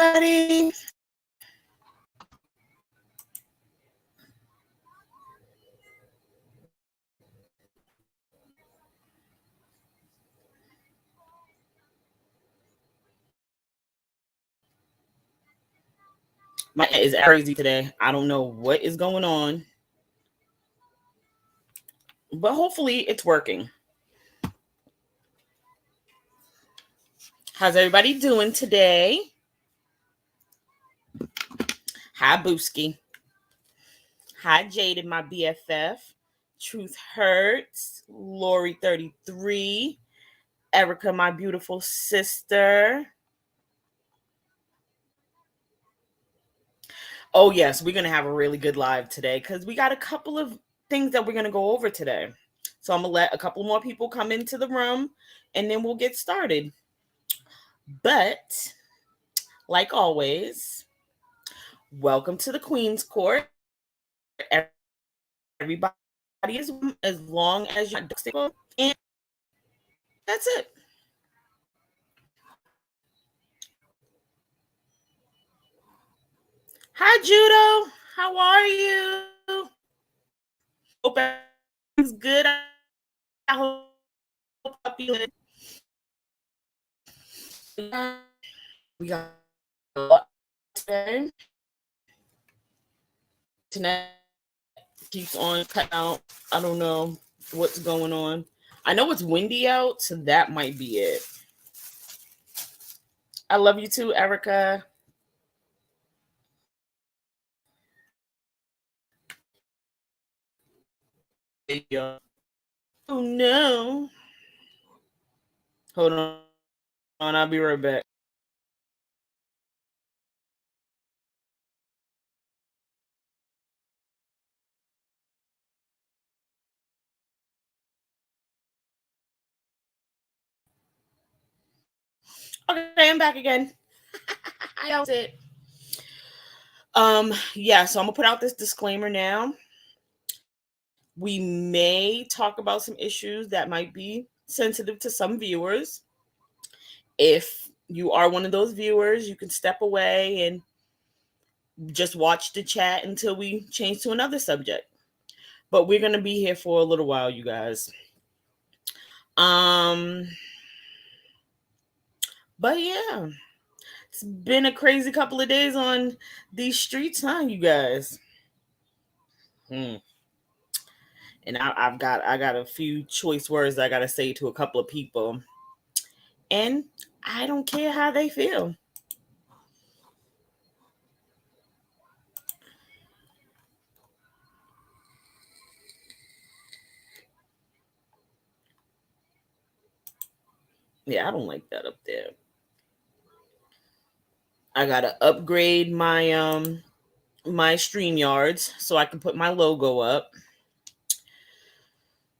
everybody. My internet is crazy today. I don't know what is going on, but hopefully it's working. How's everybody doing today? Hi, Booski. Hi, Jaded, my BFF. Truth Hurts. Lori 33. Erica, my beautiful sister. Oh, yes, we're going to have a really good live today because we got a couple of things that we're going to go over today. So I'm going to let a couple more people come into the room and then we'll get started. But, like always, welcome to the Queen's Court. Everybody is as long as you're not, and that's it. Hi, Judo. How are you? Hope everything's good. I hope you're feeling. We got a lot today. Internet keeps on cutting out. I don't know what's going on. I know it's windy out, so that might be it. I love you too, Erica. Oh no. Hold on. I'll be right back. Okay, I'm back again. I was it. Yeah, so I'm gonna put out this disclaimer now. We may talk about some issues that might be sensitive to some viewers. If you are one of those viewers, you can step away and just watch the chat until we change to another subject. But we're gonna be here for a little while, you guys. But yeah, it's been a crazy couple of days on these streets, huh, you guys? And I got a few choice words I gotta say to a couple of people, and I don't care how they feel. Yeah, I don't like that up there. I gotta upgrade my my StreamYards so I can put my logo up.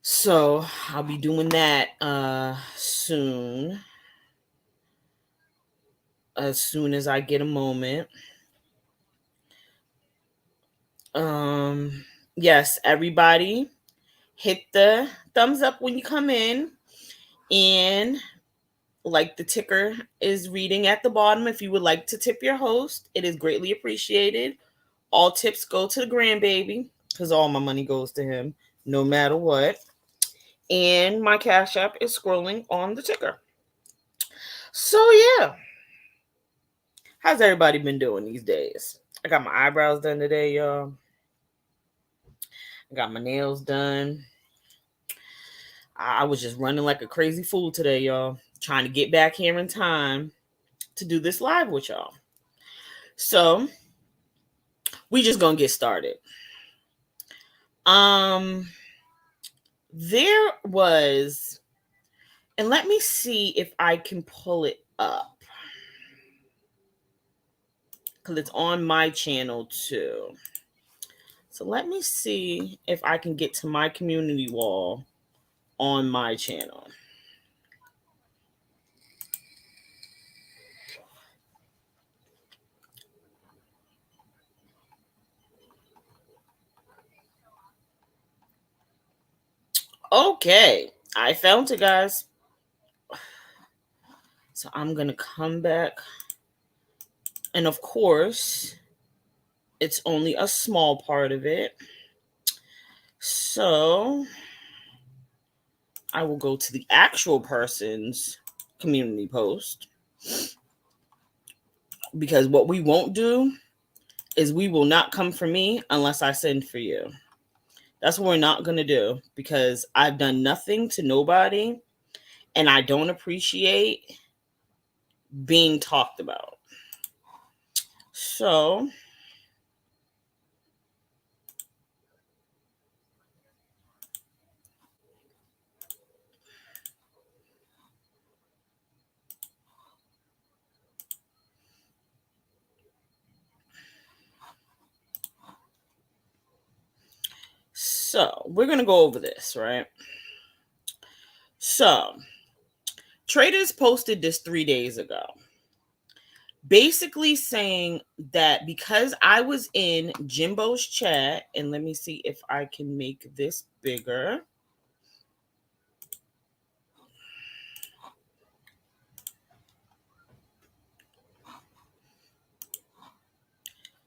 So I'll be doing that soon. As soon as I get a moment. Yes, everybody hit the thumbs up when you come in, and like the ticker is reading at the bottom, if you would like to tip your host, it is greatly appreciated. All tips go to the grandbaby because all my money goes to him no matter what. And my Cash App is scrolling on the ticker. So yeah, how's everybody been doing these days? I got my eyebrows done today, y'all. I got my nails done. I was just running like a crazy fool today, y'all, trying to get back here in time to do this live with y'all. So we just gonna get started. There was, and let me see if I can pull it up because it's on my channel too. So let me see if I can get to my community wall on my channel. Okay, I found it, guys. So I'm gonna come back And of course, it's only a small part of it. So I will go to the actual person's community post, because what we won't do is we will not come for me unless I send for you. That's what we're not going to do, because I've done nothing to nobody and I don't appreciate being talked about. So we're going to go over this, right? So Traders posted this 3 days ago, basically saying that because I was in Jimbo's chat, and let me see if I can make this bigger.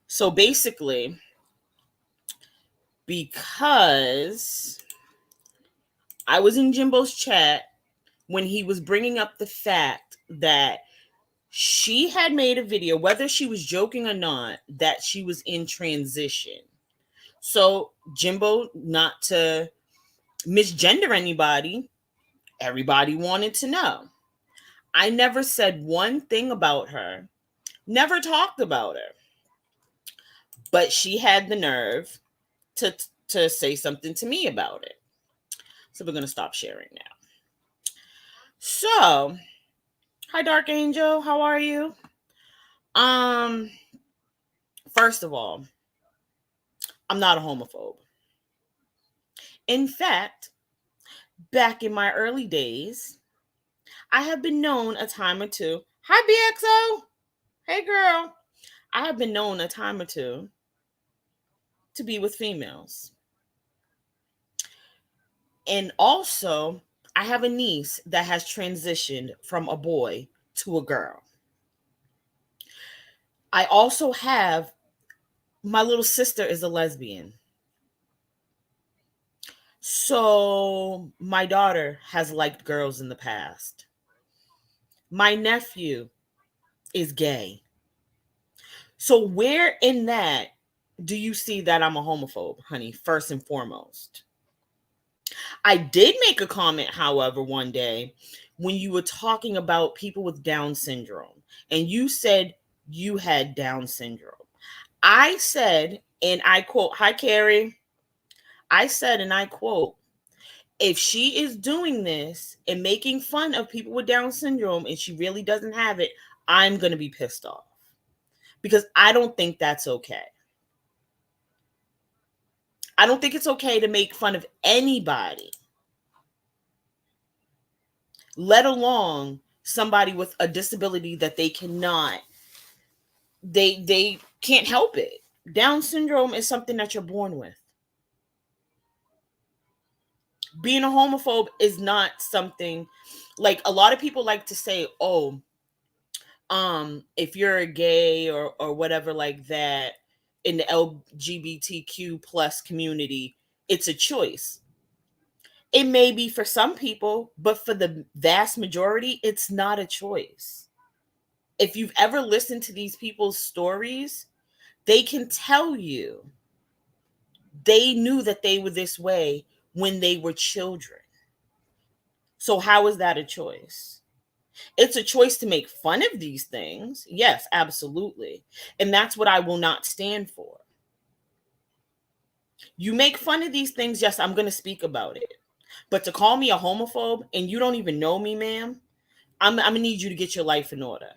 So basically, because I was in Jimbo's chat when he was bringing up the fact that she had made a video, whether she was joking or not, that she was in transition. So Jimbo, not to misgender anybody, everybody wanted to know. I never said one thing about her, never talked about her, but she had the nerve to say something to me about it. So we're going to stop sharing now. So, hi Dark Angel, how are you? First of all, I'm not a homophobe. In fact, back in my early days, I have been known a time or two. Hi BXO. Hey girl. I have been known a time or two to be with females. And also, I have a niece that has transitioned from a boy to a girl. I also have my little sister is a lesbian. So my daughter has liked girls in the past. My nephew is gay. So where in that do you see that I'm a homophobe, honey? First and foremost. I did make a comment, however, one day when you were talking about people with Down syndrome, and you said you had Down syndrome. I said, and I quote, hi, Carrie. I said, and I quote, if she is doing this and making fun of people with Down syndrome and she really doesn't have it, I'm going to be pissed off, because I don't think that's okay. I don't think it's okay to make fun of anybody, let alone somebody with a disability that they can't help it. Down syndrome is something that you're born with. Being a homophobe is not something, like a lot of people like to say, oh, if you're a gay or whatever like that in the LGBTQ plus community, it's a choice. It may be for some people, but for the vast majority, it's not a choice. If you've ever listened to these people's stories, they can tell you they knew that they were this way when they were children. So how is that a choice? It's a choice to make fun of these things. Yes, absolutely. And that's what I will not stand for. You make fun of these things, yes, I'm going to speak about it. But to call me a homophobe and you don't even know me, ma'am, I'm going to need you to get your life in order.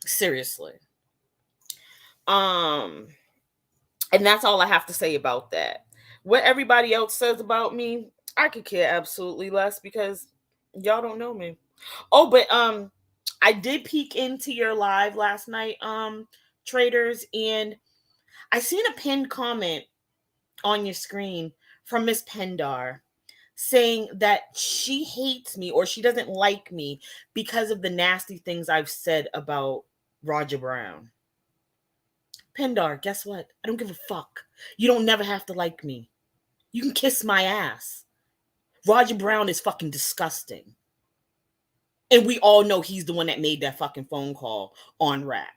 Seriously. And that's all I have to say about that. What everybody else says about me, I could care absolutely less, because y'all don't know me. Oh, but I did peek into your live last night, traders, and I seen a pinned comment on your screen from Miss Pendar saying that she hates me or she doesn't like me because of the nasty things I've said about Roger Brown. Pendar, guess what? I don't give a fuck. You don't never have to like me. You can kiss my ass. Roger Brown is fucking disgusting. And we all know he's the one that made that fucking phone call on rap.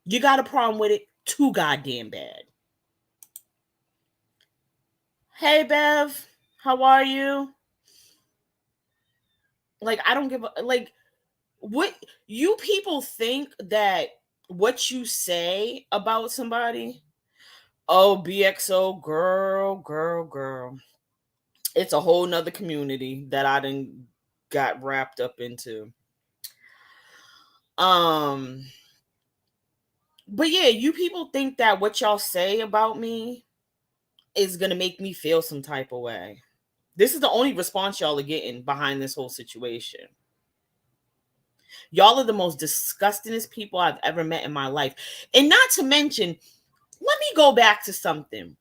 You got a problem with it? Too goddamn bad. Hey, Bev. How are you? Like, I don't give a, like, what you people think that what you say about somebody, oh, BXO, girl, girl, girl. It's a whole nother community that I didn't got wrapped up into. Um, but yeah, you people think that what y'all say about me is gonna make me feel some type of way. This is the only response y'all are getting behind this whole situation. Y'all are the most disgustingest people I've ever met in my life. And not to mention, let me go back to something.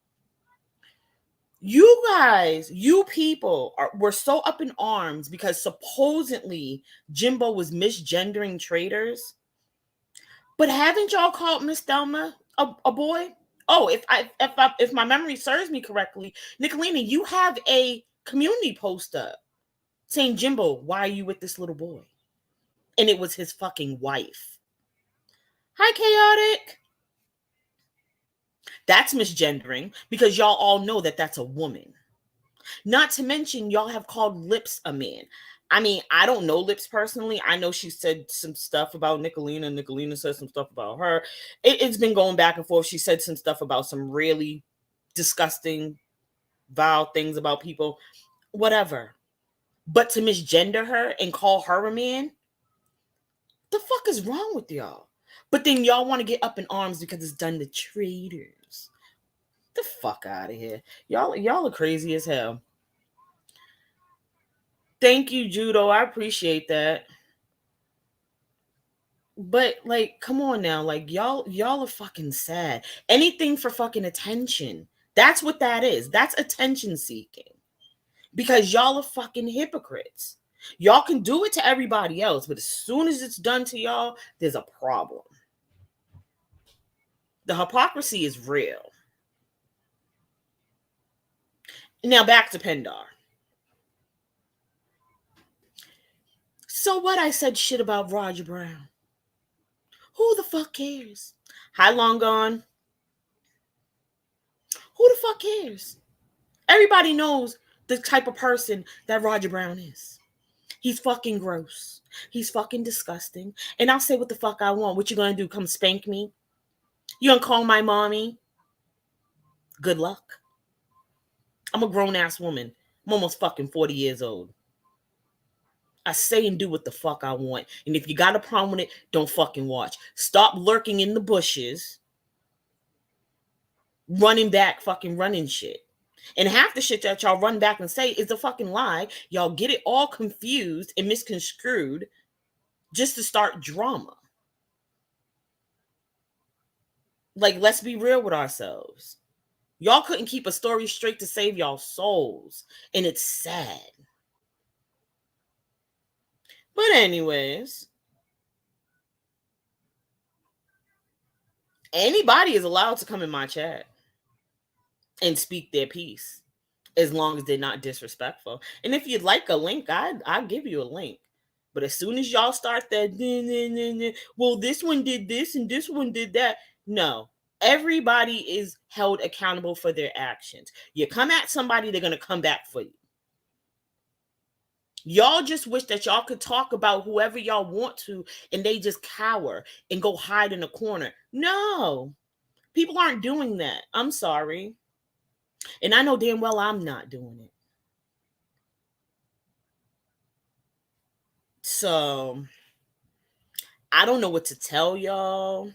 You guys, you people were so up in arms because supposedly Jimbo was misgendering traders. But haven't y'all called Miss Thelma a boy? Oh, if my memory serves me correctly, Nicolina, you have a community post up saying, Jimbo, why are you with this little boy? And it was his fucking wife. Hi, Chaotic. That's misgendering because y'all all know that that's a woman. Not to mention, y'all have called Lips a man. I mean, I don't know Lips personally. I know she said some stuff about Nicolina. Nicolina said some stuff about her. It's been going back and forth. She said some stuff about some really disgusting, vile things about people. Whatever. But to misgender her and call her a man, the fuck is wrong with y'all? But then y'all want to get up in arms because it's done to traitors. The fuck out of here. Y'all are crazy as hell. Thank you, Judo. I appreciate that. But like, come on now. Like y'all are fucking sad. Anything for fucking attention. That's what that is. That's attention seeking. Because y'all are fucking hypocrites. Y'all can do it to everybody else, but as soon as it's done to y'all, there's a problem. The hypocrisy is real. Now back to Pendar. So what, I said shit about Roger Brown. Who the fuck cares? Hi, Long Gone. Who the fuck cares? Everybody knows the type of person that Roger Brown is. He's fucking gross. He's fucking disgusting. And I'll say what the fuck I want. What you gonna do? Come spank me? You gonna call my mommy? Good luck. I'm a grown ass woman. I'm almost fucking 40 years old. I say and do what the fuck I want. And if you got a problem with it, don't fucking watch. Stop lurking in the bushes, running back, fucking running shit. And half the shit that y'all run back and say is a fucking lie. Y'all get it all confused and misconstrued just to start drama. Like, let's be real with ourselves. Y'all couldn't keep a story straight to save y'all souls. And it's sad. But anyways, anybody is allowed to come in my chat and speak their piece as long as they're not disrespectful. And if you'd like a link, I'll give you a link. But as soon as y'all start that, well, this one did this and this one did that. No, everybody is held accountable for their actions. You come at somebody, they're going to come back for you. Y'all just wish that y'all could talk about whoever y'all want to and they just cower and go hide in a corner. No, people aren't doing that. I'm sorry. And I know damn well I'm not doing it. So I don't know what to tell y'all.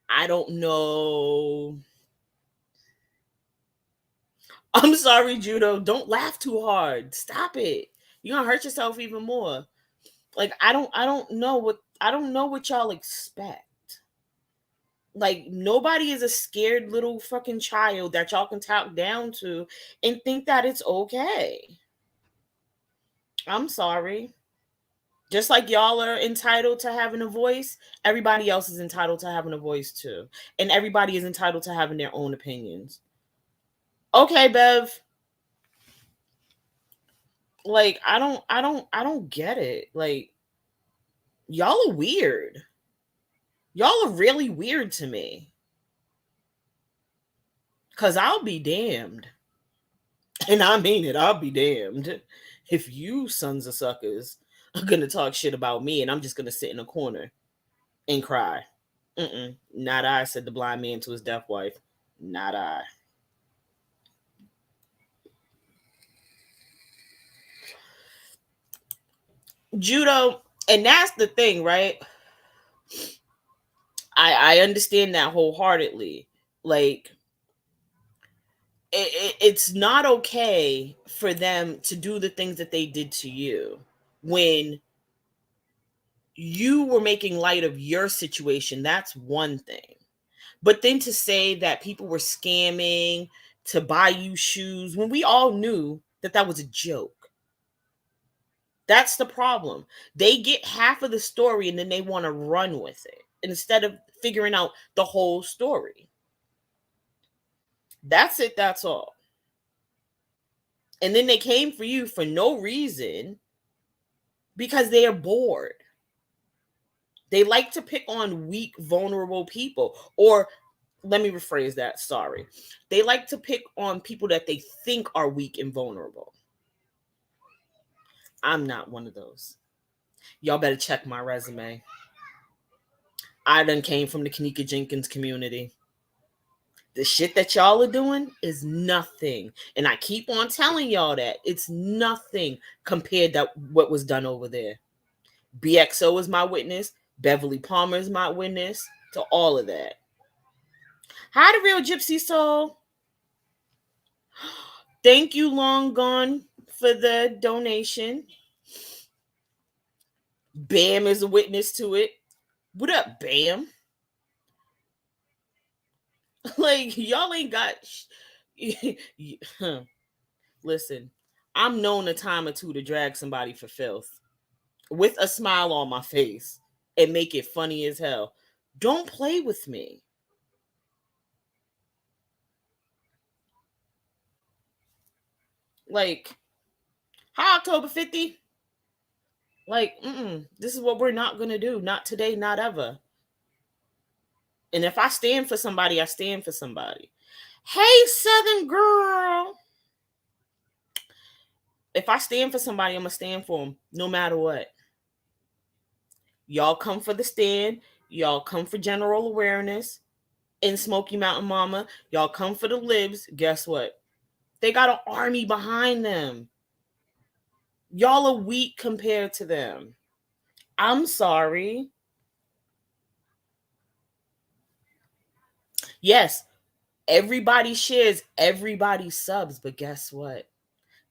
I don't know. I'm sorry, Judo. Don't laugh too hard. Stop it. You're gonna hurt yourself even more. Like I don't know what y'all expect. Like nobody is a scared little fucking child that y'all can talk down to and think that it's okay. I'm sorry. Just like y'all are entitled to having a voice, everybody else is entitled to having a voice too. And everybody is entitled to having their own opinions. Okay, Bev. Like I don't get it. Like y'all are weird. Y'all are really weird to me. Cause I'll be damned. And I mean it, I'll be damned. If you sons of suckers are gonna talk shit about me and I'm just gonna sit in a corner and cry. Mm-mm. Not I, said the blind man to his deaf wife. Not I. Judo, and that's the thing, right? I understand that wholeheartedly. Like, it's not okay for them to do the things that they did to you when you were making light of your situation. That's one thing. But then to say that people were scamming to buy you shoes when we all knew that that was a joke. That's the problem. They get half of the story and then they want to run with it instead of figuring out the whole story. That's it. That's all. And then they came for you for no reason because they are bored. They like to pick on weak, vulnerable people. Or let me rephrase that. Sorry. They like to pick on people that they think are weak and vulnerable. I'm not one of those. Y'all better check my resume. I done came from the Kanika Jenkins community. The shit that y'all are doing is nothing. And I keep on telling y'all that it's nothing compared to what was done over there. BXO is my witness. Beverly Palmer is my witness to all of that. Hi, the real Gypsy Soul. Thank you, Long Gone, for the donation. Bam is a witness to it. What up, Bam? Like, y'all ain't got. Listen, I'm known a time or two to drag somebody for filth with a smile on my face and make it funny as hell. Don't play with me. Like, hi, October 50. Like, this is what we're not going to do. Not today, not ever. And if I stand for somebody, I stand for somebody. Hey, Southern girl. If I stand for somebody, I'm going to stand for them no matter what. Y'all come for the stand. Y'all come for general awareness. In Smoky Mountain Mama, y'all come for the libs. Guess what? They got an army behind them. Y'all are weak compared to them. I'm sorry. Yes, everybody shares everybody's subs, but guess what?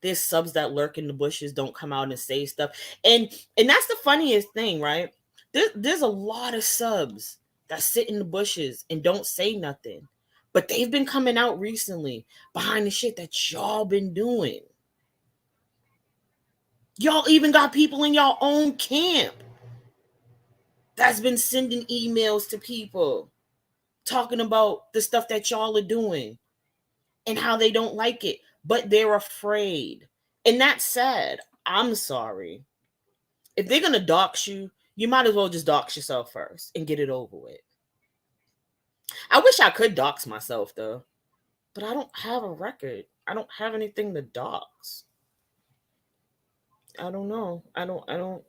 There's subs that lurk in the bushes, don't come out and say stuff. And that's the funniest thing, right? There's a lot of subs that sit in the bushes and don't say nothing. But they've been coming out recently behind the shit that y'all been doing. Y'all even got people in y'all own camp that's been sending emails to people talking about the stuff that y'all are doing and how they don't like it, but they're afraid. And that's sad. I'm sorry. If they're going to dox you, you might as well just dox yourself first and get it over with. I wish I could dox myself though, but I don't have a record. I don't have anything to dox. I don't know. I don't know.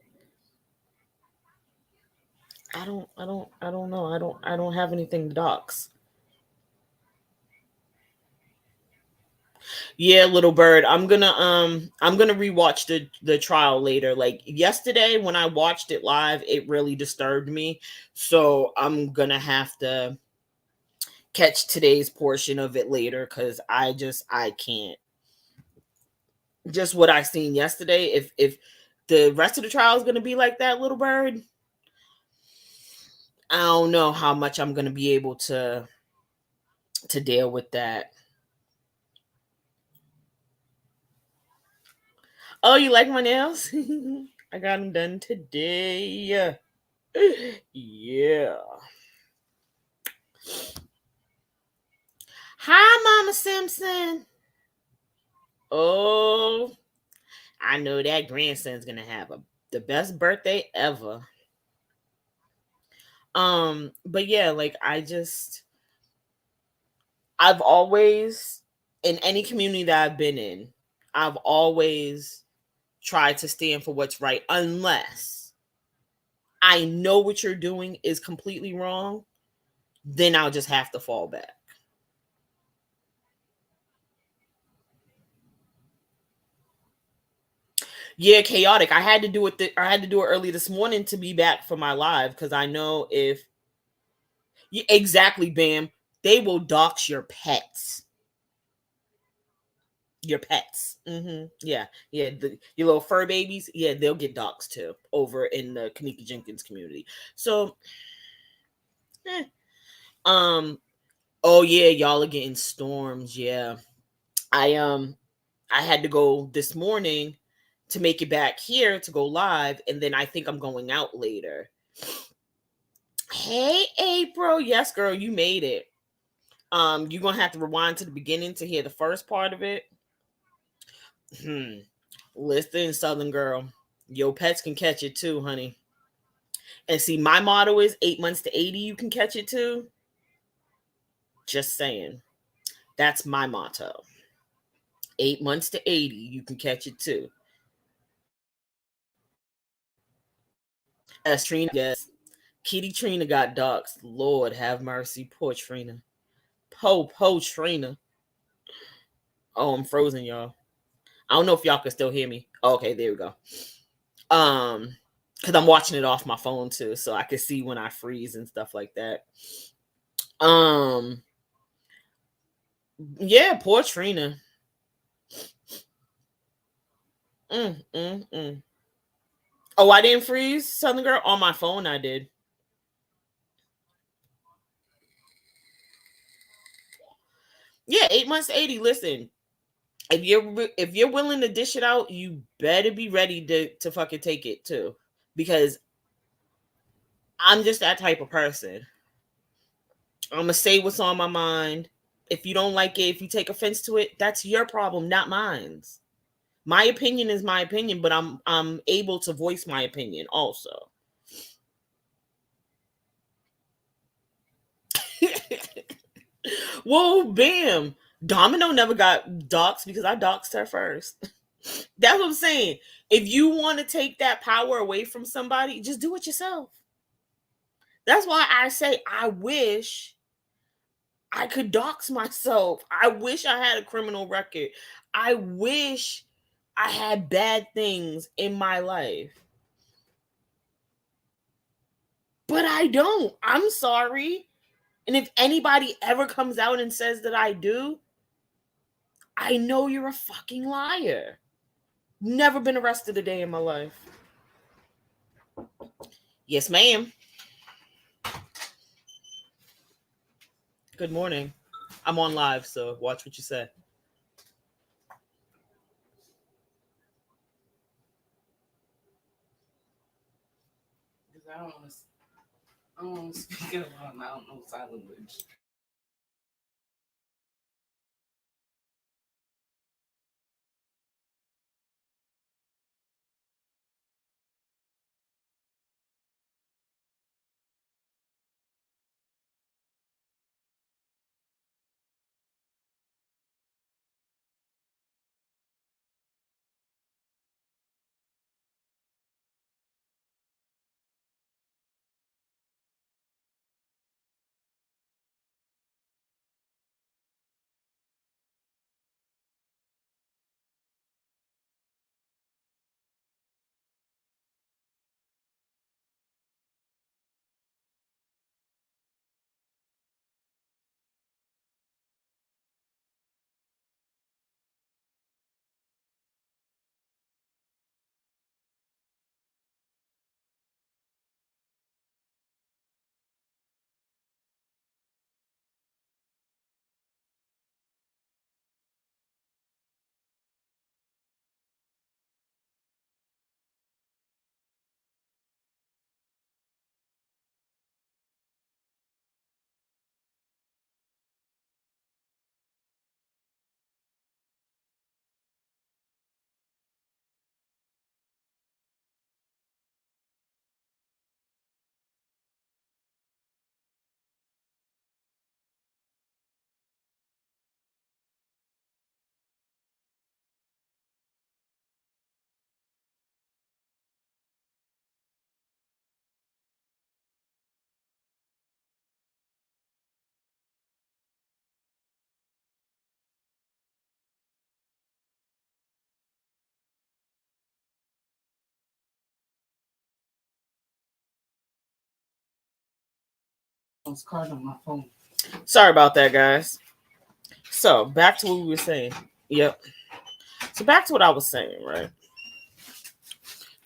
I don't have anything to dox. Yeah, little bird. I'm gonna rewatch the trial later. Like yesterday when I watched it live, it really disturbed me. So I'm gonna have to catch today's portion of it later because I can't. Just what I seen yesterday. If the rest of the trial is gonna be like that, little bird, I don't know how much I'm gonna be able to deal with that. Oh, you like my nails? I got them done today. Yeah. Hi, Mama Simpson. Oh, I know that grandson's gonna have the best birthday ever. But yeah, like I've always, in any community that I've been in, I've always tried to stand for what's right, unless I know what you're doing is completely wrong, then I'll just have to fall back. Yeah, chaotic. I had to do it early this morning to be back for my live because I know if yeah, exactly, Bam, they will dox your pets. Your pets. Yeah, yeah. Your little fur babies. Yeah, they'll get doxxed too over in the Kanika Jenkins community. So, eh. um, oh yeah, y'all are getting storms. Yeah, I um, I had to go this morning to make it back here to go live, and then I think I'm going out later. Hey, April. Yes, girl, you made it. You're gonna have to rewind to the beginning to hear the first part of it. Hmm. Listen, Southern girl, your pets can catch it too, honey. And see, my motto is 8 months to 80, you can catch it too. Just saying. That's my motto. 8 months to 80, you can catch it too. As Trina gets, Kitty Trina got dogs. Lord have mercy. Poor Trina. Po Trina. Oh, I'm frozen, y'all. I don't know if y'all can still hear me. Oh, okay, there we go. Um, because I'm watching it off my phone too, so I can see when I freeze and stuff like that. Um, yeah, poor Trina. Mm. Oh, I didn't freeze, Southern Girl. On my phone, I did. Yeah, 8 months, 80. Listen, if you're willing to dish it out, you better be ready to fucking take it too, because I'm just that type of person. I'm gonna say what's on my mind. If you don't like it, if you take offense to it, that's your problem, not mine. My opinion is my opinion, but I'm able to voice my opinion also. Well, bam. Domino never got doxxed because I doxed her first. That's what I'm saying. If you want to take that power away from somebody, just do it yourself. That's why I say I wish I could dox myself. I wish I had a criminal record. I wish I had bad things in my life. But I don't. I'm sorry. And if anybody ever comes out and says that I do, I know you're a fucking liar. Never been arrested a day in my life. Yes, ma'am. Good morning. I'm on live, so watch what you say. Because I don't want to speak it alone. I don't know sign language. Sorry about that, guys. So back to what we were saying. Yep. So back to what I was saying, right?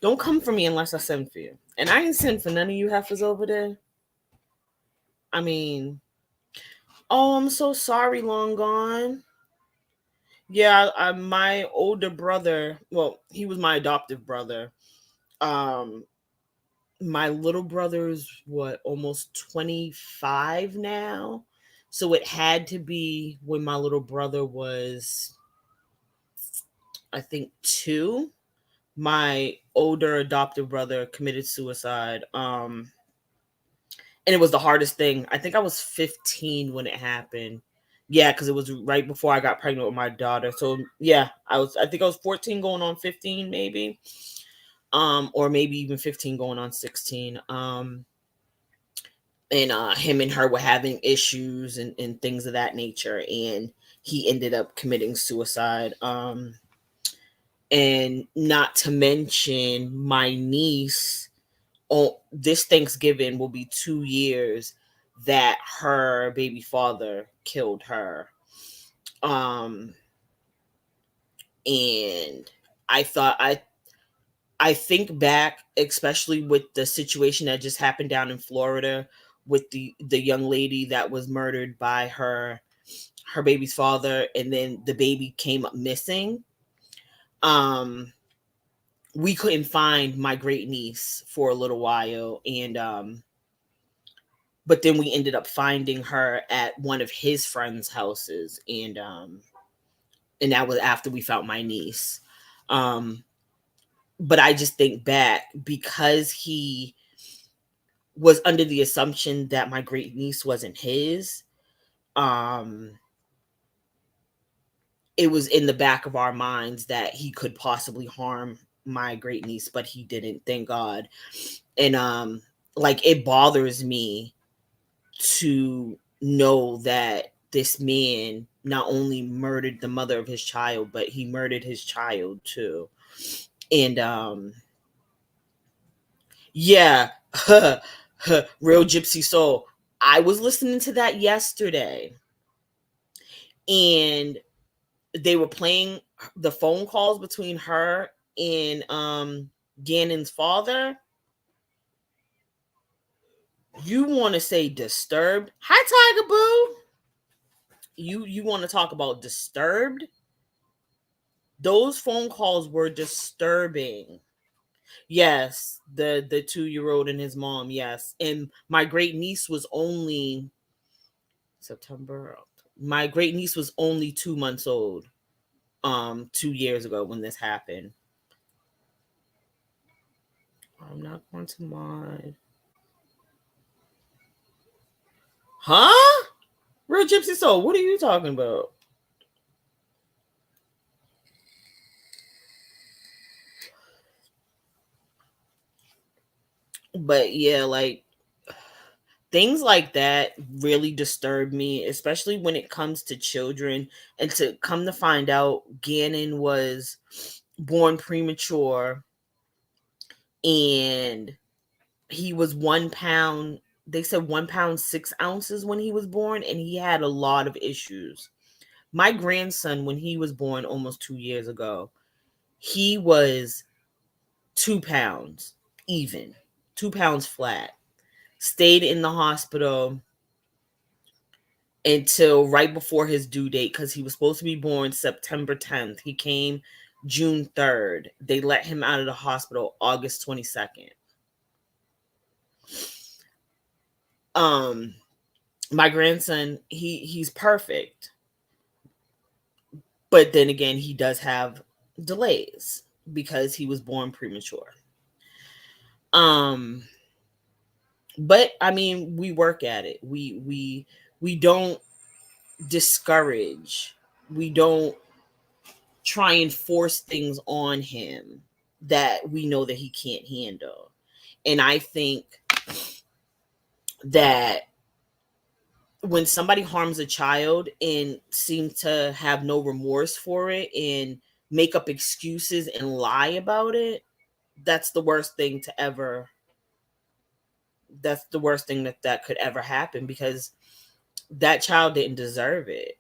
Don't come for me unless I send for you. And I ain't send for none of you heifers over there. I mean, oh, I'm so sorry, long gone. Yeah, my older brother, well, he was my adoptive brother. Um, my little brother's what, almost 25 now. So it had to be when my little brother was, I think, 2. My older adoptive brother committed suicide. And it was the hardest thing. I think I was 15 when it happened. Yeah, because it was right before I got pregnant with my daughter. So yeah, I think I was 14 going on 15, maybe. Or maybe even 15 going on 16. And him and her were having issues and things of that nature. And he ended up committing suicide. And not to mention my niece, oh, this Thanksgiving will be 2 years that her baby father killed her. Um, and I thought I think back, especially with the situation that just happened down in Florida with the young lady that was murdered by her baby's father, and then the baby came up missing. Um, we couldn't find my great niece for a little while, and but then we ended up finding her at one of his friends' houses, and that was after we found my niece. Um, but I just think back because he was under the assumption that my great niece wasn't his. Um, it was in the back of our minds that he could possibly harm my great niece, but he didn't, thank God. And like, it bothers me to know that this man not only murdered the mother of his child, but he murdered his child too. And yeah, real gypsy soul. I was listening to that yesterday, and they were playing the phone calls between her and Gannon's father. You want to say disturbed? Hi, Tiger Boo. You want to talk about disturbed? Those phone calls were disturbing. Yes, the 2-year-old and his mom. Yes, and my great niece was only September. My great niece was only 2 months old. 2 years ago when this happened. I'm not going to mind. Huh? Real Gypsy Soul, what are you talking about? But yeah, like, things like that really disturb me, especially when it comes to children. And to come to find out, Gannon was born premature, and he was 1 pound. They said 1 pound 6 ounces when he was born, and he had a lot of issues. My grandson, when he was born almost 2 years ago, he was 2 pounds, even 2 pounds flat. Stayed in the hospital until right before his due date because he was supposed to be born September 10th. He came June 3rd. They let him out of the hospital August 22nd. Um, my grandson, he's perfect. But then again, he does have delays because he was born premature. Um, but I mean, we work at it. We don't discourage. We don't try and force things on him that we know that he can't handle. And I think that when somebody harms a child and seems to have no remorse for it and make up excuses and lie about it, that's the worst thing to ever That's the worst thing that could ever happen, because that child didn't deserve it.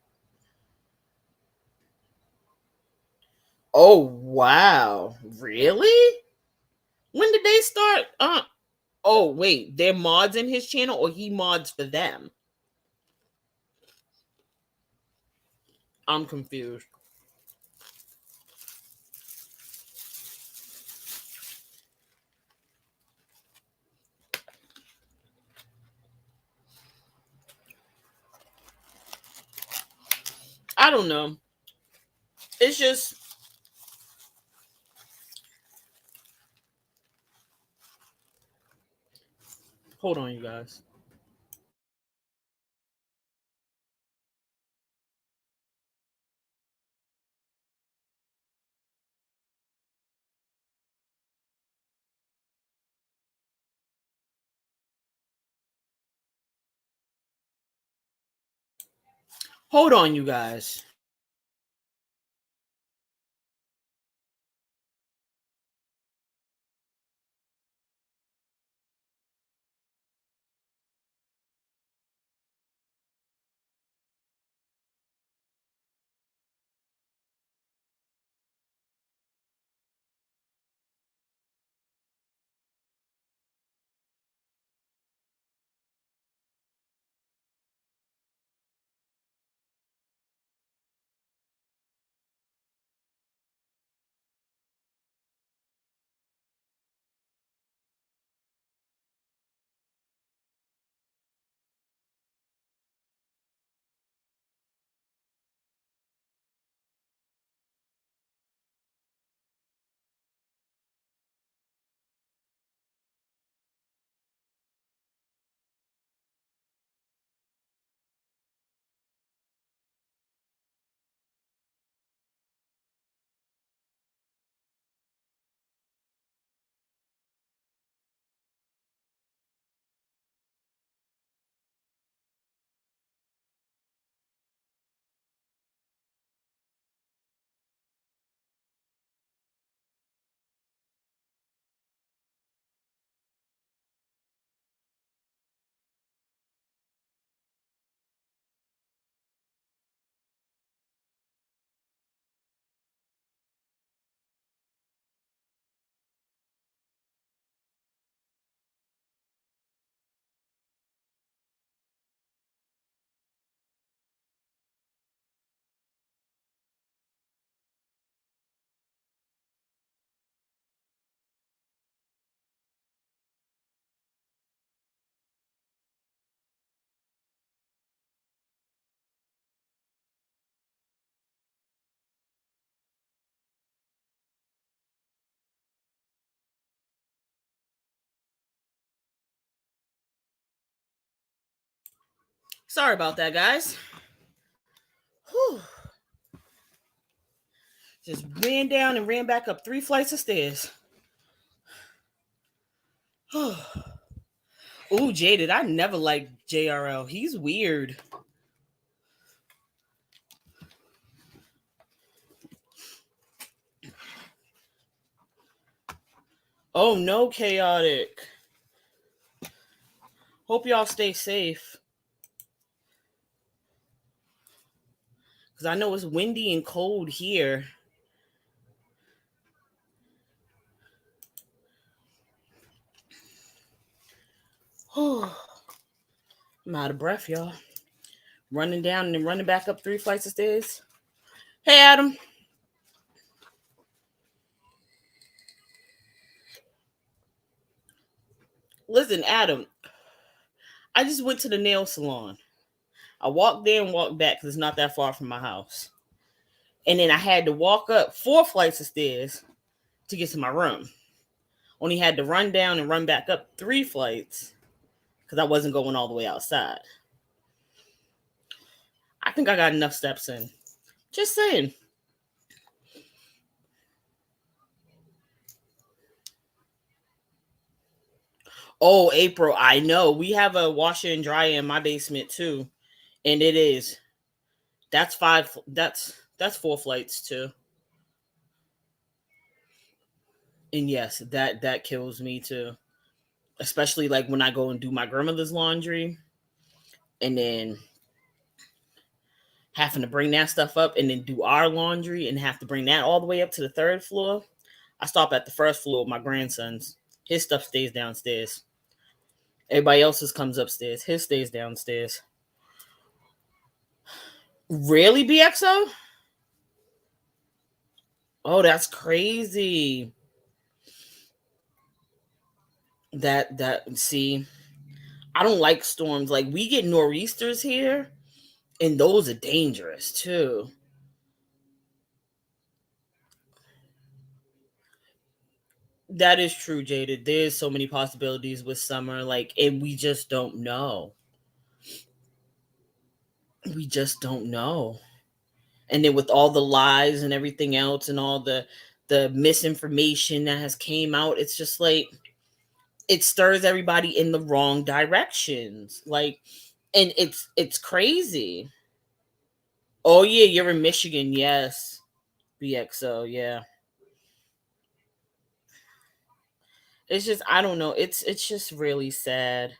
Oh wow, really? When did they start? Oh wait, they're mods in his channel, or he mods for them? I'm confused. I don't know. It's just, hold on, you guys. Hold on, you guys. Sorry about that, guys. Whew. Just ran down and ran back up 3 flights of stairs. Ooh, Jaded. I never liked JRL. He's weird. Oh no, chaotic. Hope y'all stay safe. Because I know it's windy and cold here. I'm out of breath, y'all. Running down and then running back up 3 flights of stairs. Hey, Adam. Listen, Adam. I just went to the nail salon. I walked there and walked back because it's not that far from my house. And then I had to walk up 4 flights of stairs to get to my room. Only had to run down and run back up 3 flights because I wasn't going all the way outside. I think I got enough steps in. Just saying. Oh, April, I know. We have a washer and dryer in my basement too. And it is. That's five. That's 4 flights too. And yes, that kills me too. especially like when I go and do my grandmother's laundry, and then having to bring that stuff up and then do our laundry and have to bring that all the way up to the third floor. I stop at the first floor with my grandson's. His stuff stays downstairs. Everybody else's comes upstairs. His stays downstairs. Really, BXO? Oh, that's crazy. That see, I don't like storms. Like we get nor'easters here, and those are dangerous too. That is true, Jada. There's so many possibilities with summer, like, and we just don't know. We just don't know. And then with all the lies and everything else, and all the misinformation that has came out, it's just like it stirs everybody in the wrong directions. Like, and it's crazy. Oh yeah, you're in Michigan, yes. BXO, yeah. It's just I don't know. It's just really sad.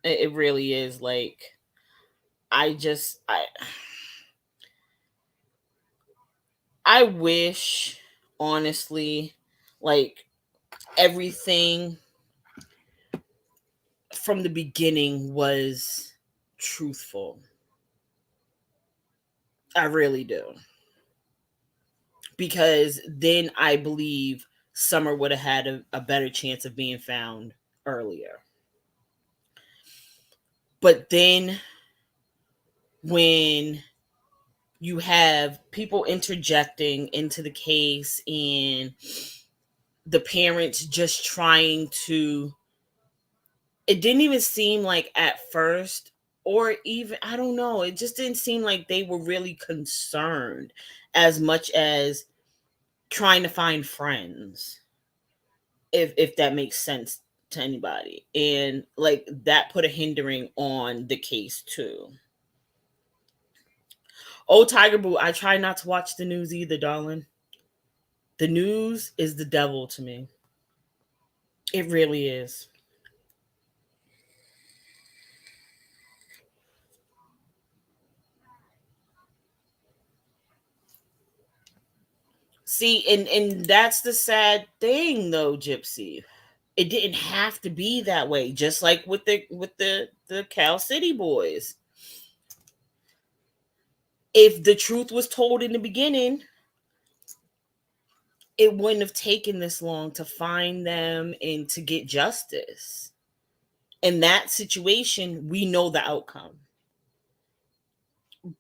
It really is. Like I wish, honestly, like everything from the beginning was truthful. I really do. Because then I believe Summer would have had a better chance of being found earlier. But then when you have people interjecting into the case and the parents just trying to, it didn't even seem like at first, or even I don't know, it just didn't seem like they were really concerned as much as trying to find friends, if that makes sense to anybody. And like that put a hindering on the case too. Oh, Tiger Boo, I try not to watch the news either, darling. The news is the devil to me. It really is. See, and that's the sad thing though, Gypsy. It didn't have to be that way, just like with the Cal City boys. If the truth was told in the beginning, it wouldn't have taken this long to find them and to get justice. In that situation, we know the outcome.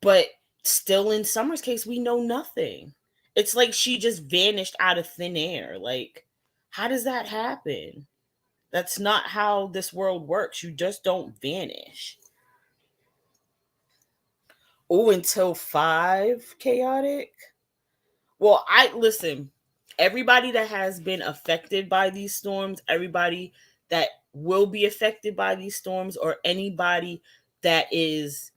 But still, in Summer's case, we know nothing. It's like she just vanished out of thin air. Like, how does that happen? That's not how this world works. You just don't vanish. Oh, until five, chaotic. Well, I listen, everybody that has been affected by these storms, everybody that will be affected by these storms, or anybody that is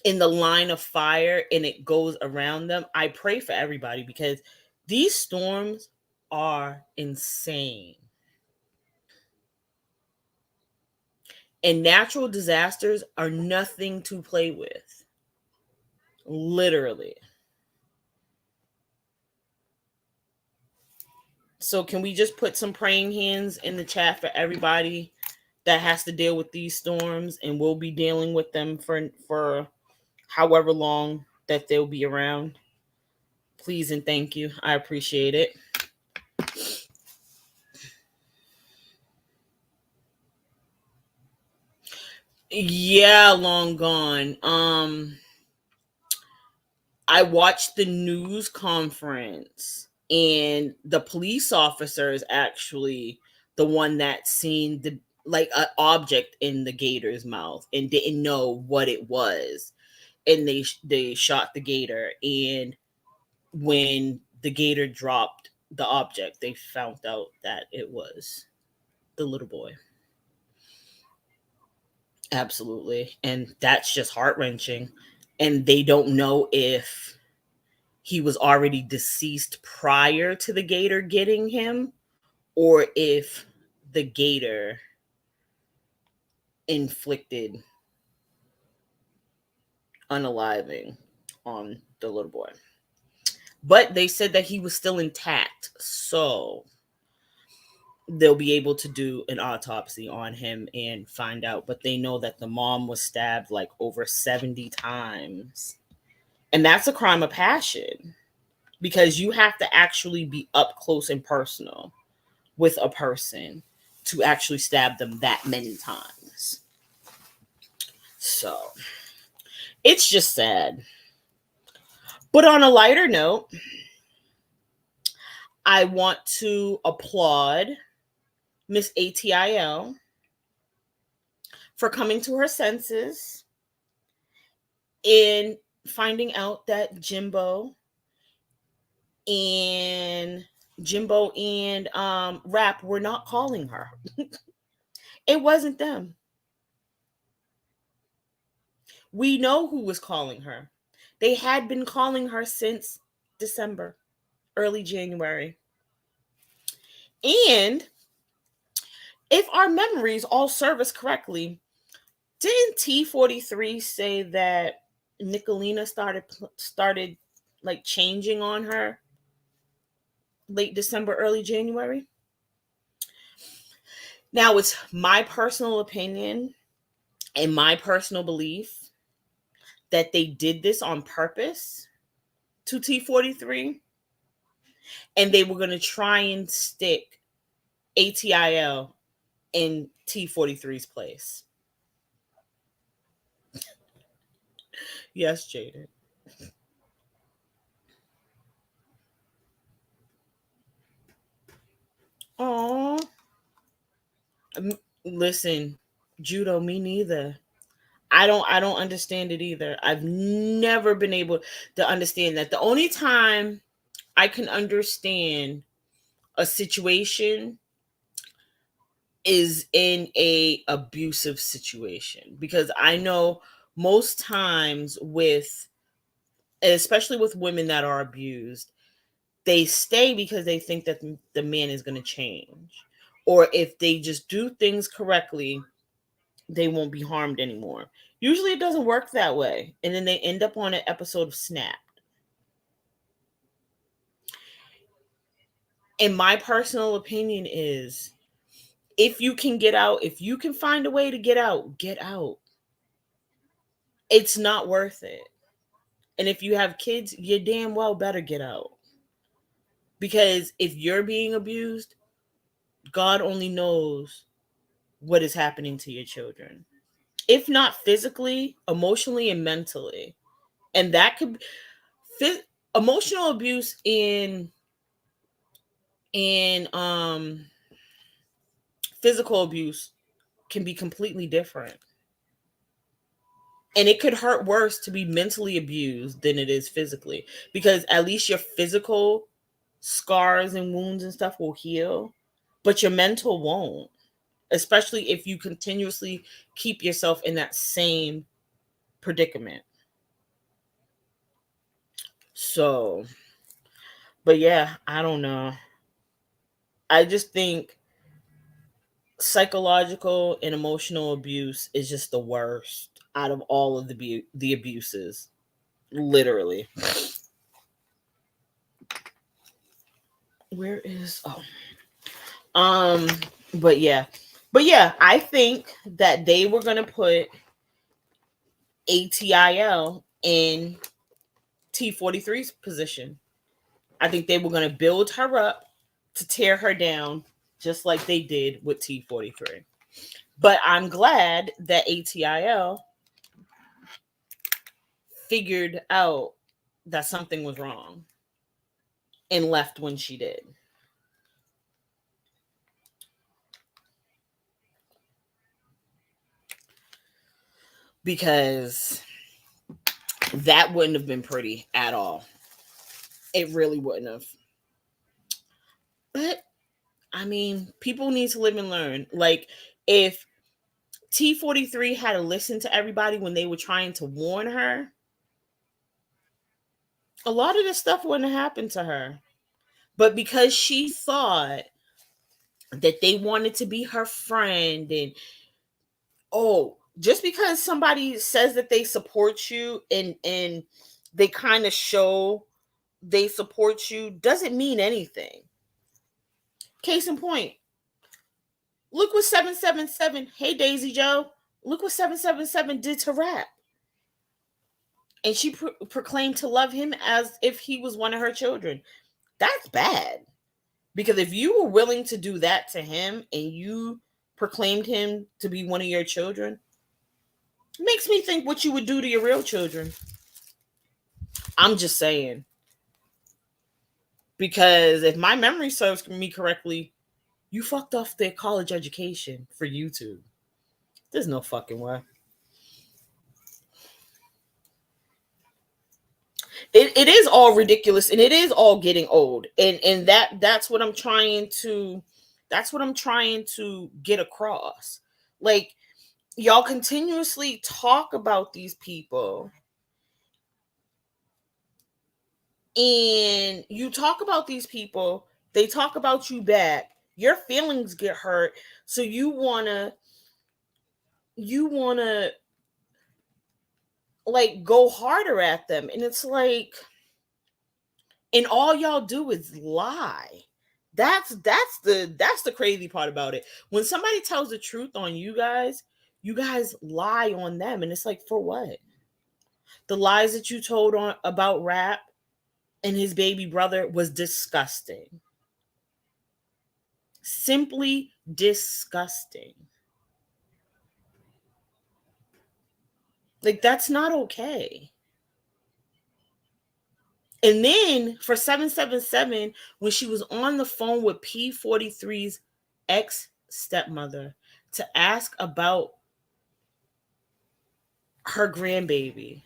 in the line of fire and it goes around them, I pray for everybody because these storms are insane. And natural disasters are nothing to play with. Literally. So can we just put some praying hands in the chat for everybody that has to deal with these storms, and we'll be dealing with them for however long that they'll be around. Please and thank you. I appreciate it. Yeah, long gone. I watched the news conference, and the police officer is actually the one that seen the like an object in the gator's mouth and didn't know what it was, and they shot the gator. And when the gator dropped the object, they found out that it was the little boy. Absolutely, and that's just heart wrenching. And they don't know if he was already deceased prior to the gator getting him, or if the gator inflicted unaliving on the little boy. But they said that he was still intact. So they'll be able to do an autopsy on him and find out. But they know that the mom was stabbed like over 70 times. And that's a crime of passion because you have to actually be up close and personal with a person to actually stab them that many times. So it's just sad. But on a lighter note, I want to applaud Miss ATIL for coming to her senses and finding out that and Jimbo and Rap were not calling her. It wasn't them. We know who was calling her. They had been calling her since December, early January. And if our memories all serve us correctly, didn't T43 say that Nicolina started like changing on her late December, early January? Now, it's my personal opinion and my personal belief that they did this on purpose to T43 and they were going to try and stick ATIL in T43's place. Yes, Jaden. Oh, listen, Judo, me neither. I don't understand it either. I've never been able to understand that. The only time I can understand a situation is in a abusive situation because I know most times with especially with women that are abused, they stay because they think that the man is going to change, or if they just do things correctly they won't be harmed anymore. Usually it doesn't work that way. And then they end up on an episode of Snap. And my personal opinion is if you can get out, if you can find a way to get out, get out. It's not worth it. And if you have kids, you damn well better get out. Because if you're being abused, God only knows what is happening to your children. If not physically, emotionally, and mentally. And that could emotional abuse in physical abuse can be completely different. And it could hurt worse to be mentally abused than it is physically because at least your physical scars and wounds and stuff will heal, but your mental won't, especially if you continuously keep yourself in that same predicament. So, but yeah, I don't know. I just think psychological and emotional abuse is just the worst out of all of the abuses, literally. Where is um but yeah, I think that they were going to put ATIL in T43's position. I think they were going to build her up to tear her down just like they did with T43. But I'm glad that ATIL figured out that something was wrong and left when she did. Because that wouldn't have been pretty at all. It really wouldn't have. But I mean, people need to live and learn. Like, if T43 had to listen to everybody when they were trying to warn her, a lot of this stuff wouldn't have happened to her. But because she thought that they wanted to be her friend. And oh, just because somebody says that they support you and they kind of show they support you doesn't mean anything. Case in point, look what 777, hey Daisy Joe, look what 777 did to Rap. And she proclaimed to love him as if he was one of her children. That's bad. Because if you were willing to do that to him and you proclaimed him to be one of your children, it makes me think what you would do to your real children. I'm just saying. Because if my memory serves me correctly, you fucked off their college education for YouTube. There's no fucking way. It is all ridiculous and it is all getting old. And that's what I'm trying to get across. Like, y'all continuously talk about these people and you talk about these people, they talk about you back, your feelings get hurt, so you wanna like go harder at them. And it's like, and all y'all do is lie. That's the crazy part about it. When somebody tells the truth on you guys lie on them, and it's like, for what? The lies that you told on about Rap and his baby brother was disgusting. Simply disgusting. Like, that's not okay. And then for 777, when she was on the phone with P43's ex stepmother to ask about her grandbaby,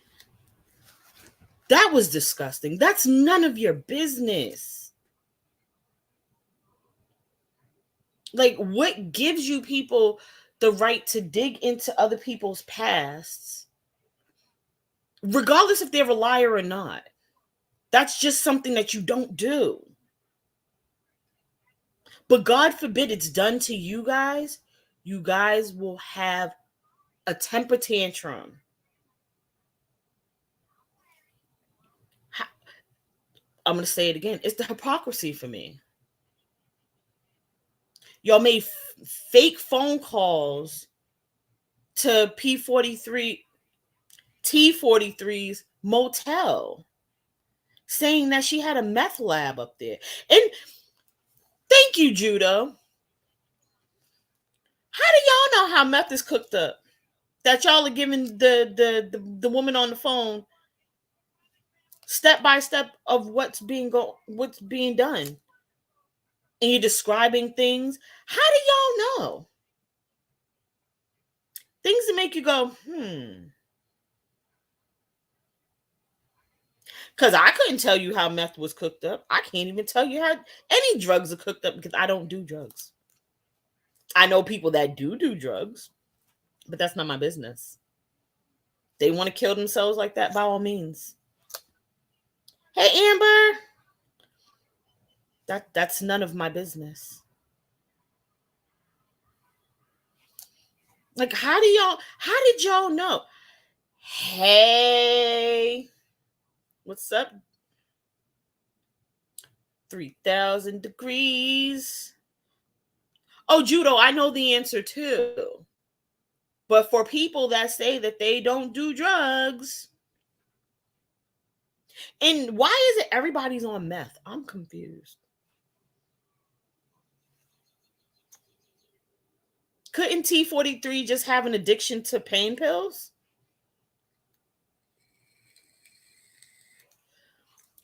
that was disgusting. That's none of your business. Like, what gives you people the right to dig into other people's pasts, regardless if they're a liar or not? That's just something that you don't do. But God forbid it's done to you guys will have a temper tantrum. I'm going to say it again. It's the hypocrisy for me. Y'all made fake phone calls to P43, T43's motel, saying that she had a meth lab up there. And thank you, Judo. How do y'all know how meth is cooked up? That y'all are giving the woman on the phone step by step of what's being done, and you're describing things. How do y'all know things that make you go because I couldn't tell you how meth was cooked up. I can't even tell you how any drugs are cooked up because I don't do drugs. I know people that do drugs, but that's not my business. They want to kill themselves like that, by all means. Hey, Amber. That's none of my business. Like, how did y'all know? Hey, what's up? 3,000 degrees. Oh, Judo, I know the answer too. But for people that say that they don't do drugs, and why is it everybody's on meth? I'm confused. Couldn't T43 just have an addiction to pain pills?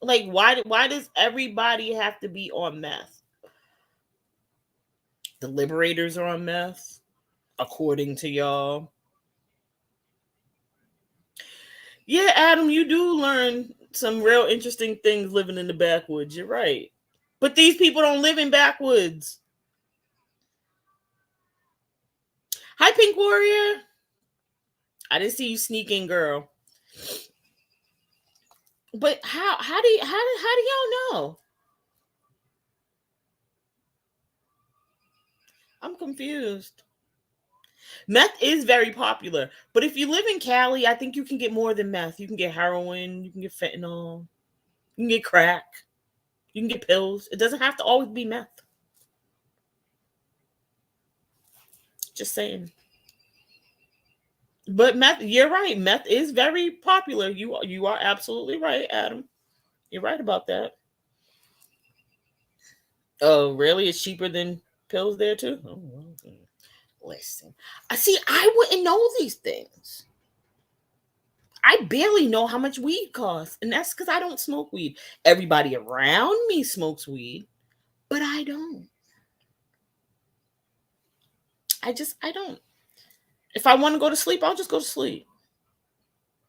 Like, why does everybody have to be on meth? The Liberators are on meth, according to y'all. Yeah, Adam, you do learn some real interesting things living in the backwoods. You're right. But these people don't live in backwoods. Hi, Pink Warrior. I didn't see you sneaking, girl. But how do y'all know? I'm confused. Meth is very popular, but if you live in Cali, I think you can get more than meth. You can get heroin, you can get fentanyl, you can get crack, you can get pills. It doesn't have to always be meth. Just saying. But meth, you're right. Meth is very popular. You are absolutely right, Adam. You're right about that. Oh, really? It's cheaper than pills there too? Oh, okay. Listen, I see. I wouldn't know these things. I barely know how much weed costs, and that's because I don't smoke weed. Everybody around me smokes weed, but I don't. I don't. If I want to go to sleep, I'll just go to sleep.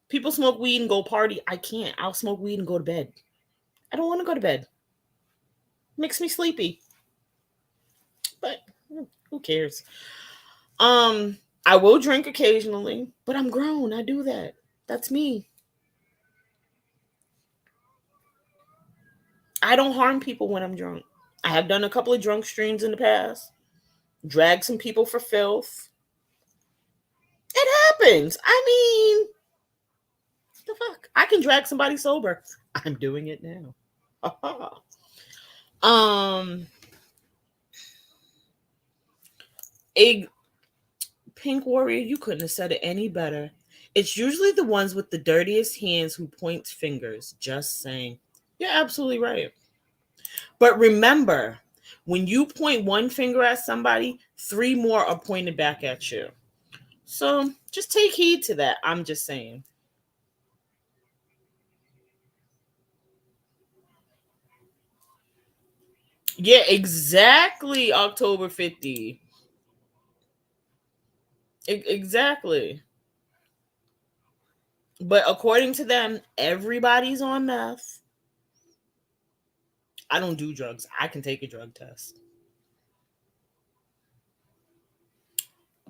People smoke weed and go party. I can't. I'll smoke weed and go to bed. I don't want to go to bed. It makes me sleepy. But who cares? Um, I will drink occasionally, but I'm grown. I do that. That's me. I don't harm people when I'm drunk. I have done a couple of drunk streams in the past. Dragged some people for filth. It happens. I mean, the fuck? I can drag somebody sober. I'm doing it now. um, a Pink Warrior, you couldn't have said it any better. It's usually the ones with the dirtiest hands who point fingers. Just saying. You're absolutely right. But remember, when you point one finger at somebody, three more are pointed back at you. So just take heed to that. I'm just saying. Yeah, exactly. October 50. Exactly. But according to them, everybody's on meth. I don't do drugs. I can take a drug test.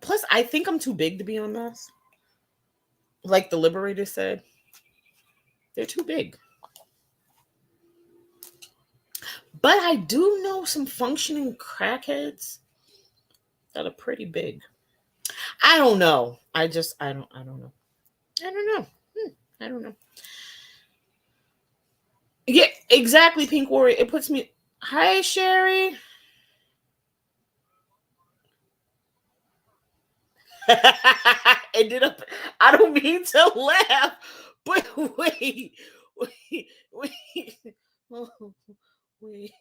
Plus, I think I'm too big to be on meth. Like the Liberator said, they're too big. But I do know some functioning crackheads that are pretty big. I don't know. I don't know. I don't know. I don't know. Yeah, exactly, Pink Warrior. It puts me. Hi, Sherry. Ended up. I don't mean to laugh, but wait. Oh, wait.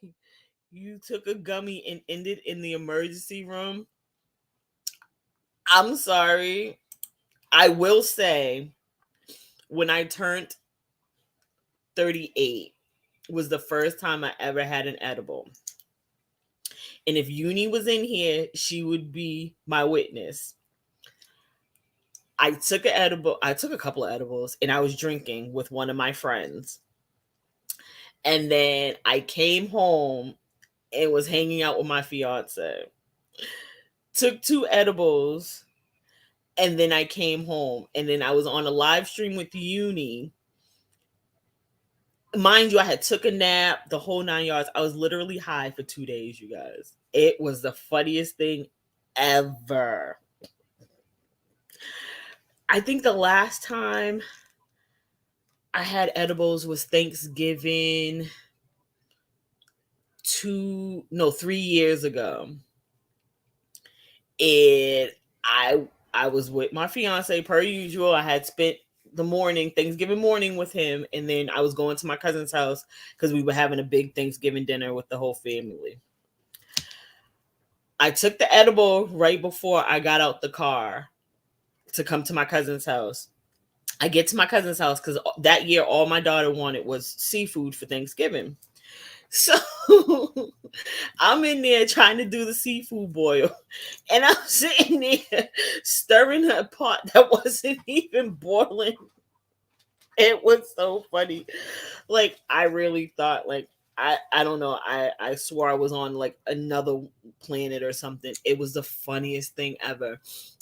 You took a gummy and ended in the emergency room. I'm sorry. I will say, when I turned 38, was the first time I ever had an edible. And if Uni was in here, she would be my witness. I took an edible. I took a couple of edibles, and I was drinking with one of my friends. And then I came home and was hanging out with my fiance. Took two edibles, and then I came home, and then I was on a live stream with Uni. Mind you, I had took a nap, the whole 9 yards. I was literally high for 2 days, you guys. It was the funniest thing ever. I think the last time I had edibles was Thanksgiving 3 years ago. And I was with my fiance per usual. I had spent the morning, Thanksgiving morning, with him, and then I was going to my cousin's house because we were having a big Thanksgiving dinner with the whole family. I took the edible right before I got out the car to come to my cousin's house. I get to my cousin's house because that year all my daughter wanted was seafood for Thanksgiving. So I'm in there trying to do the seafood boil, and I'm sitting there stirring a pot that wasn't even boiling. It was so funny. Like, I really thought, like, I don't know. I swore I was on like another planet or something. It was the funniest thing ever.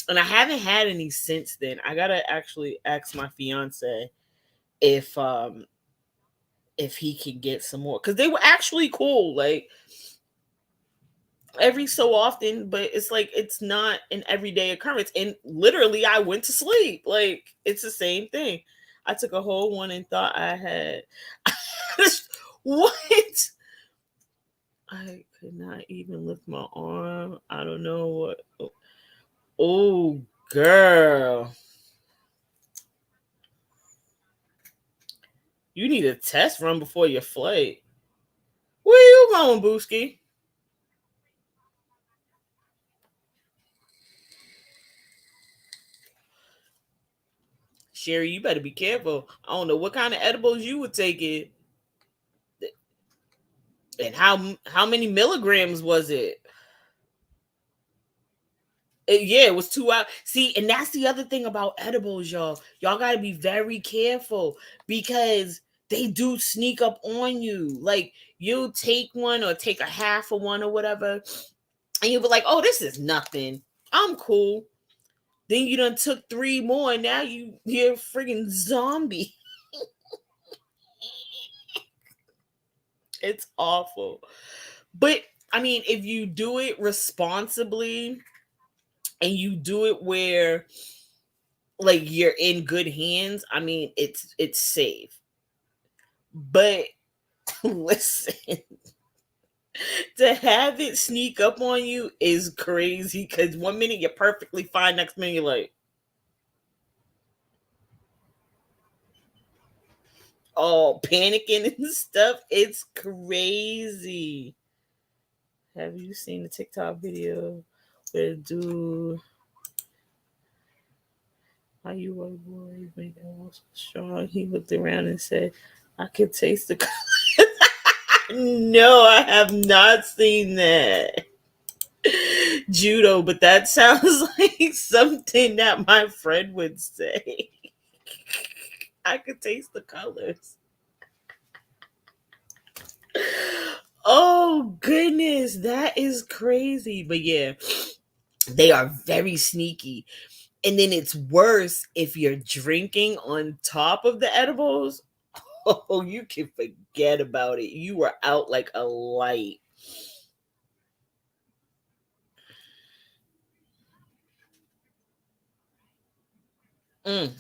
And I haven't had any since then. I gotta actually ask my fiance if if he can get some more, because they were actually cool. Like, every so often, but it's like it's not an everyday occurrence. And literally, I went to sleep. Like it's the same thing. I took a whole one and thought I had what? I could not even lift my arm. I don't know what. Oh, girl, you need a test run before your flight. Where you going, Booski? Sherry, you better be careful. I don't know what kind of edibles you would take it, and how many milligrams was it? Yeah, it was 2 hours. See, and that's the other thing about edibles, y'all. Y'all got to be very careful because they do sneak up on you. Like you'll take one or take a half of one or whatever, and you'll be like, "Oh, this is nothing. I'm cool." Then you done took three more, and now you're a friggin' zombie. It's awful. But I mean, if you do it responsibly and you do it where like you're in good hands, I mean, it's safe. But listen, to have it sneak up on you is crazy because 1 minute you're perfectly fine, next minute you're like, oh, panicking and stuff. It's crazy. Have you seen the TikTok video where the dude, how you were boy, make that so strong? He looked around and said, I could taste the No, I have not seen that. Judo, but that sounds like something that my friend would say. I could taste the colors. Oh goodness, that is crazy. But yeah, they are very sneaky. And then it's worse if you're drinking on top of the edibles. Oh, you can forget about it. You were out like a light. Oh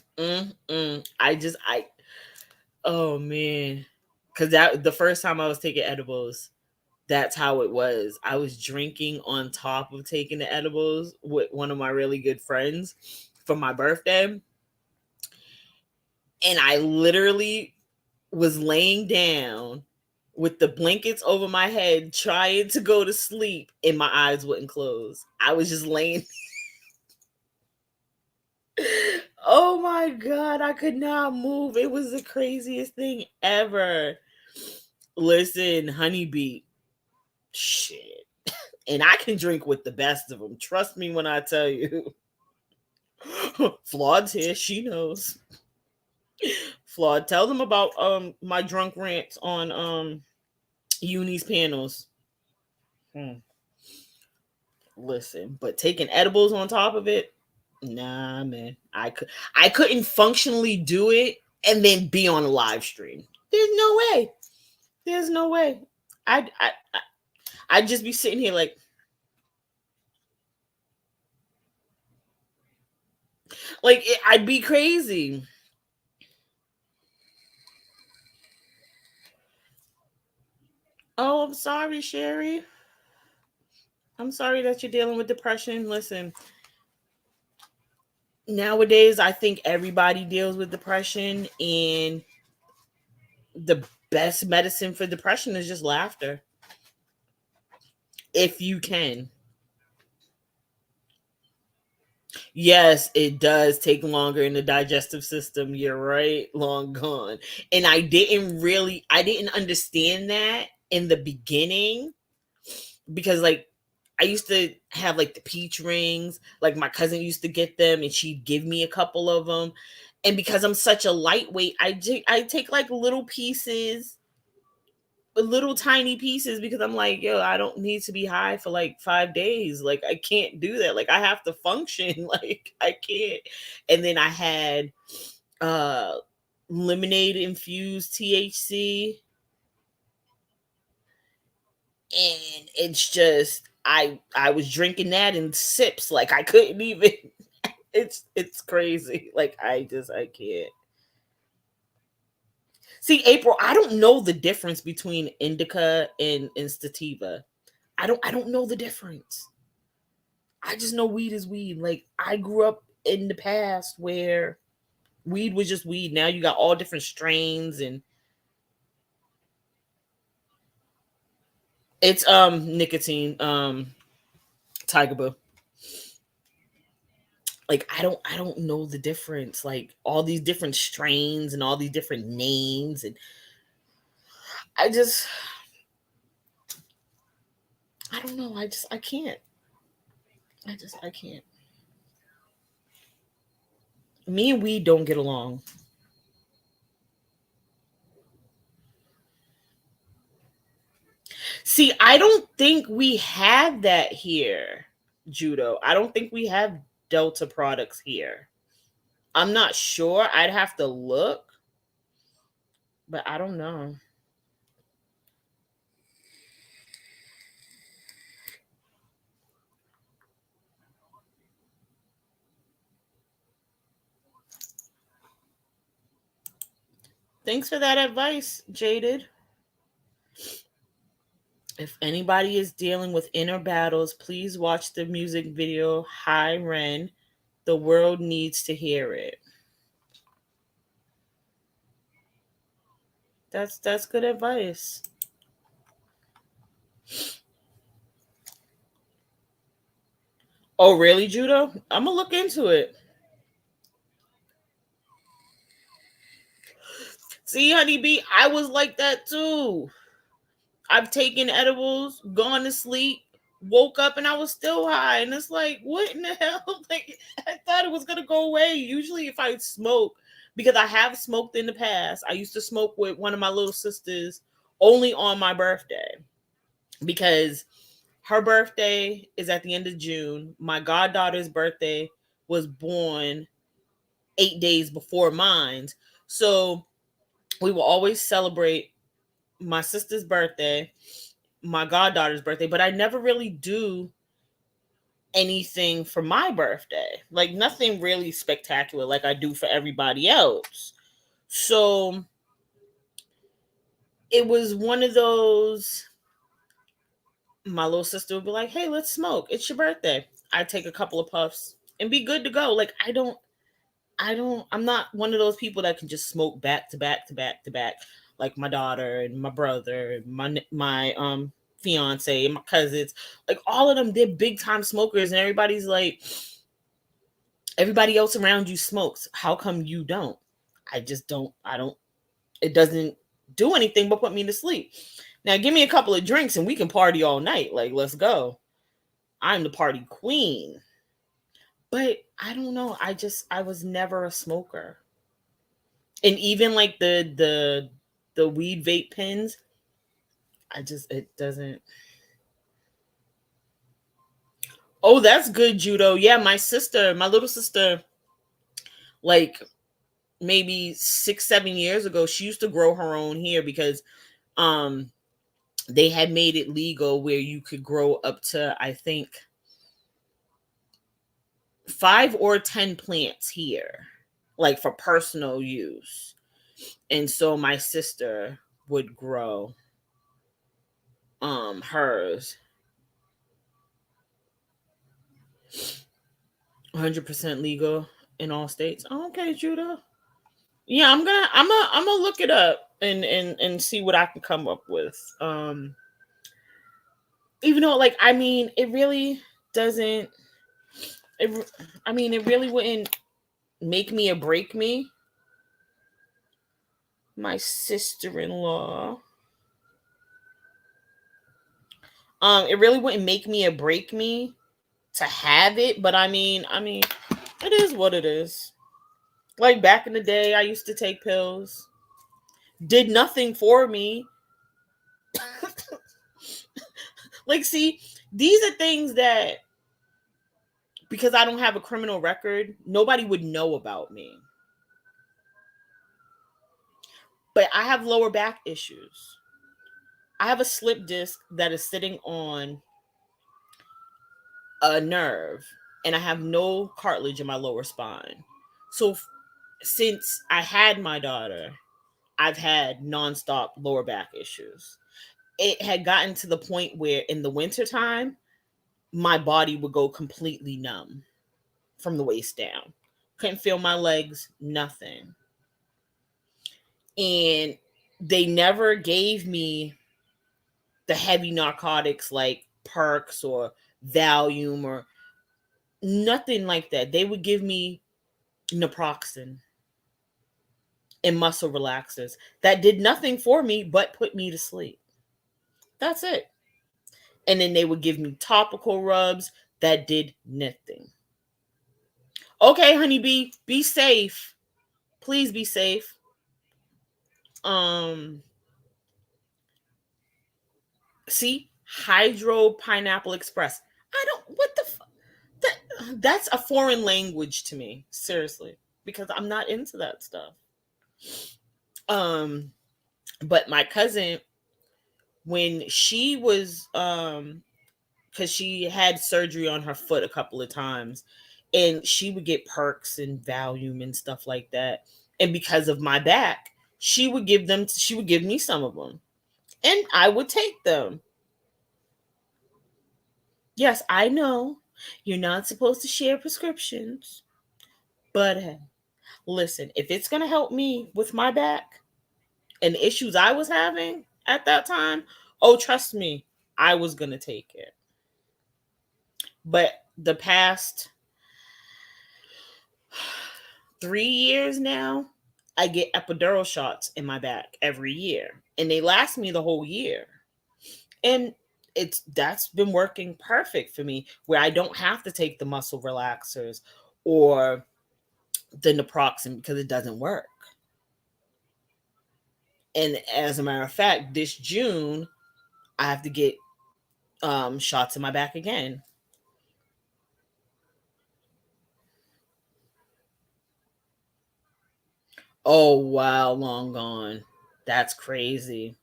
man. Cause that the first time I was taking edibles, that's how it was. I was drinking on top of taking the edibles with one of my really good friends for my birthday. And I literally was laying down with the blankets over my head, trying to go to sleep, and my eyes wouldn't close. I was just laying. Oh my God, I could not move. It was the craziest thing ever. Listen, honeybee, shit. And I can drink with the best of them. Trust me when I tell you. Flaud's here. She knows. Flaud, tell them about my drunk rants on Uni's panels. Hmm. Listen, but taking edibles on top of it, nah, man. I couldn't functionally do it and then be on a live stream. There's no way. There's no way. I'd just be sitting here I'd be crazy. Oh, I'm sorry, Sherry. I'm sorry that you're dealing with depression. Listen, nowadays I think everybody deals with depression, and the best medicine for depression is just laughter. If you can. Yes, it does take longer in the digestive system. You're right, long gone. And I didn't understand that in the beginning because like I used to have like the peach rings, like my cousin used to get them and she'd give me a couple of them. And because I'm such a lightweight, I take like little tiny pieces because I'm like, yo, I don't need to be high for like 5 days. Like I can't do that. Like I have to function. Like I can't. And then I had uh lemonade infused THC, and it's just I was drinking that in sips. Like I couldn't even. It's crazy. Like I can't. See, April, I don't know the difference between indica and sativa. I don't know the difference. I just know weed is weed. Like I grew up in the past where weed was just weed. Now you got all different strains and it's nicotine, Tiger Boo. Like I don't know the difference. Like all these different strains and all these different names and I just I don't know. I can't. I can't. Me and weed don't get along. See, I don't think we have that here, Judo. I don't think we have Delta products here. I'm not sure. I'd have to look, but I don't know. Thanks for that advice, Jaded. If anybody is dealing with inner battles, please watch the music video Hi Ren. The world needs to hear it. That's good advice. Oh, really, Judo? I'm gonna look into it. See, honeybee, I was like that too. I've taken edibles, gone to sleep, woke up, and I was still high. And it's like, what in the hell? Like, I thought it was gonna go away. Usually, if I smoke, because I have smoked in the past, I used to smoke with one of my little sisters only on my birthday because her birthday is at the end of June. My goddaughter's birthday was born 8 days before mine. So we will always celebrate my sister's birthday, my goddaughter's birthday, but I never really do anything for my birthday. Like nothing really spectacular like I do for everybody else. So it was one of those my little sister would be like, "Hey, let's smoke. It's your birthday." I take a couple of puffs and be good to go. Like I'm not one of those people that can just smoke back to back to back to back like my daughter and my brother and my fiance and my cousins. Like all of them, they're big time smokers, and everybody else around you smokes. How come you don't? I just don't. I don't. It doesn't do anything but put me to sleep. Now give me a couple of drinks and we can party all night. Like let's go. I'm the party queen. But I don't know. I was never a smoker. And even like the weed vape pens, it doesn't. Oh, that's good, Judo. Yeah, my little sister, like maybe 6 7 years ago, she used to grow her own here because um they had made it legal where you could grow up to, I think, 5 or 10 plants here, like for personal use. And so my sister would grow hers 100% legal in all states. Oh, okay, Judah. Yeah, I'm gonna look it up and see what I can come up with. Even though, like, I mean, it really doesn't. It, I mean, it really wouldn't make me or break me. My sister-in-law. It really wouldn't make me or break me to have it, but I mean, it is what it is. Like back in the day, I used to take pills. Did nothing for me. Like, see, these are things that because I don't have a criminal record, nobody would know about me. But I have lower back issues. I have a slip disc that is sitting on a nerve, and I have no cartilage in my lower spine. So since I had my daughter, I've had nonstop lower back issues. It had gotten to the point where in the wintertime, my body would go completely numb from the waist down. Couldn't feel my legs, nothing. And they never gave me the heavy narcotics like Perks or Valium or nothing like that. They would give me naproxen and muscle relaxers that did nothing for me but put me to sleep. That's it. And then they would give me topical rubs that did nothing. Okay, honeybee, be safe. Please be safe. Um, see, Hydro Pineapple Express. I don't. What the? That's a foreign language to me. Seriously, because I'm not into that stuff. Um, but my cousin, when she was because she had surgery on her foot a couple of times, and she would get Perks and Valium and stuff like that. And because of my back, she would give them. She would give me some of them, and I would take them. Yes, I know you're not supposed to share prescriptions, but hey, listen, if it's gonna help me with my back and the issues I was having at that time, oh, trust me, I was gonna take it. But the past 3 years now, I get epidural shots in my back every year, and they last me the whole year. And that's been working perfect for me, where I don't have to take the muscle relaxers or the naproxen because it doesn't work. And as a matter of fact, this June I have to get shots in my back again. Oh wow, long gone. That's crazy.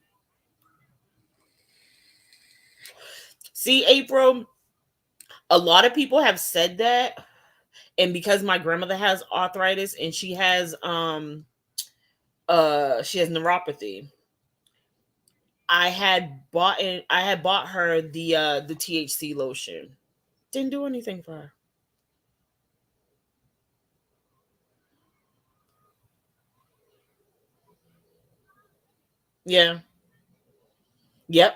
See, April, a lot of people have said that, and because my grandmother has arthritis and she has neuropathy, I had bought her the THC lotion. Didn't do anything for her. Yeah. Yep.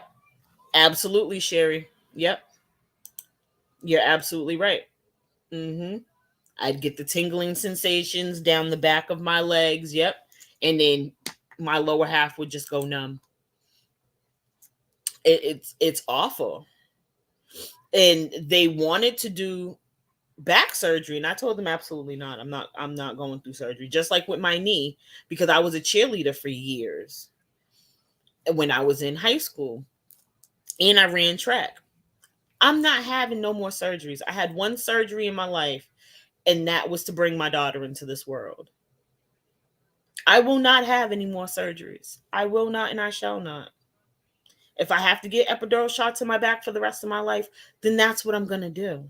Absolutely, Sherry. Yep. You're absolutely right. Mm-hmm. I'd get the tingling sensations down the back of my legs. Yep. And then my lower half would just go numb. It's awful. And they wanted to do back surgery, and I told them absolutely not. I'm not going through surgery. Just like with my knee, because I was a cheerleader for years when I was in high school, and I ran track. I'm not having no more surgeries. I had one surgery in my life, and that was to bring my daughter into this world. I will not have any more surgeries. I will not, and I shall not. If I have to get epidural shots in my back for the rest of my life, then that's what I'm gonna do.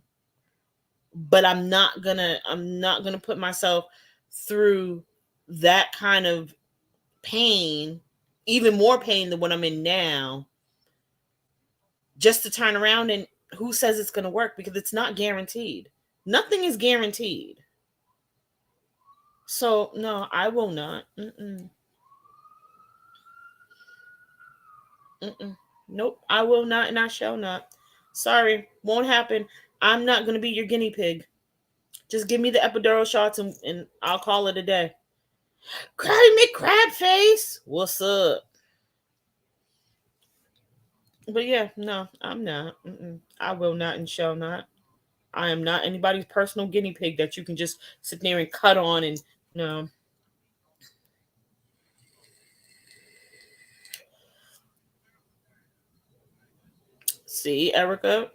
But I'm not gonna put myself through that kind of pain, even more pain than what I'm in now, just to turn around and who says it's gonna work? Because it's not guaranteed. Nothing is guaranteed. So no, I will not. Mm-mm. Mm-mm. Nope, I will not, and I shall not. Sorry, won't happen. I'm not gonna be your guinea pig. Just give me the epidural shots, and I'll call it a day. Crabby McCrab face, what's up? But yeah, no, I'm not. Mm-mm. I will not and shall not. I am not anybody's personal guinea pig that you can just sit there and cut on and no. See, Erica.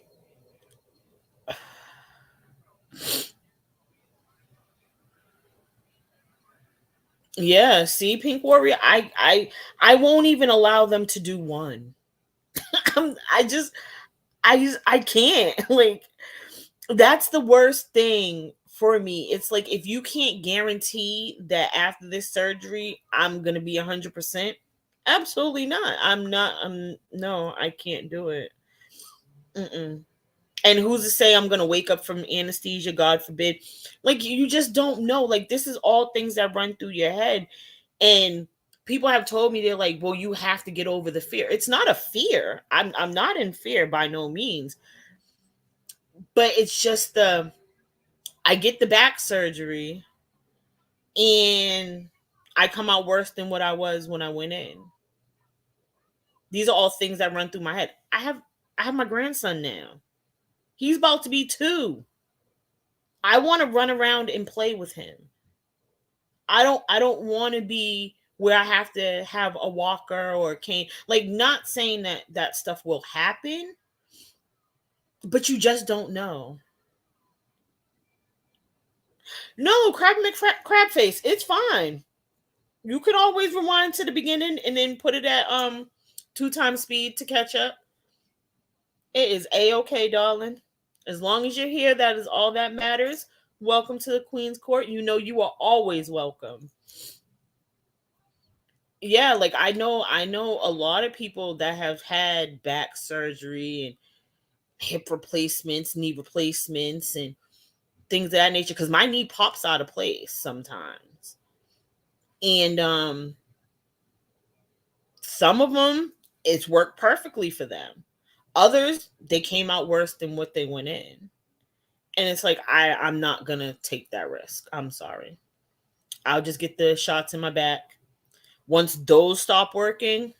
Yeah, see, Pink Warrior. I won't even allow them to do one. I just I can't like. That's the worst thing for me. It's like if you can't guarantee that after this surgery I'm gonna be 100%, absolutely not. I'm not. I'm no. I can't do it. Mm-mm. And who's to say I'm gonna wake up from anesthesia? God forbid. Like you just don't know. Like this is all things that run through your head, and people have told me they're like, "Well, you have to get over the fear." It's not a fear. I'm not in fear by no means, but it's just the I get the back surgery and I come out worse than what I was when I went in. These are all things that run through my head. I have my grandson now. He's about to be 2. I want to run around and play with him. I don't want to be where I have to have a walker or a cane. Like not saying that that stuff will happen, but you just don't know. No, crab face. It's fine. You can always rewind to the beginning and then put it at 2 times speed to catch up. It is a-okay, darling. As long as you're here, that is all that matters. Welcome to the Queen's Court. You know you are always welcome. Yeah, like I know a lot of people that have had back surgery and hip replacements, knee replacements, and things of that nature. Because my knee pops out of place sometimes, and some of them it's worked perfectly for them. Others they came out worse than what they went in, and it's like I'm not gonna take that risk. I'm sorry. I'll just get the shots in my back. Once those stop working,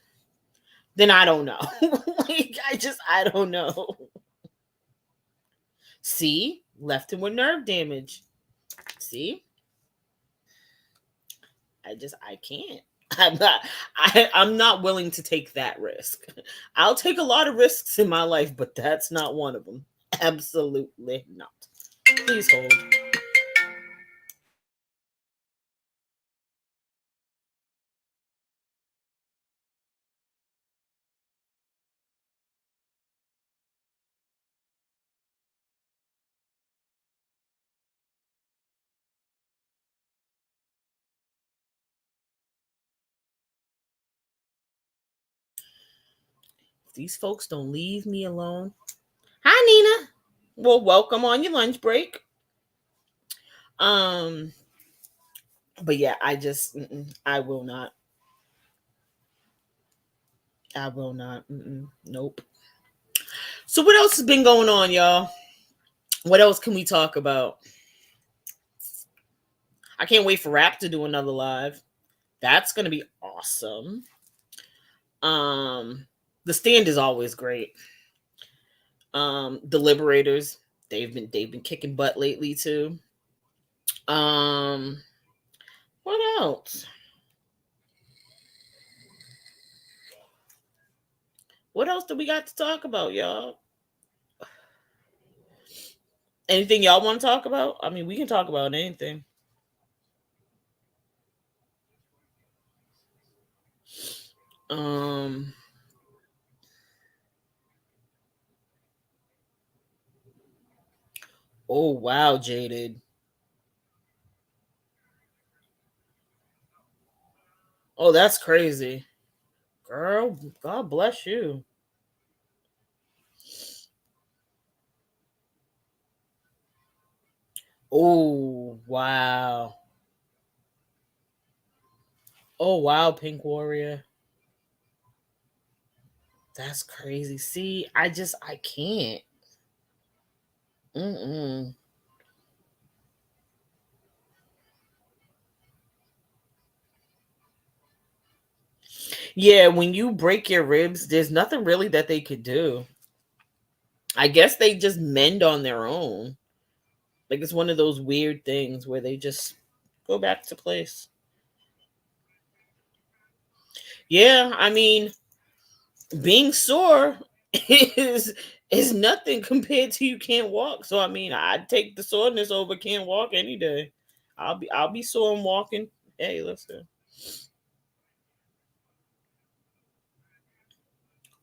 then I don't know. Like I don't know. See, left him with nerve damage. See, I can't. I'm not willing to take that risk. I'll take a lot of risks in my life, but that's not one of them. Absolutely not. Please hold. These folks don't leave me alone. Hi, Nina. Well, welcome on your lunch break. Um, but yeah, I will not. I will not. Nope. So what else has been going on, y'all? What else can we talk about? I can't wait for Rap to do another live. That's gonna be awesome. Um, the stand is always great. The Liberators, they've been kicking butt lately too. Um, what else? What else do we got to talk about, y'all? Anything y'all want to talk about? I mean, we can talk about anything. Um, oh wow, Jaded. Oh, that's crazy. Girl, God bless you. Oh, wow. Oh, wow, Pink Warrior. That's crazy. See, I can't. Mm-mm. Yeah, when you break your ribs, there's nothing really that they could do. I guess they just mend on their own. Like it's one of those weird things where they just go back to place. Yeah, I mean, being sore is is nothing compared to you can't walk. So I mean, I'd take the soreness over can't walk any day. I'll be sore and walking. Hey, listen.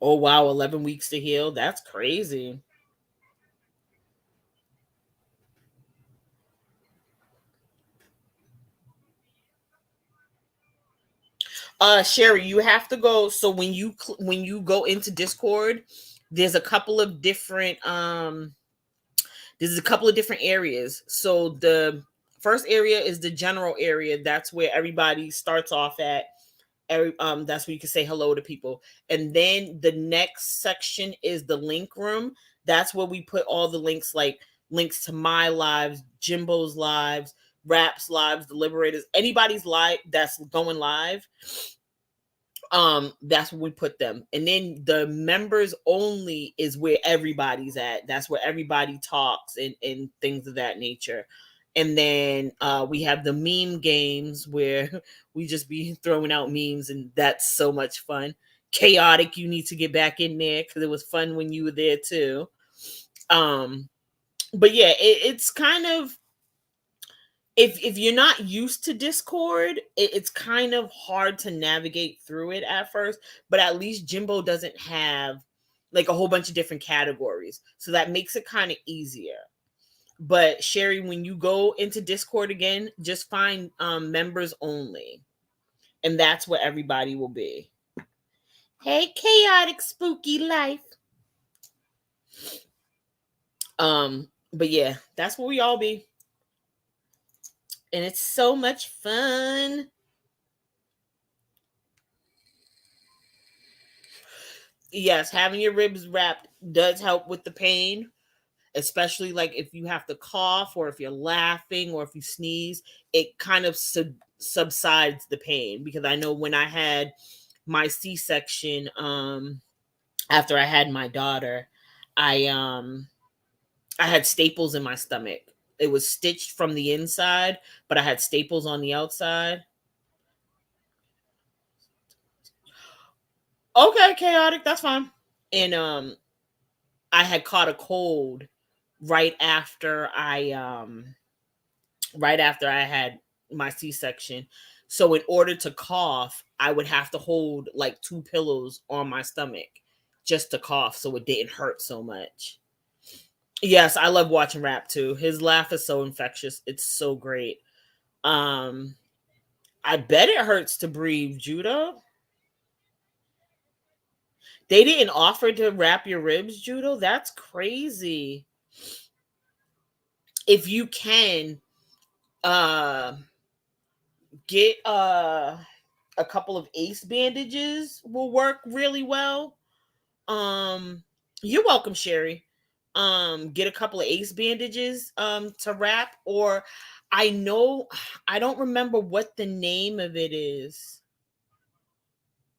Oh wow, 11 weeks to heal. That's crazy. Sherry, you have to go. So when you go into Discord, there's a couple of different there's a couple of different areas. So the first area is the general area. That's where everybody starts off at. That's where you can say hello to people. And then the next section is the link room. That's where we put all the links, like links to my lives, Jimbo's lives, Rap's lives, the Liberators, anybody's live that's going live. That's where we put them. And then the members only is where everybody's at. That's where everybody talks and things of that nature. And then we have the meme games where we just be throwing out memes, and that's so much fun. Chaotic, you need to get back in there because it was fun when you were there too. um but yeah, it's kind of, if you're not used to Discord, it's kind of hard to navigate through it at first. But at least Jimbo doesn't have like a whole bunch of different categories, so that makes it kind of easier. But Sherry, when you go into Discord again, just find members only, and that's where everybody will be. Hey, chaotic spooky life. But yeah, that's where we all be, and it's so much fun. Yes, having your ribs wrapped does help with the pain, especially like if you have to cough or if you're laughing or if you sneeze, it kind of subsides the pain. Because I know when I had my C-section, after I had my daughter, I had staples in my stomach. It was stitched from the inside, but I had staples on the outside. Okay, chaotic, that's fine. And I had caught a cold right after I had my C-section. So in order to cough, I would have to hold like two pillows on my stomach just to cough so it didn't hurt so much. Yes, I love watching Rap too. His laugh is so infectious. It's so great. Um I bet it hurts to breathe, Judo. They didn't offer to wrap your ribs, Judo? That's crazy. If you can, uh get a couple of ace bandages will work really well. Um, you're welcome, Sherry. Get a couple of ace bandages to wrap, or I know I don't remember what the name of it is.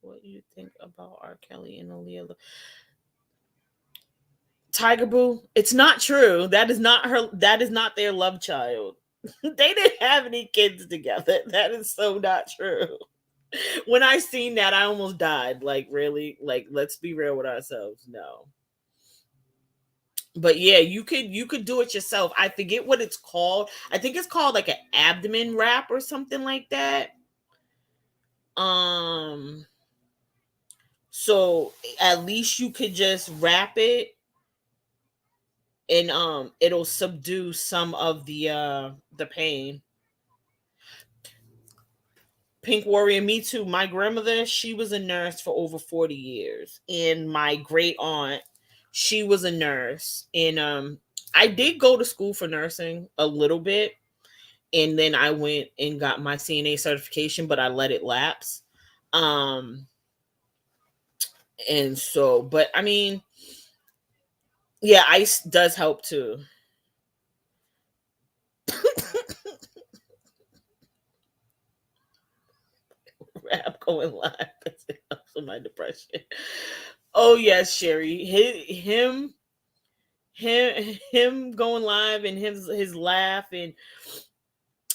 What do you think about R. Kelly and Aaliyah? Tiger Boo? It's not true. That is not her. That is not their love child. They didn't have any kids together. That is so not true. When I seen that, I almost died. Like, really? Like, let's be real with ourselves. No. But yeah, you could do it yourself. I forget what it's called. I think it's called like an abdomen wrap or something like that. Um so at least you could just wrap it, and it'll subdue some of the pain. Pink Warrior, me too. My grandmother, she was a nurse for over 40 years. And my great aunt, she was a nurse. And I did go to school for nursing a little bit. And then I went and got my CNA certification, but I let it lapse. Um and so, but I mean, yeah, ice does help too. Rap going live for my depression. Oh yes, Sherry. Him going live and his laugh, and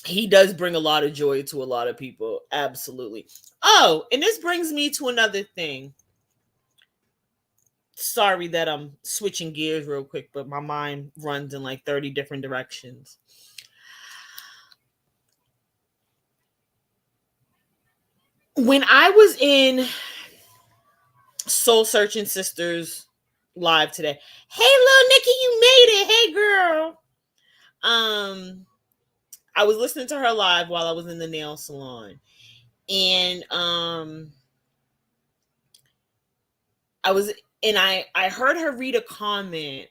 he does bring a lot of joy to a lot of people. Absolutely. Oh, and this brings me to another thing. Sorry that I'm switching gears real quick, but my mind runs in like 30 different directions. When I was in Soul Searching Sisters live today, hey little Nikki, you made it. Hey girl. Um I was listening to her live while I was in the nail salon. And I was and I heard her read a comment,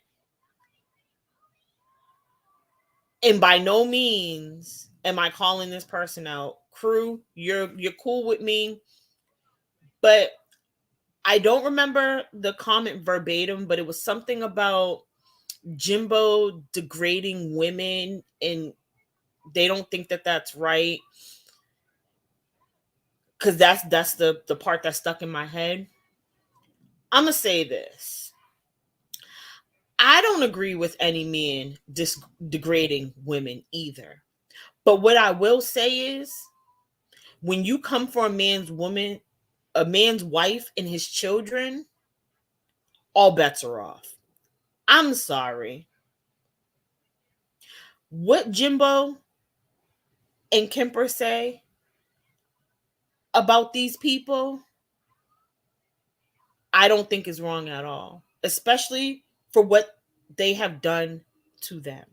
and by no means am I calling this person out. Crew, you're cool with me, but I don't remember the comment verbatim, but it was something about Jimbo degrading women, and they don't think that that's right, because that's the part that stuck in my head. I'm gonna say this: I don't agree with any men degrading women either. But what I will say is, when you come for a man's wife and his children, all bets are off. I'm sorry. What Jimbo and Kemper say about these people, I don't think is wrong at all, especially for what they have done to them.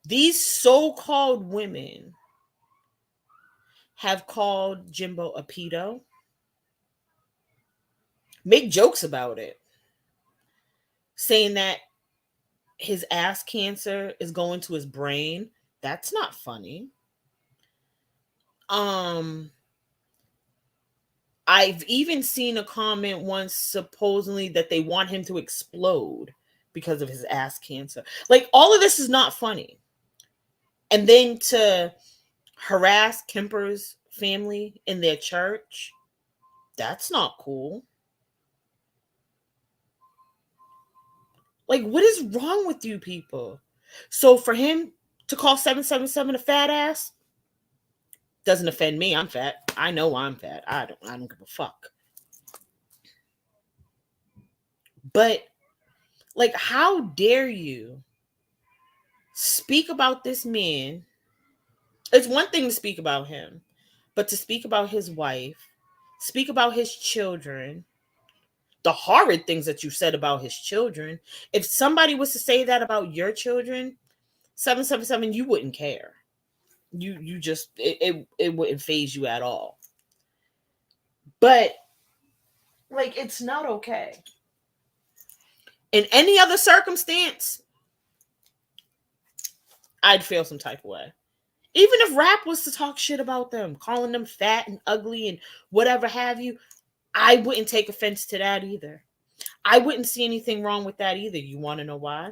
These so called women have called Jimbo a pedo, make jokes about it, saying that his ass cancer is going to his brain. That's not funny. Um, I've even seen a comment once supposedly that they want him to explode because of his ass cancer. Like, all of this is not funny. And then to harass Kemper's family in their church, that's not cool. Like, what is wrong with you people? So for him to call 777 a fat ass doesn't offend me. I'm fat. I know I'm fat. I don't give a fuck. But like, how dare you speak about this man? It's one thing to speak about him, but to speak about his wife, speak about his children, the horrid things that you said about his children. If somebody was to say that about your children, 777, you wouldn't care. You just it wouldn't phase you at all. But like, it's not okay. In any other circumstance, I'd feel some type of way. Even if rap was to talk shit about them, calling them fat and ugly and whatever have you, I wouldn't take offense to that either. I wouldn't see anything wrong with that either. You want to know why?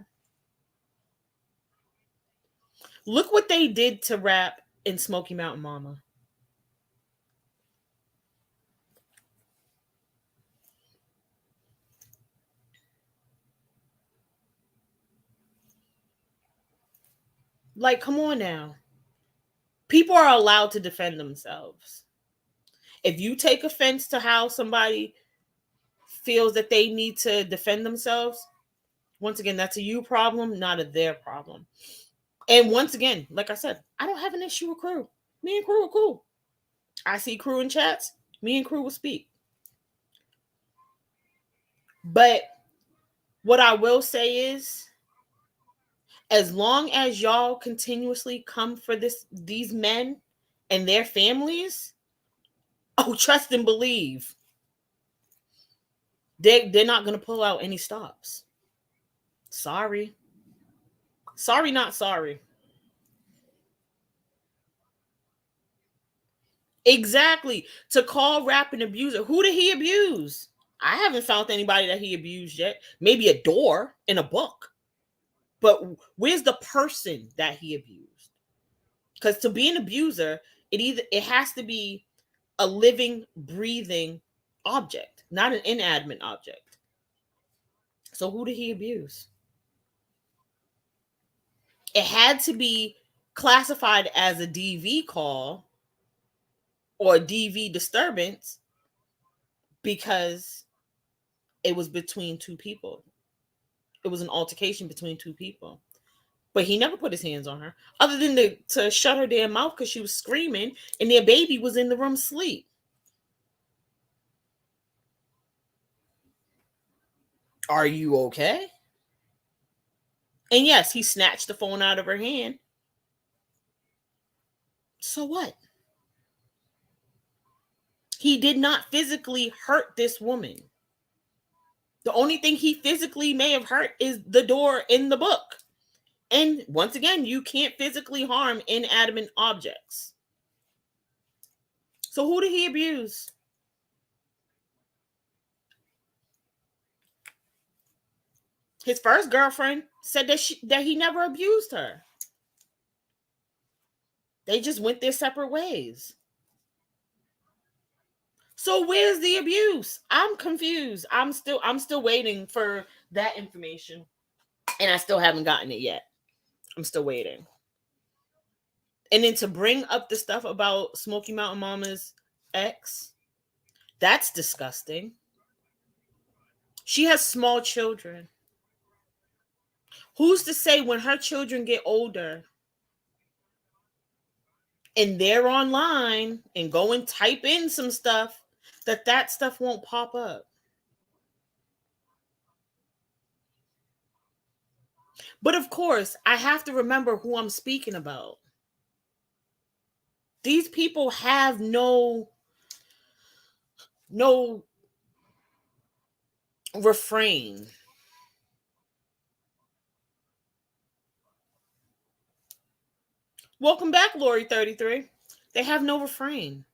Look what they did to rap in Smoky Mountain Mama. Like, come on now. People are allowed to defend themselves. If you take offense to how somebody feels that they need to defend themselves, once again, that's a you problem, not a their problem. And once again, like I said, I don't have an issue with Crew. Me and Crew are cool. I see Crew in chats. Me and Crew will speak. But what I will say is, as long as y'all continuously come for these men and their families, oh, trust and believe, they're not gonna pull out any stops. Sorry. Sorry, not sorry. Exactly. To call rap an abuser. Who did he abuse? I haven't found anybody that he abused yet. Maybe a door in a book. But where's the person that he abused? Because to be an abuser, it has to be a living, breathing object, not an inanimate object. So who did he abuse? It had to be classified as a DV call or a DV disturbance because it was between two people. It was an altercation between two people. But he never put his hands on her, other than to shut her damn mouth because she was screaming and their baby was in the room asleep. Are you okay? And yes, he snatched the phone out of her hand. So what? He did not physically hurt this woman. The only thing he physically may have hurt is the door in the book. And once again, you can't physically harm inanimate objects. So who did he abuse? His first girlfriend said that he never abused her. They just went their separate ways. So where's the abuse? I'm confused. I'm still waiting for that information. And I still haven't gotten it yet. I'm still waiting. And then to bring up the stuff about Smoky Mountain Mama's ex, that's disgusting. She has small children. Who's to say when her children get older and they're online and go and type in some stuff, that stuff won't pop up? But of course, I have to remember who I'm speaking about. These people have no refrain. Welcome back, Lori33. They have no refrain.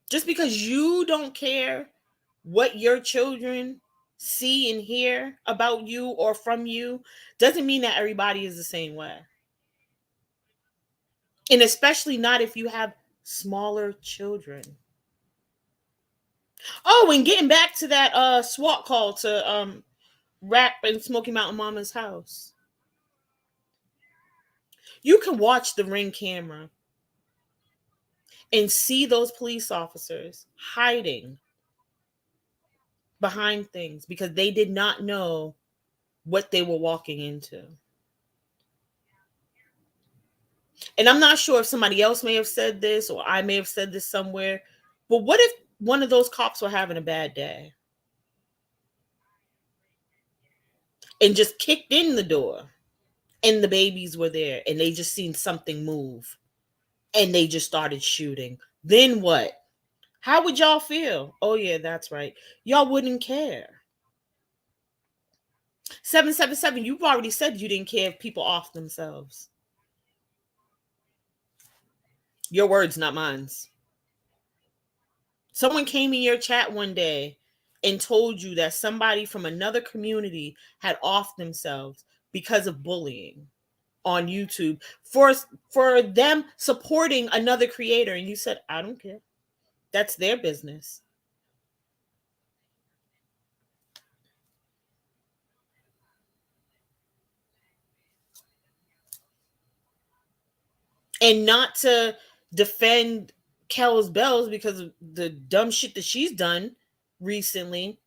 Just because you don't care what your children see and hear about you or from you doesn't mean that everybody is the same way. And especially not if you have smaller children. Oh, and getting back to that SWAT call to rap in Smoky Mountain Mama's house. You can watch the Ring camera and see those police officers hiding behind things because they did not know what they were walking into. And I'm not sure if somebody else may have said this or I may have said this somewhere, but what if one of those cops were having a bad day and just kicked in the door and the babies were there and they just seen something move and they just started shooting? Then what? How would y'all feel? Oh yeah, that's right. Y'all wouldn't care. 777, you've already said you didn't care if people off themselves. Your words, not mine. Someone came in your chat one day and told you that somebody from another community had off themselves because of bullying on YouTube for them supporting another creator, and you said, I don't care. That's their business. And not to defend Kel's Bells because of the dumb shit that she's done recently,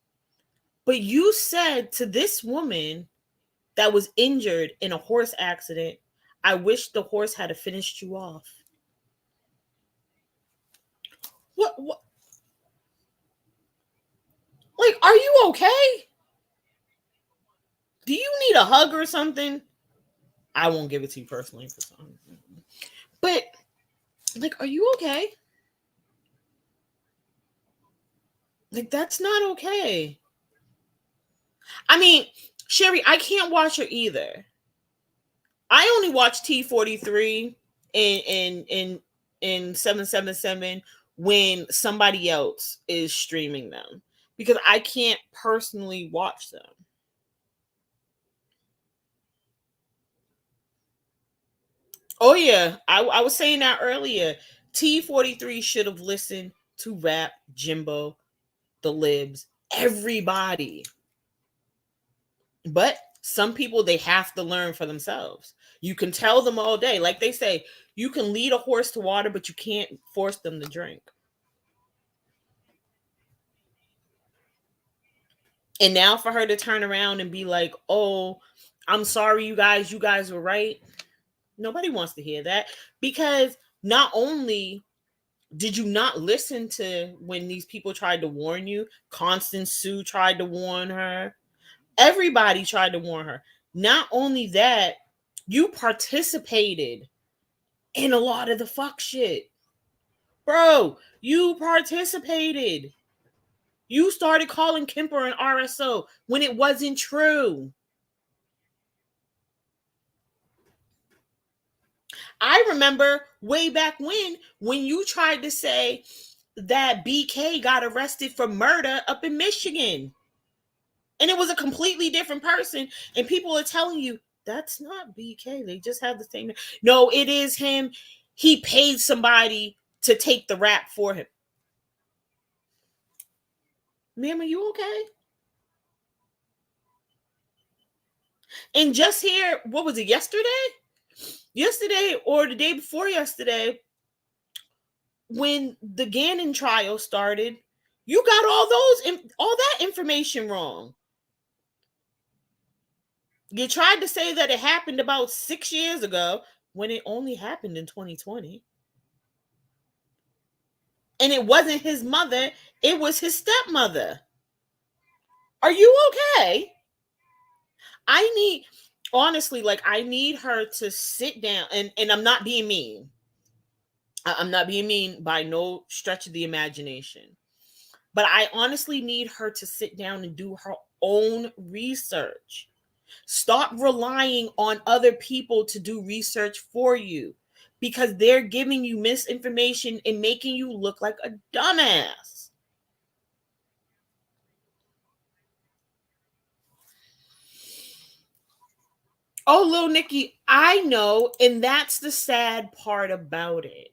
but you said to this woman that was injured in a horse accident, I wish the horse had finished you off. What? Like, are you okay? Do you need a hug or something? I won't give it to you personally for some. But, like, are you okay? Like, that's not okay. I mean, Sherry, I can't watch her either. I only watch T43 in 777 when somebody else is streaming them because I can't personally watch them. Oh yeah, I was saying that earlier. T43 should have listened to Rap, Jimbo, the Libs, everybody. But some people, they have to learn for themselves. You can tell them all day. Like they say, you can lead a horse to water, but you can't force them to drink. And now for her to turn around and be like, oh, I'm sorry, you guys were right. Nobody wants to hear that because not only did you not listen to when these people tried to warn you, Constance Sue tried to warn her, everybody tried to warn her. Not only that, you participated in a lot of the fuck shit. Bro, you participated. You started calling Kemper an RSO when it wasn't true. I remember way back when you tried to say that BK got arrested for murder up in Michigan. And it was a completely different person. And people are telling you, that's not BK. They just have the same. No, it is him. He paid somebody to take the rap for him. Ma'am, are you okay? And just here, what was it, yesterday? Yesterday or the day before yesterday, when the Gannon trial started, you got all that information wrong. You tried to say that it happened about 6 years ago when it only happened in 2020. And it wasn't his mother, it was his stepmother. Are you okay? I need honestly, like, I need her to sit down, and I'm not being mean. I'm not being mean by no stretch of the imagination. But I honestly need her to sit down and do her own research. Stop relying on other people to do research for you, because they're giving you misinformation and making you look like a dumbass. Oh, little Nikki, I know, and that's the sad part about it.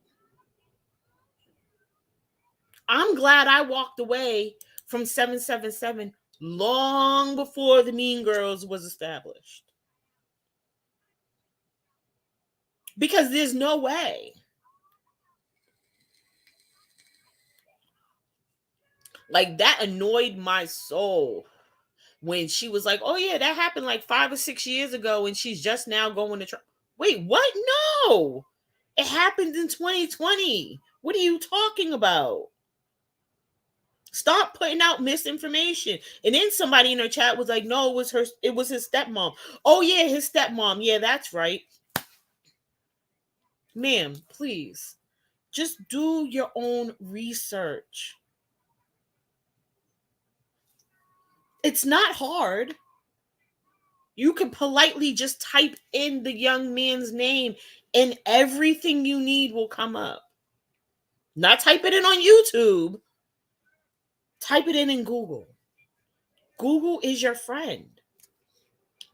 I'm glad I walked away from 777 long before the Mean Girls was established. Because there's no way. Like, that annoyed my soul when she was like, "Oh yeah, that happened like 5 or 6 years ago, and she's just now going to try." Wait, what? No, it happened in 2020. What are you talking about? Stop putting out misinformation. And then somebody in her chat was like, "No, it was her. It was his stepmom." Oh yeah, his stepmom. Yeah, that's right, ma'am. Please, just do your own research. It's not hard. You can politely just type in the young man's name and everything you need will come up. Not type it in on YouTube. Type it in Google. Google is your friend.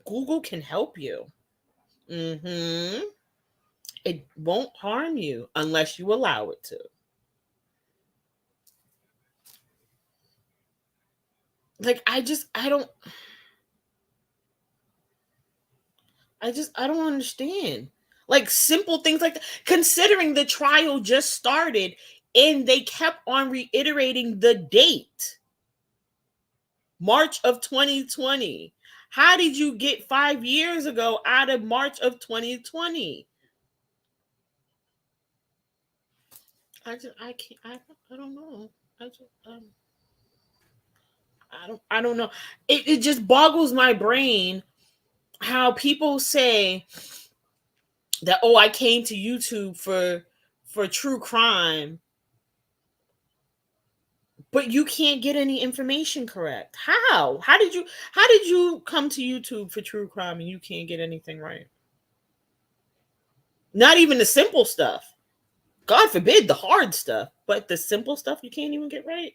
Google can help you. Mm-hmm. It won't harm you unless you allow it to. Like, I don't understand. Like, simple things like that. Considering the trial just started and they kept on reiterating the date. March of 2020. How did you get 5 years ago out of March of 2020? I can't, I don't know. I just, I don't know. It just boggles my brain how people say that, oh, I came to YouTube for true crime, but you can't get any information correct. How did you come to YouTube for true crime and you can't get anything right? Not even the simple stuff. God forbid the hard stuff, but the simple stuff you can't even get right.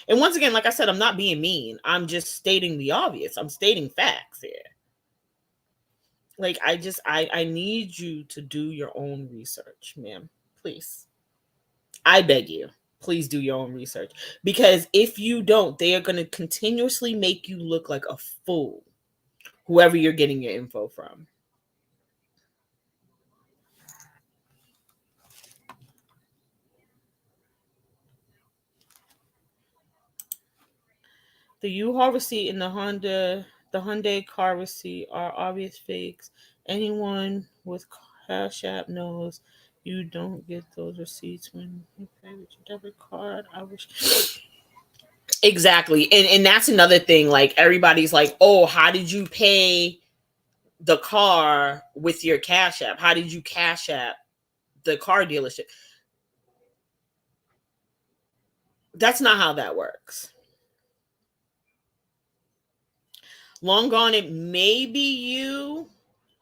And once again, like I said, I'm not being mean. I'm just stating the obvious. I'm stating facts here. Like, I need you to do your own research, ma'am. Please. I beg you. Please do your own research. Because if you don't, they are going to continuously make you look like a fool, whoever you're getting your info from. The U-Haul receipt and the Hyundai car receipt are obvious fakes. Anyone with Cash App knows you don't get those receipts when you pay with your debit card. I wish. Exactly. And that's another thing. Like, everybody's like, "Oh, how did you pay the car with your Cash App? How did you Cash App the car dealership?" That's not how that works. Long gone, it may be you.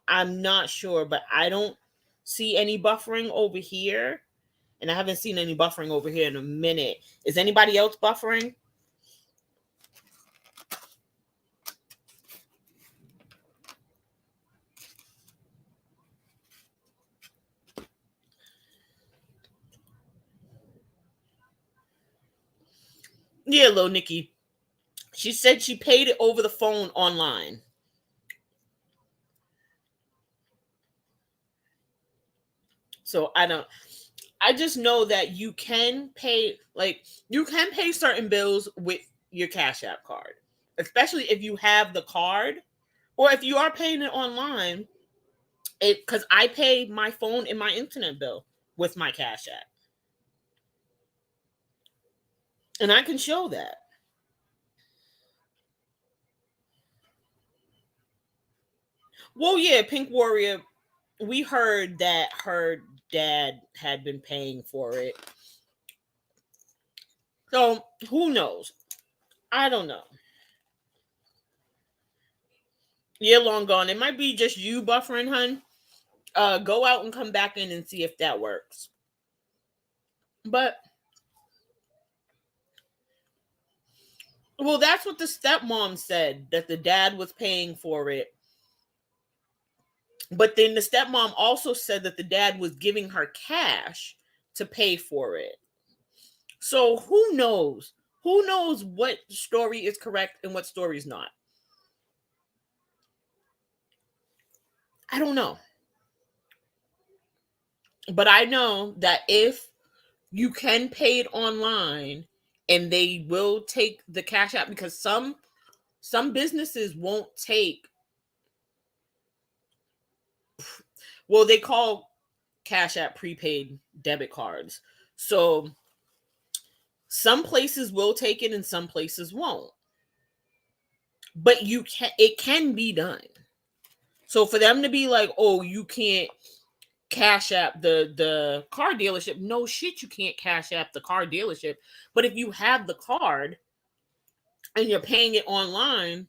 I'm not sure, but I don't see any buffering over here. And I haven't seen any buffering over here in a minute. Is anybody else buffering? Yeah, little Nikki. She said she paid it over the phone online. So I just know that you can pay, like, you can pay certain bills with your Cash App card, especially if you have the card, or if you are paying it online. It Because I pay my phone and my internet bill with my Cash App, and I can show that. Well, yeah, Pink Warrior. We heard that her dad had been paying for it, so who knows? I don't know. Yeah, long gone. It might be just you buffering, hun. Go out and come back in and see if that works. But well, that's what the stepmom said, that the dad was paying for it. But then the stepmom also said that the dad was giving her cash to pay for it. So who knows? Who knows what story is correct and what story is not? I don't know. But I know that if you can pay it online and they will take the cash out, because some businesses won't take, well, they call Cash App prepaid debit cards. So some places will take it and some places won't. But it can be done. So for them to be like, "Oh, you can't Cash App the car dealership." No shit, you can't Cash App the car dealership. But if you have the card and you're paying it online,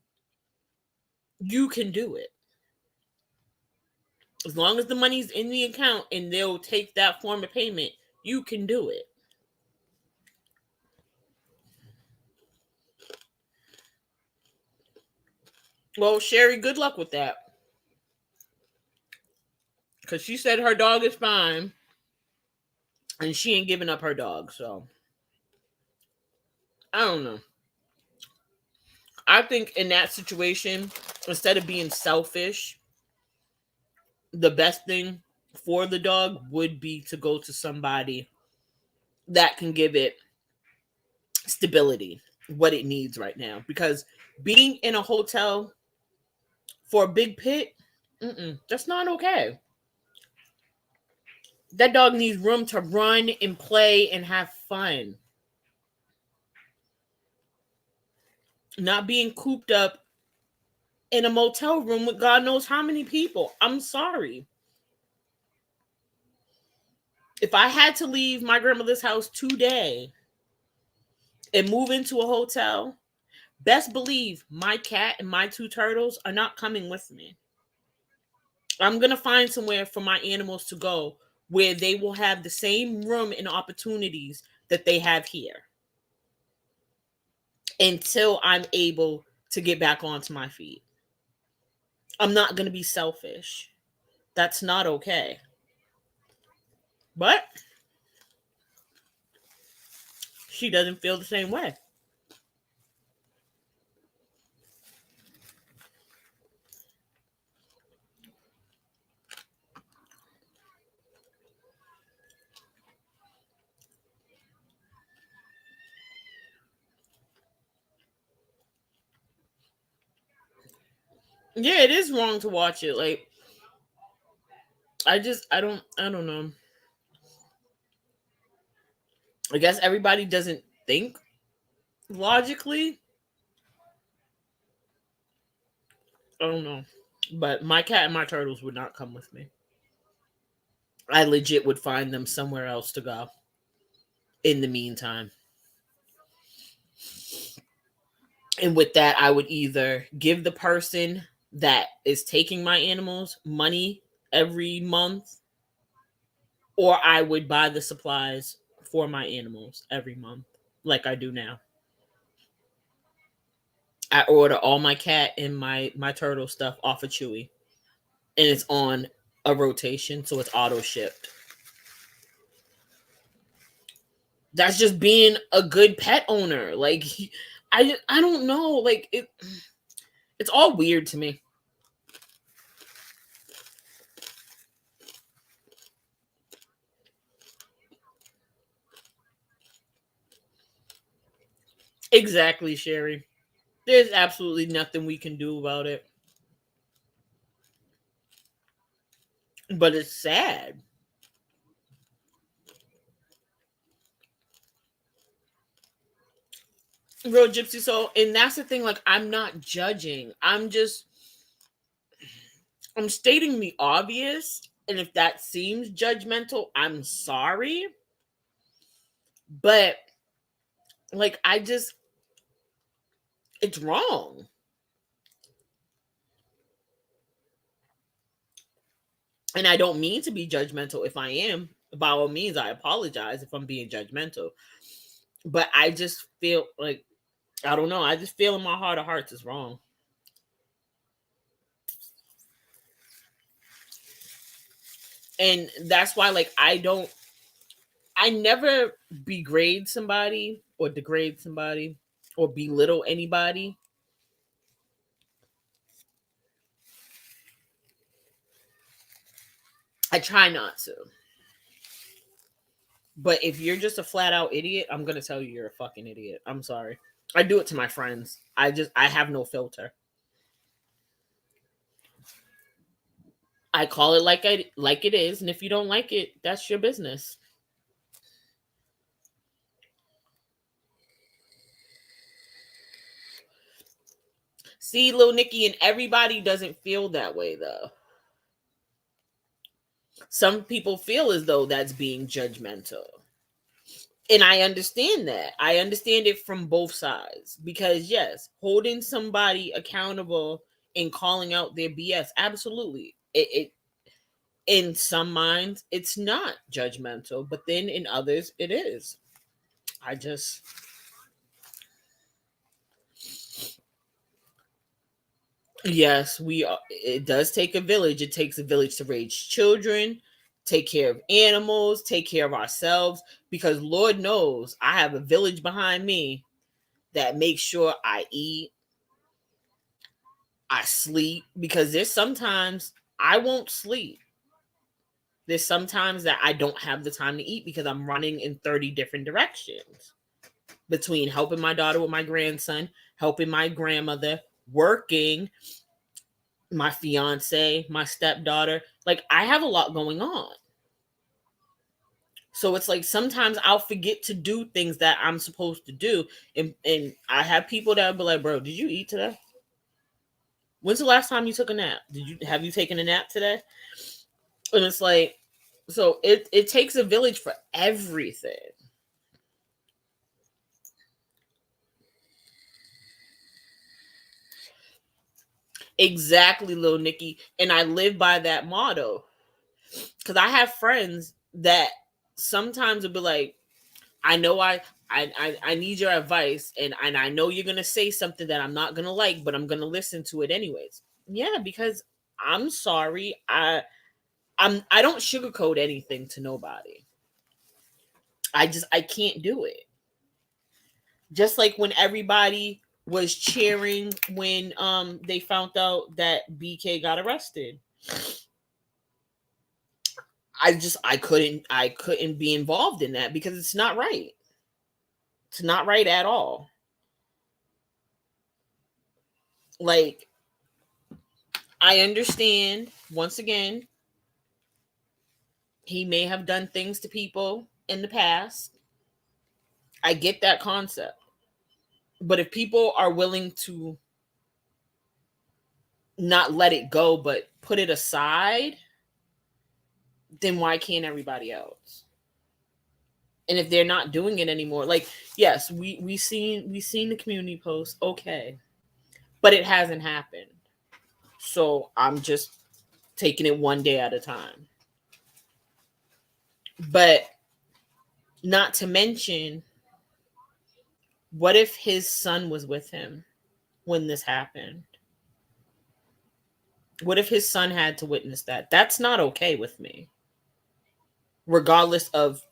you can do it. As long as the money's in the account and they'll take that form of payment, you can do it. Well, Sherry, good luck with that. Because she said her dog is fine and she ain't giving up her dog. So I don't know. I think in that situation, instead of being selfish, the best thing for the dog would be to go to somebody that can give it stability, what it needs right now. Because being in a hotel for a big pit, that's not okay. That dog needs room to run and play and have fun. Not being cooped up in a motel room with God knows how many people. I'm sorry. If I had to leave my grandmother's house today and move into a hotel, best believe my cat and my two turtles are not coming with me. I'm going to find somewhere for my animals to go where they will have the same room and opportunities that they have here until I'm able to get back onto my feet. I'm not going to be selfish. That's not okay. But she doesn't feel the same way. Yeah, it is wrong to watch it. Like, I don't know. I guess everybody doesn't think logically. I don't know. But my cat and my turtles would not come with me. I legit would find them somewhere else to go in the meantime. And with that, I would either give the person that is taking my animals money every month, or I would buy the supplies for my animals every month, like I do now. I order all my cat and my turtle stuff off of Chewy, and it's on a rotation, so it's auto shipped. That's just being a good pet owner. Like, I don't know. Like, it's all weird to me. Exactly, Sherry. There's absolutely nothing we can do about it. But it's sad. Real gypsy soul. And that's the thing, like, I'm not judging. I'm stating the obvious. And if that seems judgmental, I'm sorry. But like, it's wrong. And I don't mean to be judgmental. If I am, by all means, I apologize if I'm being judgmental. But I just feel like, I don't know. I just feel in my heart of hearts it's wrong. And that's why, like, I never degrade somebody or degrade somebody or belittle anybody. I try not to. But if you're just a flat out idiot, I'm gonna tell you you're a fucking idiot. I'm sorry. I do it to my friends. I have no filter. I call it like it is, and if you don't like it, that's your business. See, Lil Nikki, and everybody doesn't feel that way though. Some people feel as though that's being judgmental. And I understand that. I understand it from both sides because yes, holding somebody accountable and calling out their BS, absolutely. It in some minds it's not judgmental, but then in others it is. I just Yes, we are. It does take a village. It takes a village to raise children, take care of animals, take care of ourselves. Because Lord knows I have a village behind me that makes sure I eat, I sleep. Because there's sometimes I won't sleep. There's sometimes that I don't have the time to eat because I'm running in 30 different directions between helping my daughter with my grandson, helping my grandmother, working, my fiance, my stepdaughter. Like, I have a lot going on. So it's like sometimes I'll forget to do things that I'm supposed to do. And I have people that will be like, bro, did you eat today? When's the last time you took a nap? Have you taken a nap today? And it's like, so it takes a village for everything. Exactly, little Nikki. And I live by that motto. Because I have friends that sometimes will be like, I know I need your advice, and I know you're gonna say something that I'm not gonna like, but I'm gonna listen to it anyways. Yeah, because I'm sorry. I don't sugarcoat anything to nobody. I can't do it. Just like when everybody was cheering when they found out that BK got arrested. I couldn't be involved in that because it's not right. It's not right at all. Like, I understand, once again, he may have done things to people in the past. I get that concept. But if people are willing to not let it go, but put it aside, then why can't everybody else? And if they're not doing it anymore, like, yes, we seen the community post, okay, but it hasn't happened. So I'm just taking it one day at a time. But not to mention, what if his son was with him when this happened? What if his son had to witness that? That's not okay with me, regardless of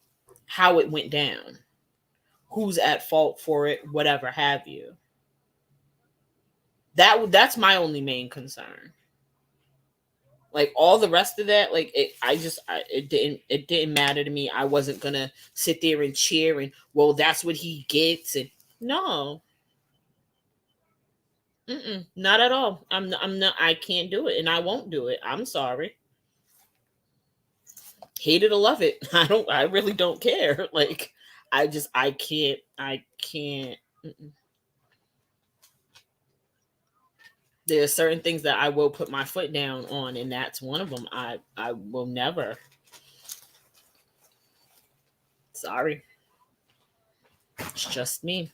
how it went down, who's at fault for it, whatever have you. That's my only main concern. Like all the rest of that, like it didn't matter to me. I wasn't gonna sit there and cheer and, well, that's what he gets, and no, not at all. I'm not. I can't do it, and I won't do it. I'm sorry. Hate it or love it. I don't. I really don't care. Like, I can't. I can't. Mm-mm. There are certain things that I will put my foot down on, and that's one of them. I will never. Sorry, it's just me.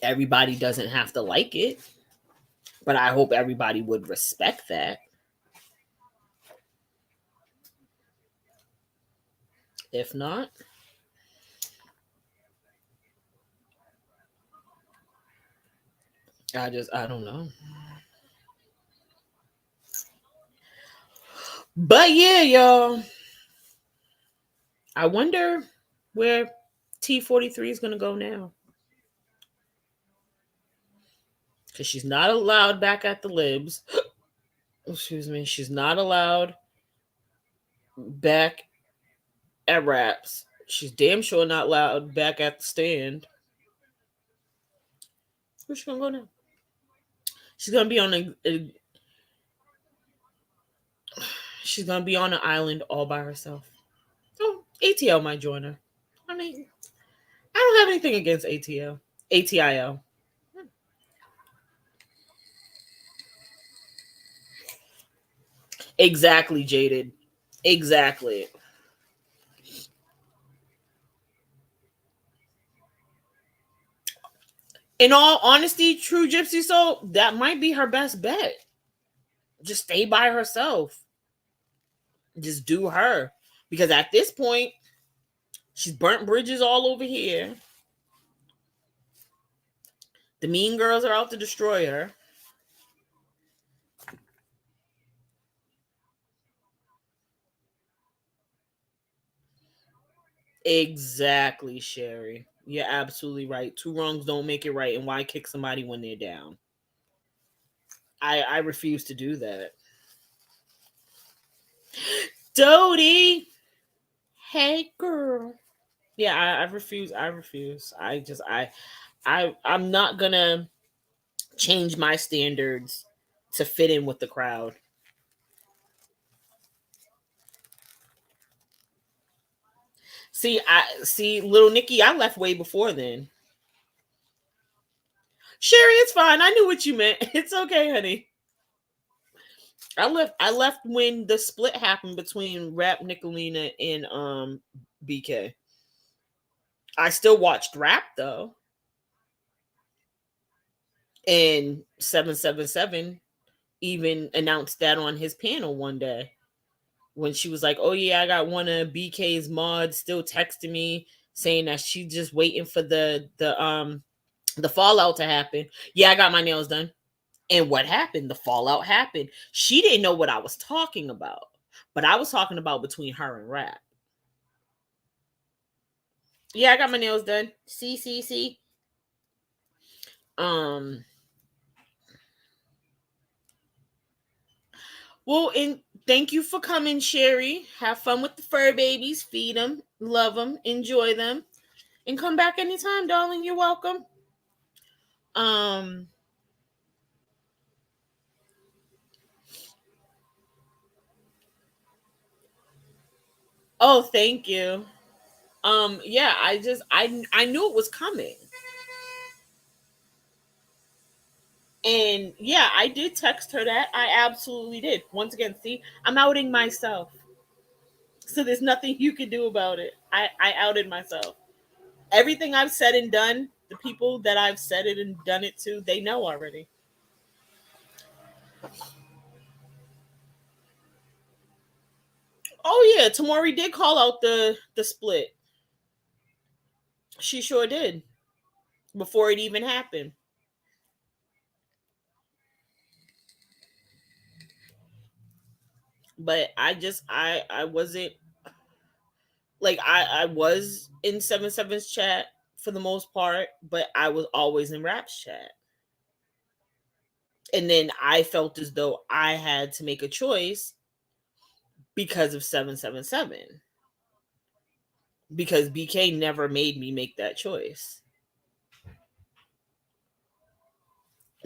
Everybody doesn't have to like it, but I hope everybody would respect that. If not, I don't know. But yeah, y'all. I wonder where T43 is gonna go now. Because she's not allowed back at the libs. Excuse me. She's not allowed back at Raps. She's damn sure not allowed back at the stand. Where's she gonna go now? She's gonna be on she's gonna be on an island all by herself. Oh, ATL might join her. I mean, I don't have anything against ATL. ATIL. Exactly, jaded. Exactly. In all honesty, true Gypsy Soul, that might be her best bet. Just stay by herself. Just do her. Because at this point, she's burnt bridges all over here. The mean girls are out to destroy her. Exactly, Sherry. You're absolutely right. Two wrongs don't make it right. And why kick somebody when they're down? I refuse to do that. Dodie! Hey, girl. Yeah, I refuse. I refuse. I'm not gonna change my standards to fit in with the crowd. See, little Nikki, I left way before then. Sherry, it's fine. I knew what you meant. It's okay, honey. I left when the split happened between Rap Nicolina and BK. I still watched Rap though. And 777 even announced that on his panel one day when she was like, "Oh yeah, I got one of BK's mods still texting me saying that she's just waiting for the fallout to happen." Yeah, I got my nails done. And what happened? The fallout happened. She didn't know what I was talking about, but I was talking about between her and Rap. Yeah, I got my nails done. See. Um. Well, and thank you for coming, Sherry. Have fun with the fur babies. Feed them, love them, enjoy them, and come back anytime, darling. You're welcome. Um. Oh, thank you. Yeah, I knew it was coming. And yeah, I did text her that. I absolutely did. Once again, see, I'm outing myself. So there's nothing you can do about it. I outed myself. Everything I've said and done, the people that I've said it and done it to, they know already. Oh yeah, Tamori did call out the split. She sure did before it even happened. But I wasn't like I was in 7-7's chat for the most part, but I was always in Rap's chat. And then I felt as though I had to make a choice because of 777 because BK never made me make that choice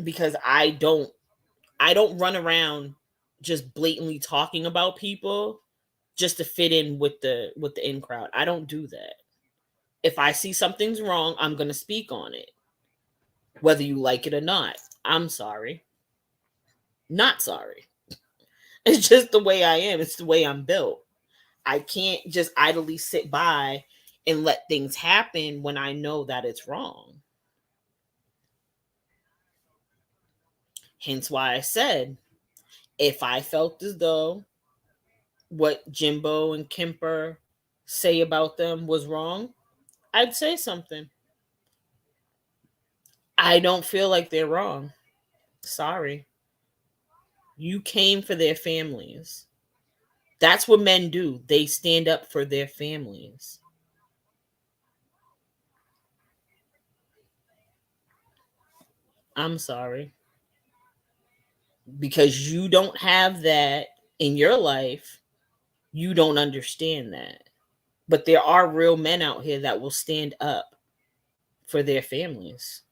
because I don't run around just blatantly talking about people just to fit in with the in crowd. I don't do that. If I see something's wrong, I'm going to speak on it whether you like it or not. I'm sorry. Not sorry. It's just the way I am. It's the way I'm built. I can't just idly sit by and let things happen when I know that it's wrong. Hence why I said if I felt as though what Jimbo and Kemper say about them was wrong, I'd say something. I don't feel like they're wrong. Sorry. You came for their families. That's what men do. They stand up for their families. I'm sorry. Because you don't have that in your life, you don't understand that. But there are real men out here that will stand up for their families.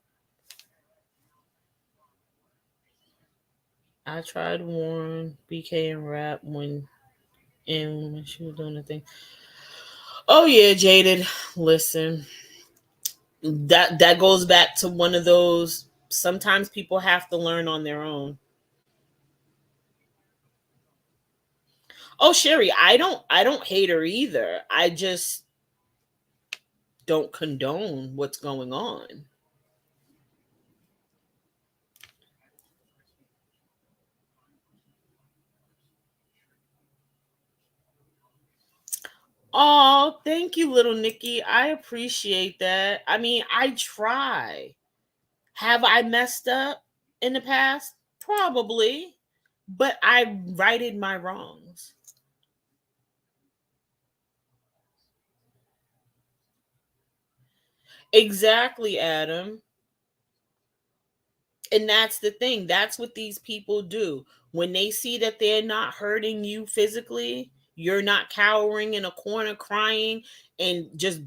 I tried to warn BK and Rap when she was doing the thing. Oh yeah, Jaded. Listen, that goes back to one of those. Sometimes people have to learn on their own. Oh Sherry, I don't hate her either. I just don't condone what's going on. Oh, thank you, little Nikki. I appreciate that. I mean, I try. Have I messed up in the past? Probably, but I righted my wrongs. Exactly, Adam. And that's the thing. That's what these people do. When they see that they're not hurting you physically, you're not cowering in a corner crying and just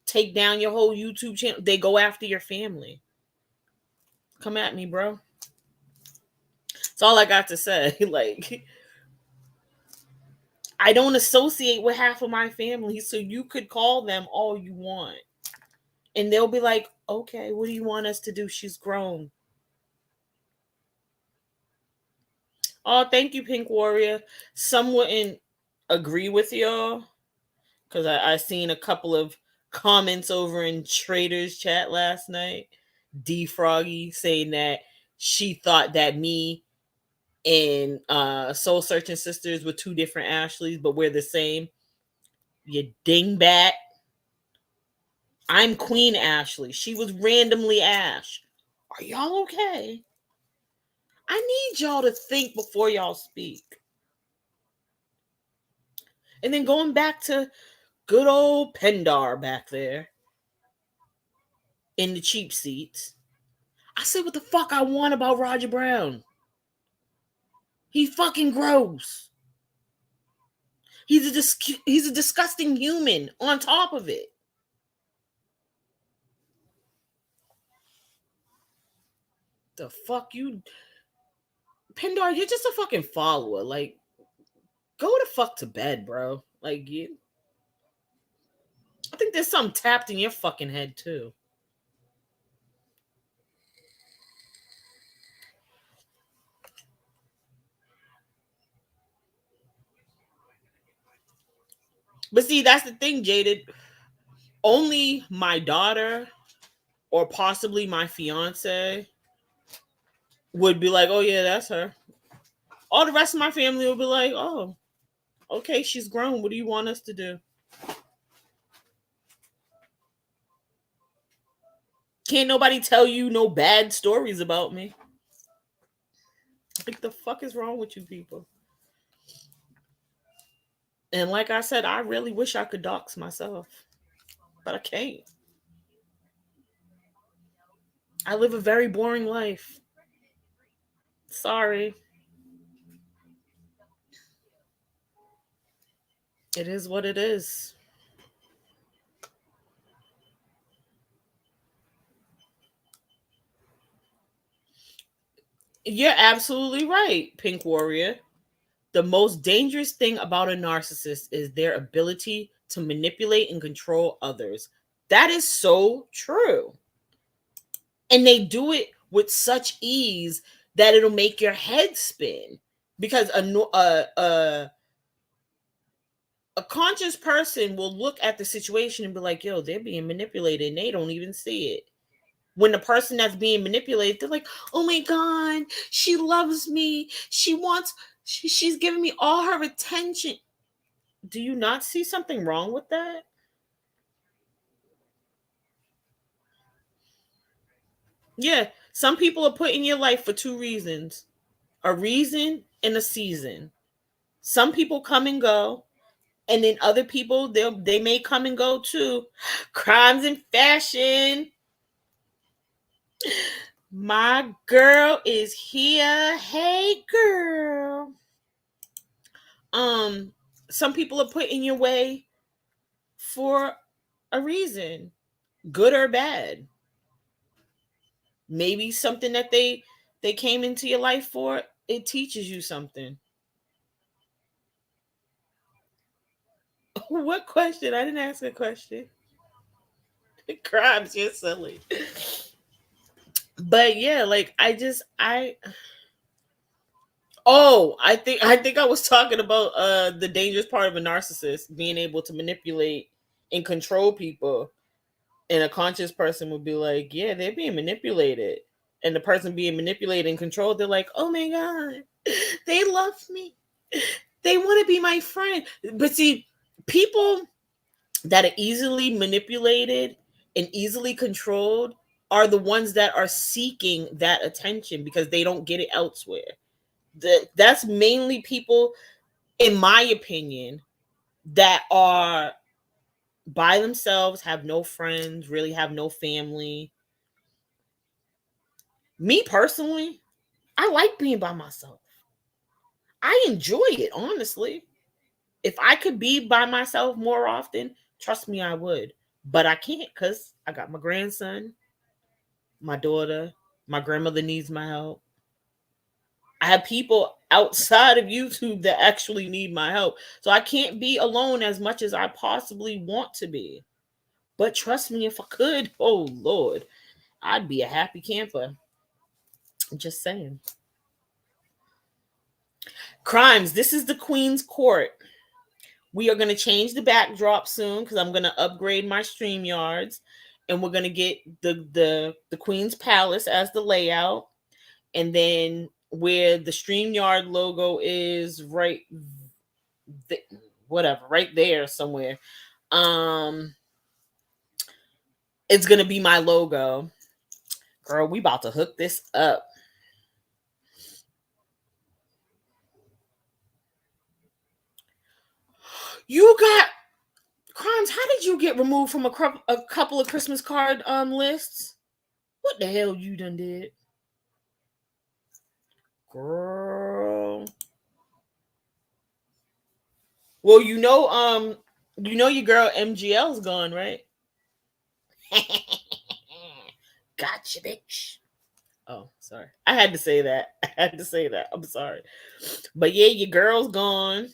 take down your whole YouTube channel, they go after your family. Come at me, bro. That's all I got to say. Like, I don't associate with half of my family, so you could call them all you want. And they'll be like, okay, what do you want us to do? She's grown. Oh, thank you, Pink Warrior. Some wouldn't agree with y'all because I seen a couple of comments over in Trader's chat last night. D Froggy saying that she thought that me and Soul Searching Sisters were two different Ashleys, but we're the same. You dingbat. I'm Queen Ashley. She was randomly Ash. Are y'all okay? I need y'all to think before y'all speak. And then going back to good old Pendar back there in the cheap seats. I said what the fuck I want about Roger Brown. He's fucking gross. He's a disgusting human on top of it. The fuck you Pendar, you're just a fucking follower. Like, go the fuck to bed, bro. Like you I think there's something tapped in your fucking head too. But see, that's the thing, Jaded. Only my daughter or possibly my fiance would be like, oh yeah, that's her. All the rest of my family will be like, oh, okay, she's grown. What do you want us to do? Can't nobody tell you no bad stories about me. Like, the fuck is wrong with you people? And like I said, I really wish I could dox myself, but I can't. I live a very boring life. Sorry. It is what it is. You're absolutely right, Pink Warrior. The most dangerous thing about a narcissist is their ability to manipulate and control others. That is so true. And they do it with such ease that it'll make your head spin. Because a conscious person will look at the situation and be like, yo, they're being manipulated and they don't even see it. When the person that's being manipulated, they're like, oh my God, she loves me. She's giving me all her attention. Do you not see something wrong with that? Yeah. Some people are put in your life for two reasons: a reason and a season. Some people come and go, and then other people they may come and go too. Crimes and fashion. My girl is here. Hey girl. Um, some people are put in your way for a reason, good or bad. Maybe something that they came into your life for, it teaches you something. What question? I didn't ask a question. Crimes, you're silly. But yeah, like I oh, I think I was talking about the dangerous part of a narcissist being able to manipulate and control people. And a conscious person would be like, yeah, they're being manipulated. And the person being manipulated and controlled, they're like, oh my God, they love me. They want to be my friend. But see, people that are easily manipulated and easily controlled are the ones that are seeking that attention because they don't get it elsewhere. That's mainly people, in my opinion, that are by themselves, have no friends, really have no family. Me personally, I like being by myself. I enjoy it, honestly. If I could be by myself more often, trust me, I would. But I can't because I got my grandson, my daughter, my grandmother needs my help. I have people outside of YouTube that actually need my help. So I can't be alone as much as I possibly want to be. But trust me, if I could, oh Lord, I'd be a happy camper. I'm just saying. Crimes. This is the Queen's Court. We are going to change the backdrop soon because I'm going to upgrade my StreamYards, and we're going to get the Queen's Palace as the layout, and then where the StreamYard logo is th- whatever, right there somewhere. Um, it's going to be my logo. Girl, we about to hook this up. You got Crimes. How did you get removed from a couple of Christmas card lists? What the hell you done did? Girl. Well, your girl MGL's gone, right? Gotcha, bitch. Oh, sorry. I had to say that. I had to say that. I'm sorry. But yeah, your girl's gone.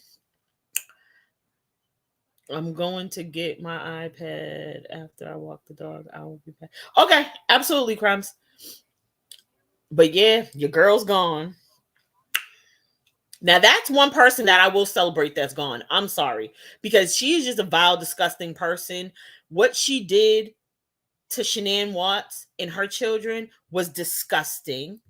I'm going to get my iPad after I walk the dog. I will be back. Okay, absolutely, Crimes. But yeah, your girl's gone. Now that's one person that I will celebrate that's gone. I'm sorry. Because she is just a vile, disgusting person. What she did to Shanann Watts and her children was disgusting.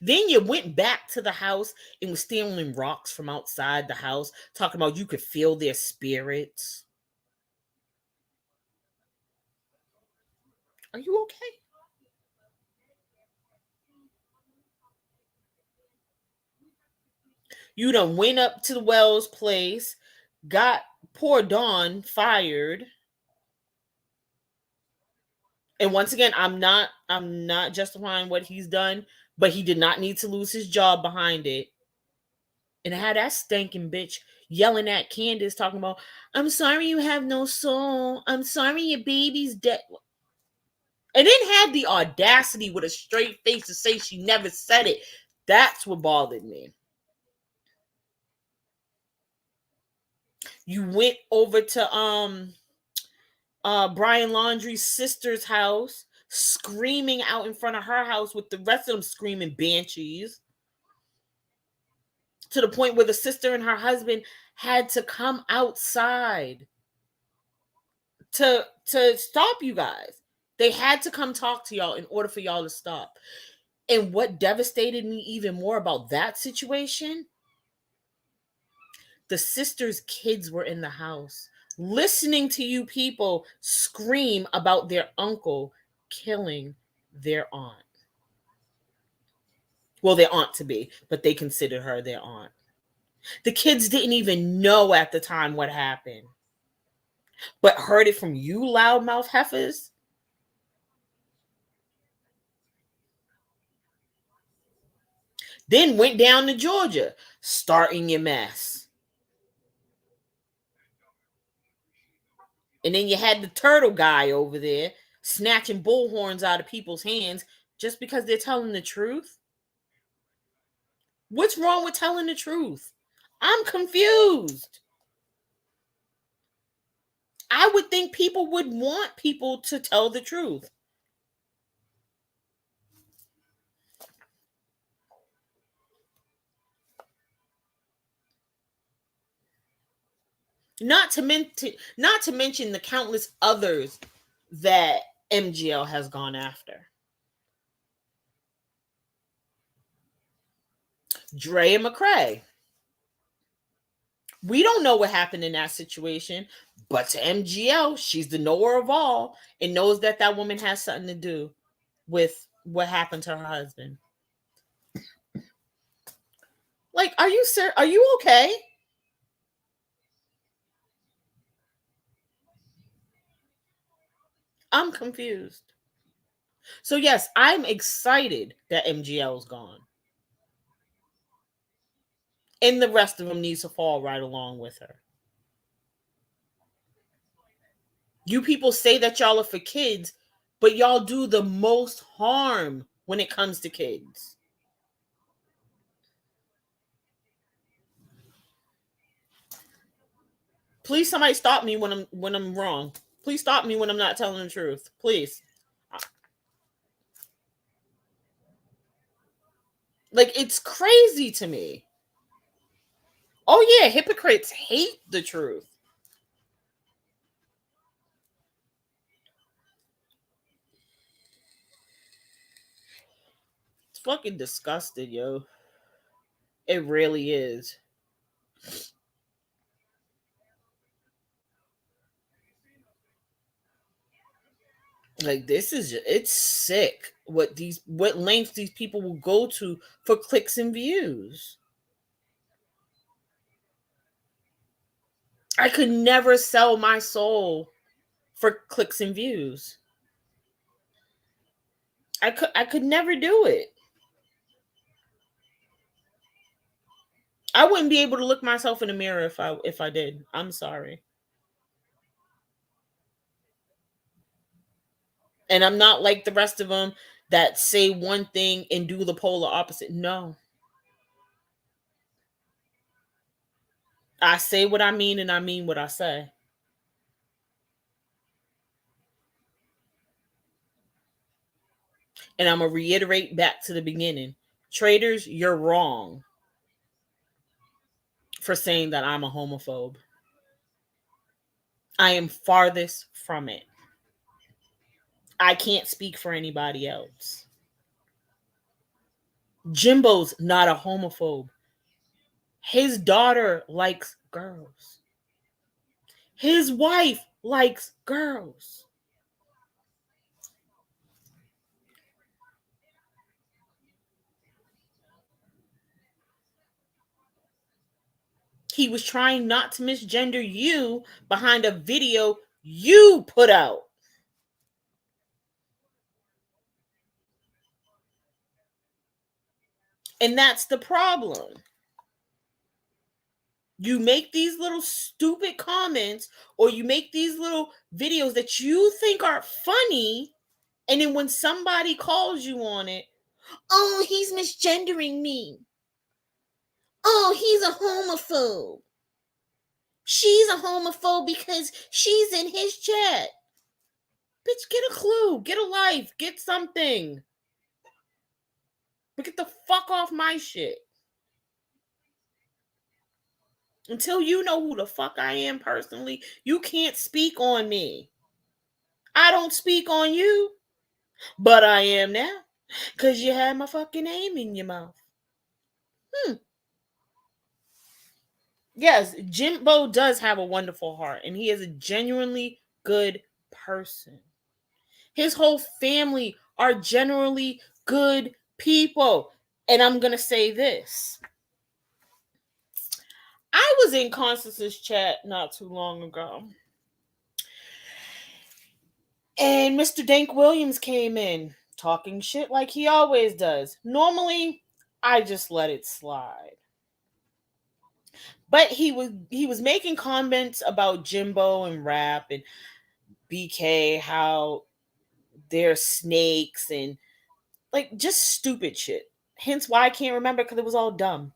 Then you went back to the house and was stealing rocks from outside the house, talking about you could feel their spirits. Are you okay? You done went up to the Wells place, got poor Dawn fired. And once again, I'm not justifying what he's done, but he did not need to lose his job behind it. And I had that stinking bitch yelling at Candace, talking about, I'm sorry you have no soul. I'm sorry your baby's dead. And then had the audacity with a straight face to say she never said it. That's what bothered me. You went over to Brian Laundrie's sister's house, screaming out in front of her house with the rest of them screaming banshees. To the point where the sister and her husband had to come outside to stop you guys. They had to come talk to y'all in order for y'all to stop. And what devastated me even more about that situation, the sister's kids were in the house listening to you people scream about their uncle killing their aunt. Well, their aunt to be, but they considered her their aunt. The kids didn't even know at the time what happened, but heard it from you loudmouth heifers. Then went down to Georgia, starting your mess. And then you had the turtle guy over there snatching bullhorns out of people's hands just because they're telling the truth. What's wrong with telling the truth? I'm confused. I would think people would want people to tell the truth. Not to mention the countless others that MGL has gone after. Dre and McCrae. We don't know what happened in that situation, but to MGL, she's the knower of all and knows that that woman has something to do with what happened to her husband. Like, are you sir? Are you okay? I'm confused. So yes, I'm excited that MGL is gone, and the rest of them needs to fall right along with her. You people say that y'all are for kids, but y'all do the most harm when it comes to kids. Please, somebody stop me when I'm wrong. Please stop me when I'm not telling the truth. Please. Like, it's crazy to me. Oh yeah, hypocrites hate the truth. It's fucking disgusting, yo. It really is. Like, this is it's sick what lengths these people will go to for clicks and views. I could never sell my soul for clicks and views. I could never do it. I wouldn't be able to look myself in the mirror if I did. I'm sorry. And I'm not like the rest of them that say one thing and do the polar opposite. No. I say what I mean and I mean what I say. And I'm going to reiterate back to the beginning. Traders, you're wrong for saying that I'm a homophobe. I am farthest from it. I can't speak for anybody else. Jimbo's not a homophobe. His daughter likes girls. His wife likes girls. He was trying not to misgender you behind a video you put out. And that's the problem. You make these little stupid comments or you make these little videos that you think are funny. And then when somebody calls you on it, oh, he's misgendering me. Oh, he's a homophobe. She's a homophobe because she's in his chat. Bitch, get a clue. Get a life. Get something. But get the fuck off my shit. Until you know who the fuck I am personally, you can't speak on me. I don't speak on you. But I am now. Because you had my fucking name in your mouth. Yes, Jimbo does have a wonderful heart. And he is a genuinely good person. His whole family are generally good people. And I'm going to say this. I was in Constance's chat not too long ago. And Mr. Dank Williams came in talking shit like he always does. Normally, I just let it slide. But he was making comments about Jimbo and Rap and BK, how they're snakes and like just stupid shit. Hence why I can't remember because it was all dumb.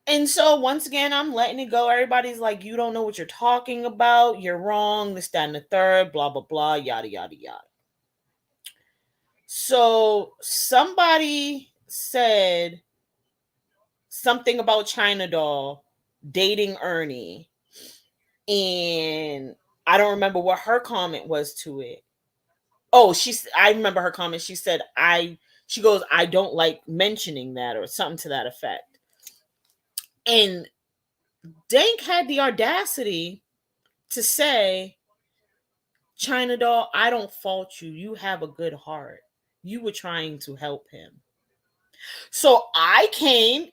And so once again, I'm letting it go. Everybody's like, you don't know what you're talking about. You're wrong. This, that, and the third. Blah, blah, blah. Yada, yada, yada. So somebody said something about China Doll dating Ernie. And I don't remember what her comment was to it. Oh, I remember her comment. She said, she goes, I don't like mentioning that or something to that effect. And Dank had the audacity to say, China Doll, I don't fault you. You have a good heart. You were trying to help him. So I came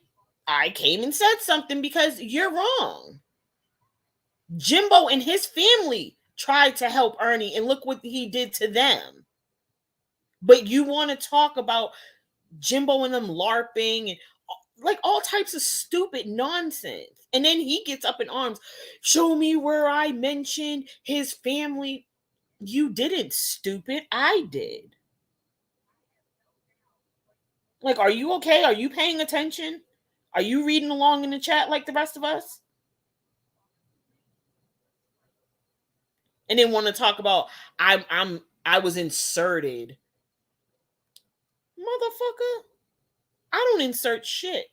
and said something because you're wrong. Jimbo and his family tried to help Ernie and look what he did to them. But you want to talk about Jimbo and them LARPing and like all types of stupid nonsense. And then he gets up in arms. Show me where I mentioned his family. You didn't, stupid. I did. Like, are you okay? Are you paying attention? Are you reading along in the chat like the rest of us? And then want to talk about I was inserted. Motherfucker, I don't insert shit.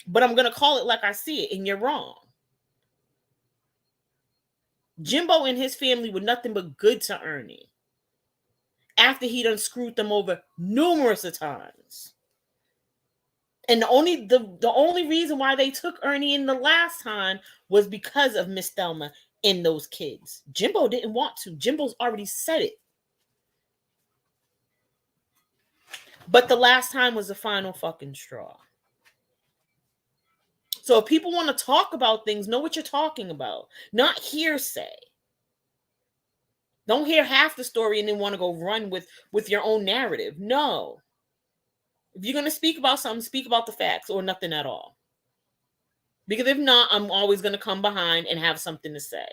But I'm gonna call it like I see it, and you're wrong. Jimbo and his family were nothing but good to Ernie. After he done screwed them over numerous of times. And the only reason why they took Ernie in the last time was because of Miss Thelma and those kids. Jimbo didn't want to. Jimbo's already said it. But the last time was the final fucking straw. So if people want to talk about things, know what you're talking about. Not hearsay. Don't hear half the story and then want to go run with your own narrative. No. If you're going to speak about something, speak about the facts or nothing at all. Because if not, I'm always going to come behind and have something to say.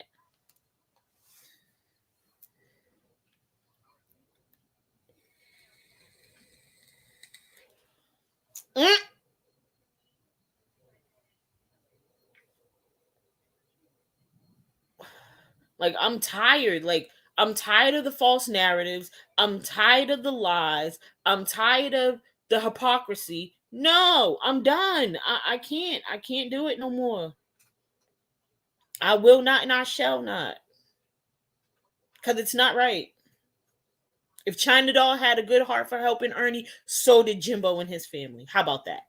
Like, I'm tired. Like, I'm tired of the false narratives. I'm tired of the lies. I'm tired of the hypocrisy. No, I'm done. I can't. I can't do it no more. I will not and I shall not. Because it's not right. If China Doll had a good heart for helping Ernie, so did Jimbo and his family. How about that?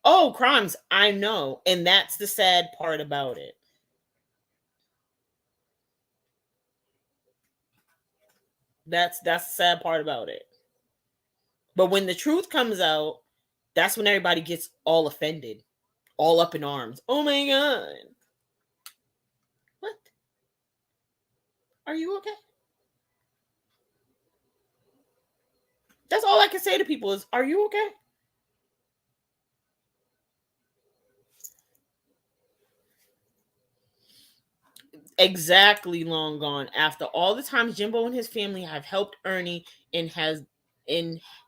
Oh, crimes. I know. And that's the sad part about it. That's the sad part about it. But when the truth comes out, that's when everybody gets all offended, all up in arms. Oh my god. What? Are you okay? That's all I can say to people is, are you okay? Exactly, long gone. After all the times Jimbo and his family have helped Ernie and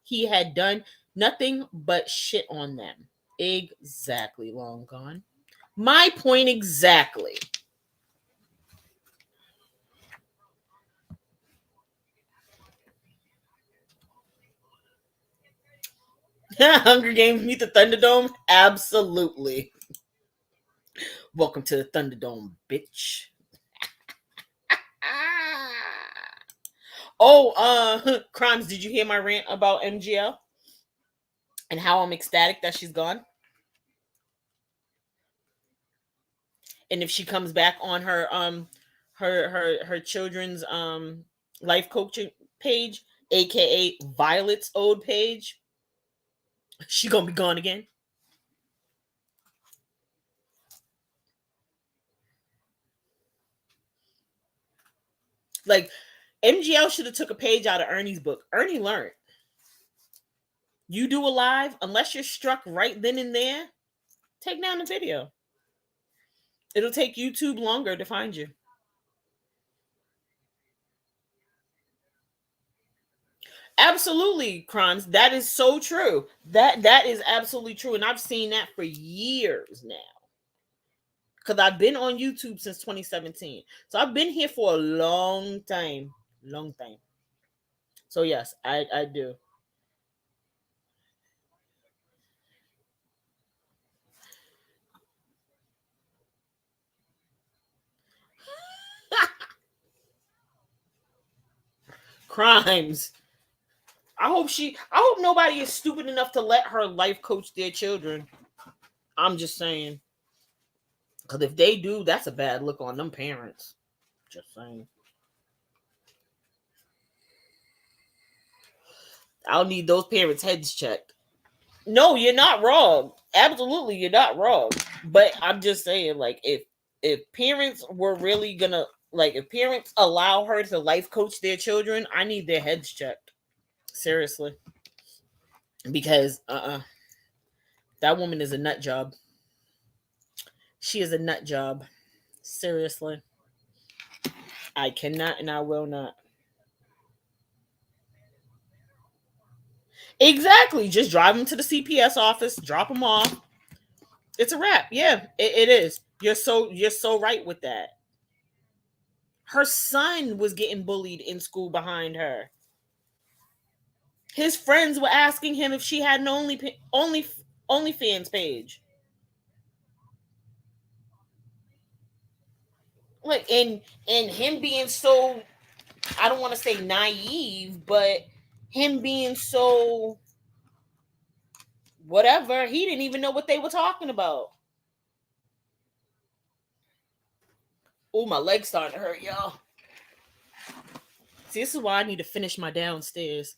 he had done nothing but shit on them. Exactly, long gone. My point exactly. Hunger Games meet the Thunderdome? Absolutely. Welcome to the Thunderdome, bitch. Oh, crimes, did you hear my rant about MGL and how I'm ecstatic that she's gone? And if she comes back on her children's life coaching page, aka Violet's old page, she gonna be gone again. Like MGL should have took a page out of Ernie's book. Ernie learned. You do a live, unless you're struck right then and there, take down the video. It'll take YouTube longer to find you. Absolutely, crimes. That is so true. That is absolutely true, and I've seen that for years now. Because I've been on YouTube since 2017, so I've been here for a long time, long time. So yes, I do. Crimes. I hope nobody is stupid enough to let her life coach their children. I'm just saying. Because if they do, that's a bad look on them parents. Just saying. I'll need those parents' heads checked. No, you're not wrong. Absolutely, you're not wrong. But I'm just saying, like, if parents were really gonna like, if parents allow her to life coach their children, I need their heads checked. Seriously, because that woman is a nut job. She is a nut job. Seriously, I cannot and I will not. Exactly. Just drive them to the CPS office, drop them off. It's a wrap. Yeah, it is. You're so right with that. Her son was getting bullied in school behind her. His friends were asking him if she had an OnlyFans page. Like and him being so, I don't want to say naive, but him being so whatever, he didn't even know what they were talking about. Oh, my leg's starting to hurt, y'all. See, this is why I need to finish my downstairs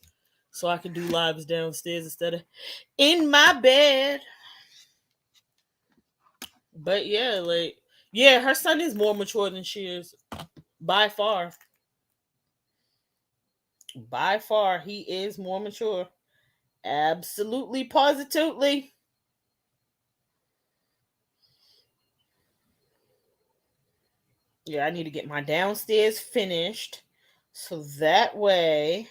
so I can do lives downstairs instead of in my bed. But yeah, like, yeah, her son is more mature than she is by far. By far, he is more mature. Absolutely, positively. Yeah, I need to get my downstairs finished so that way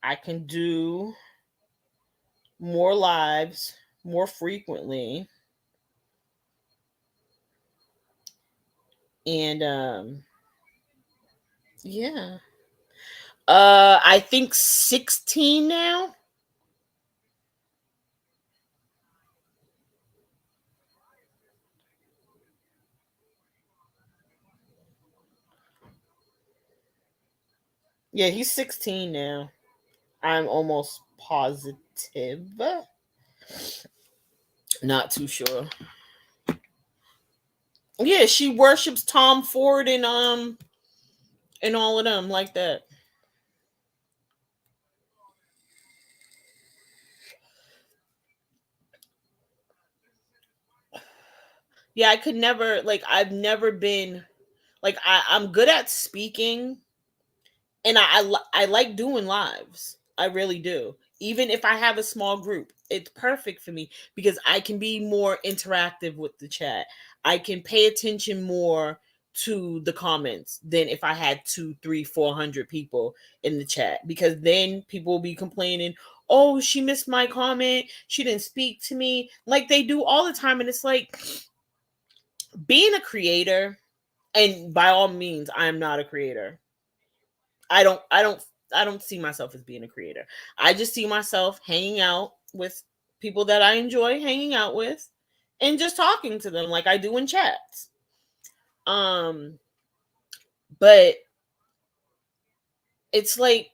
I can do more lives more frequently. And yeah. I think 16 now. Yeah, he's 16 now. I'm almost positive. Not too sure. Yeah, she worships Tom Ford and all of them like that. Yeah, I could never like I've never been like I'm good at speaking, and I like doing lives. I really do. Even if I have a small group, it's perfect for me because I can be more interactive with the chat. I can pay attention more to the comments than if I had two, three, 400 people in the chat, because then people will be complaining, oh, she missed my comment, she didn't speak to me, like they do all the time. And it's like, being a creator, and by all means, I am not a creator. I don't see myself as being a creator. I just see myself hanging out with people that I enjoy hanging out with and just talking to them like I do in chats. Um but it's like,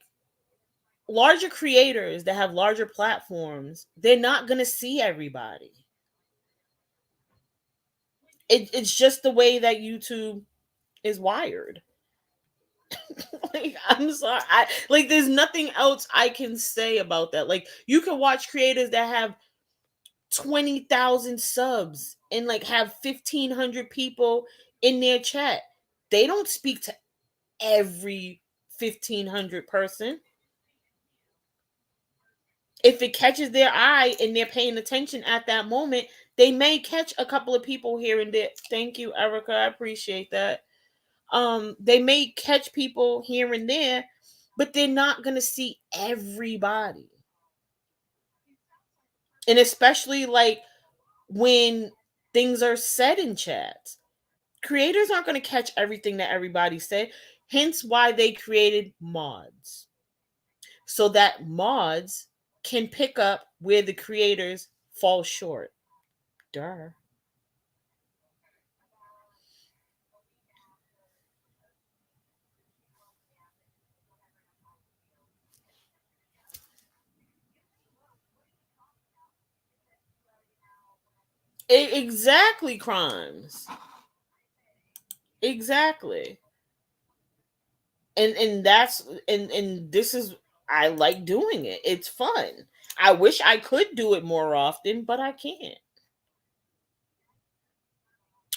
larger creators that have larger platforms, they're not going to see everybody. It's just the way that YouTube is wired. Like, I'm sorry. Like, there's nothing else I can say about that. Like, you can watch creators that have 20,000 subs and like have 1,500 people in their chat. They don't speak to every 1,500 person. If it catches their eye and they're paying attention at that moment, they may catch a couple of people here and there. Thank you, Erica. I appreciate that. They may catch people here and there, but they're not gonna see everybody. And especially like when things are said in chats, creators aren't going to catch everything that everybody said. Hence why they created mods, so that mods can pick up where the creators fall short. Duh. Exactly, crimes. Exactly. And that's and this is, I like doing it. It's fun. I wish I could do it more often, but I can't.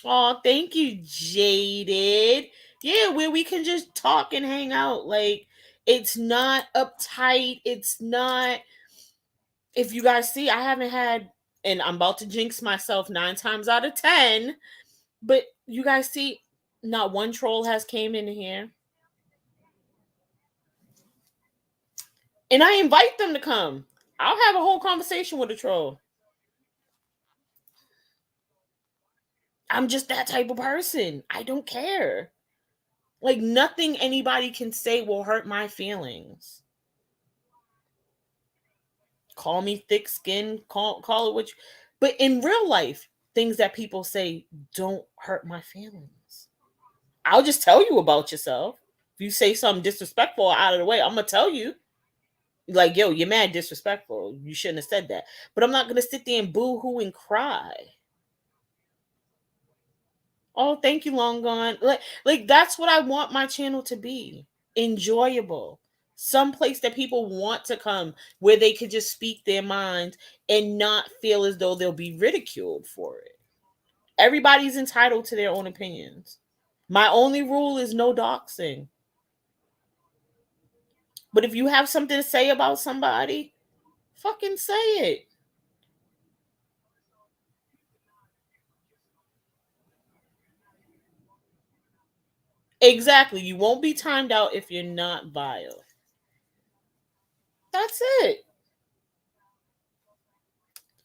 Oh, thank you, Jaded. Yeah, where we can just talk and hang out. Like, it's not uptight. It's not. If you guys see, I haven't had, and I'm about to jinx myself 9 times out of 10. But you guys see, not one troll has came in here, and I invite them to come. I'll have a whole conversation with a troll. I'm just that type of person. I don't care. Like, nothing anybody can say will hurt my feelings. Call me thick skinned, call it what you, but in real life, things that people say don't hurt my feelings. I'll just tell you about yourself. If you say something disrespectful out of the way, I'm gonna tell you. Like, yo, you're mad disrespectful. You shouldn't have said that. But I'm not gonna sit there and boo hoo and cry. Oh, thank you, long gone. Like that's what I want my channel to be. Enjoyable. Some place that people want to come, where they could just speak their minds and not feel as though they'll be ridiculed for it. Everybody's entitled to their own opinions. My only rule is no doxing. But if you have something to say about somebody, fucking say it. Exactly. You won't be timed out if you're not vile. That's it.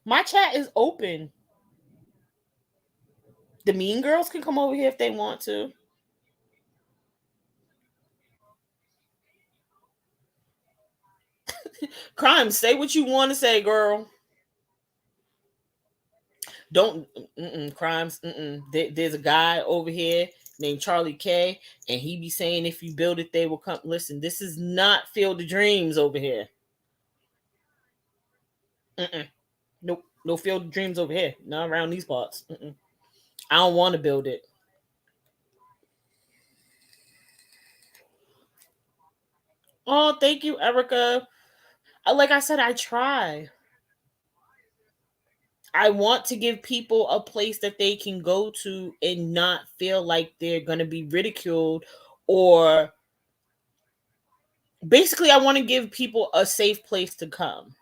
My chat is open. The mean girls can come over here if they want to. Crime, say what you want to say, girl. Don't crimes. There's a guy over here named Charlie K, and he be saying if you build it, they will come. Listen, this is not Field of Dreams over here. Mm-mm. Nope, no Field of Dreams over here. Not around these parts. I don't want to build it. Oh, thank you, Erica. Like I said, I try. I want to give people a place that they can go to and not feel like they're going to be ridiculed, or basically I want to give people a safe place to come.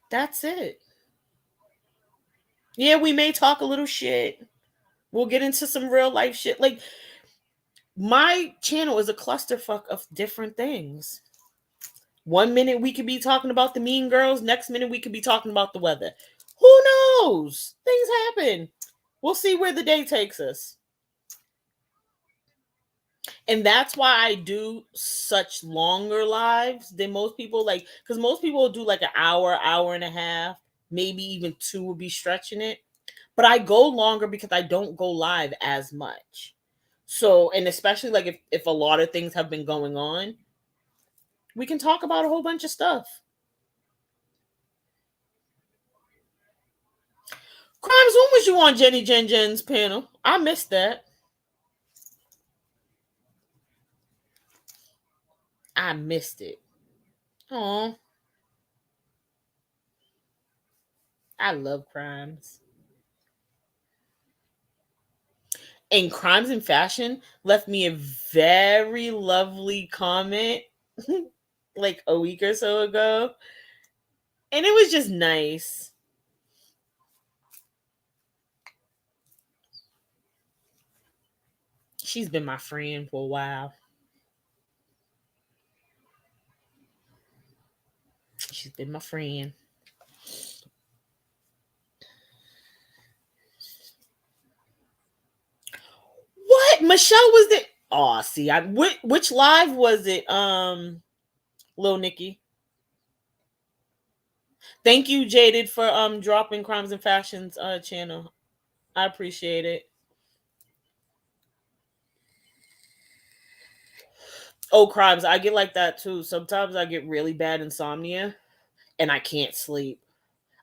That's it. Yeah, we may talk a little shit. We'll get into some real life shit. Like, my channel is a clusterfuck of different things. One minute we could be talking about the mean girls, next minute we could be talking about the weather. Who knows? Things happen. We'll see where the day takes us. And that's why I do such longer lives than most people, like, because most people will do like an hour and a half, maybe even two will be stretching it. But I go longer because I don't go live as much. So, and especially like if a lot of things have been going on, we can talk about a whole bunch of stuff. Crimes, when was you on Jenny Jen Jen's panel? I missed that. I missed it. Oh, I love Crimes. And Crimes and Fashion left me a very lovely comment like a week or so ago. And it was just nice. She's been my friend for a while. She's been my friend. What? Michelle was the Oh, see, which live was it? Lil Nikki. Thank you, Jaded, for dropping Crimes and Fashions channel. I appreciate it. Oh, Crimes, I get like that too. Sometimes I get really bad insomnia and I can't sleep.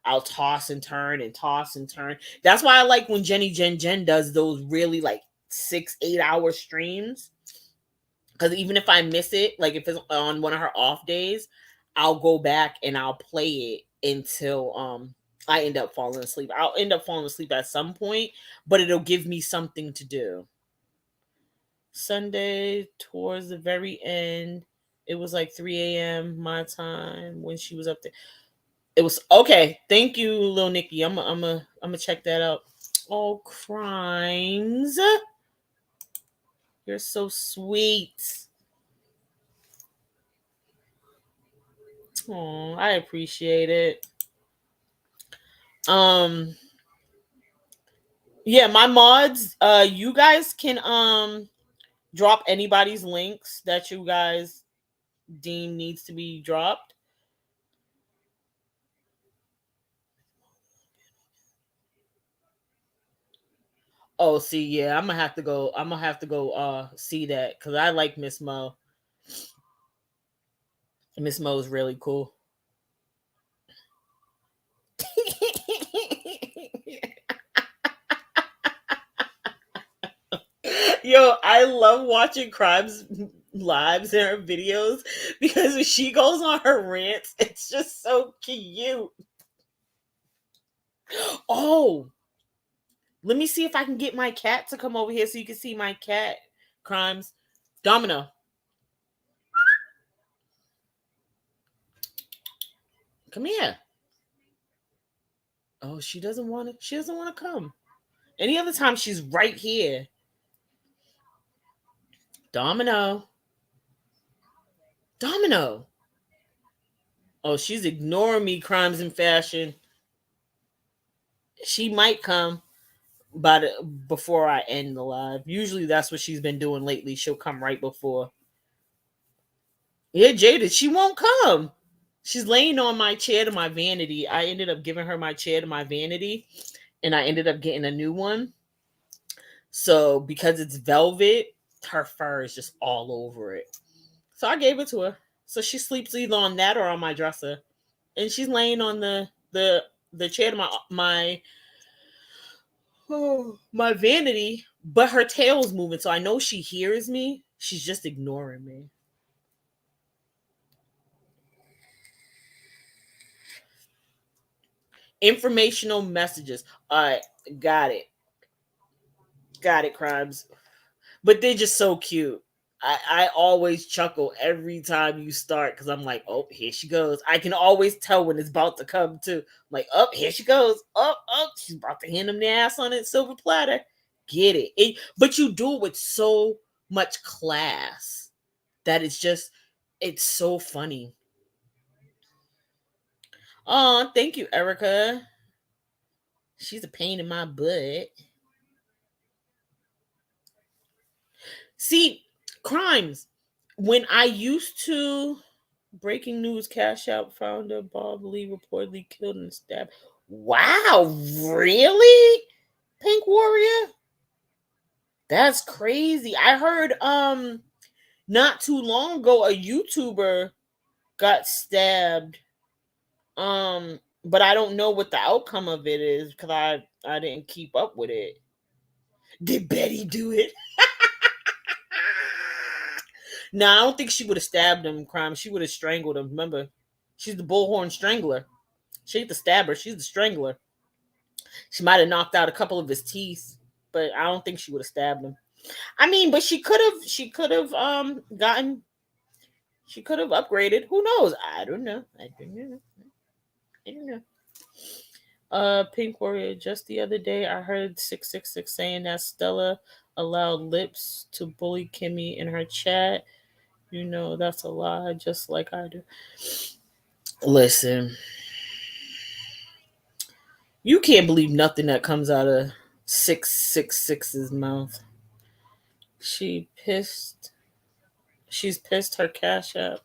I'll toss and turn and toss and turn. That's why I like when Jenny Jen Jen does those really like 6-8 hour streams. Because even if I miss it, like if it's on one of her off days, I'll go back and I'll play it until I end up falling asleep. I'll end up falling asleep at some point, but it'll give me something to do. Sunday towards the very end, it was like 3 a.m. my time when she was up there. It was okay. Thank you, Lil Nikki. I'm gonna check that out. Oh, Crimes, you're so sweet. Oh, I appreciate it. Um, yeah, my mods. You guys can drop anybody's links that you guys deem needs to be dropped. Oh, see, yeah, I'm gonna have to go. I'm gonna have to go see that because I like Miss Mo. Miss Mo is really cool. Yo, I love watching Crimes lives and her videos because when she goes on her rants, it's just so cute. Oh, let me see if I can get my cat to come over here so you can see my cat. Crimes. Domino. Come here. Oh, she doesn't want to come. Any other time she's right here. Domino. Domino. Oh, she's ignoring me, crimes and fashion. She might come before I end the live. Usually that's what she's been doing lately. She'll come right before. Yeah, Jada, she won't come. She's laying on my chair to my vanity. I ended up giving her my chair to my vanity, and I ended up getting a new one. So because it's velvet, her fur is just all over it. So I gave it to her. So she sleeps either on that or on my dresser, and she's laying on the chair to my vanity, but her tail's moving, so I know she hears me. She's just ignoring me. Informational messages. All right, got it. Got it, crimes. But they're just so cute. I always chuckle every time you start because I'm like, oh, here she goes. I can always tell when it's about to come too. Like, oh, here she goes. Oh, she's about to hand him the ass on it silver platter. Get it. But you do it with so much class that it's so funny. Oh, thank you, Erica. She's a pain in my butt. See, crimes. When I used to breaking news, Cash App founder Bob Lee reportedly killed and stabbed. Wow, really? Pink Warrior? That's crazy. I heard not too long ago a YouTuber got stabbed. But I don't know what the outcome of it is because I didn't keep up with it. Did Betty do it? No, I don't think she would have stabbed him. Crime. She would have strangled him. Remember, she's the bullhorn strangler. She ain't the stabber. She's the strangler. She might have knocked out a couple of his teeth, but I don't think she would have stabbed him. I mean, but she could have. She could have gotten. She could have upgraded. Who knows? I don't know. I don't know. I don't know. Pink Warrior. Just the other day, I heard 666 saying that Stella allowed Lips to bully Kimmy in her chat. You know that's a lie, just like I do. Listen, you can't believe nothing that comes out of 666's mouth. She pissed. She's pissed her cash app.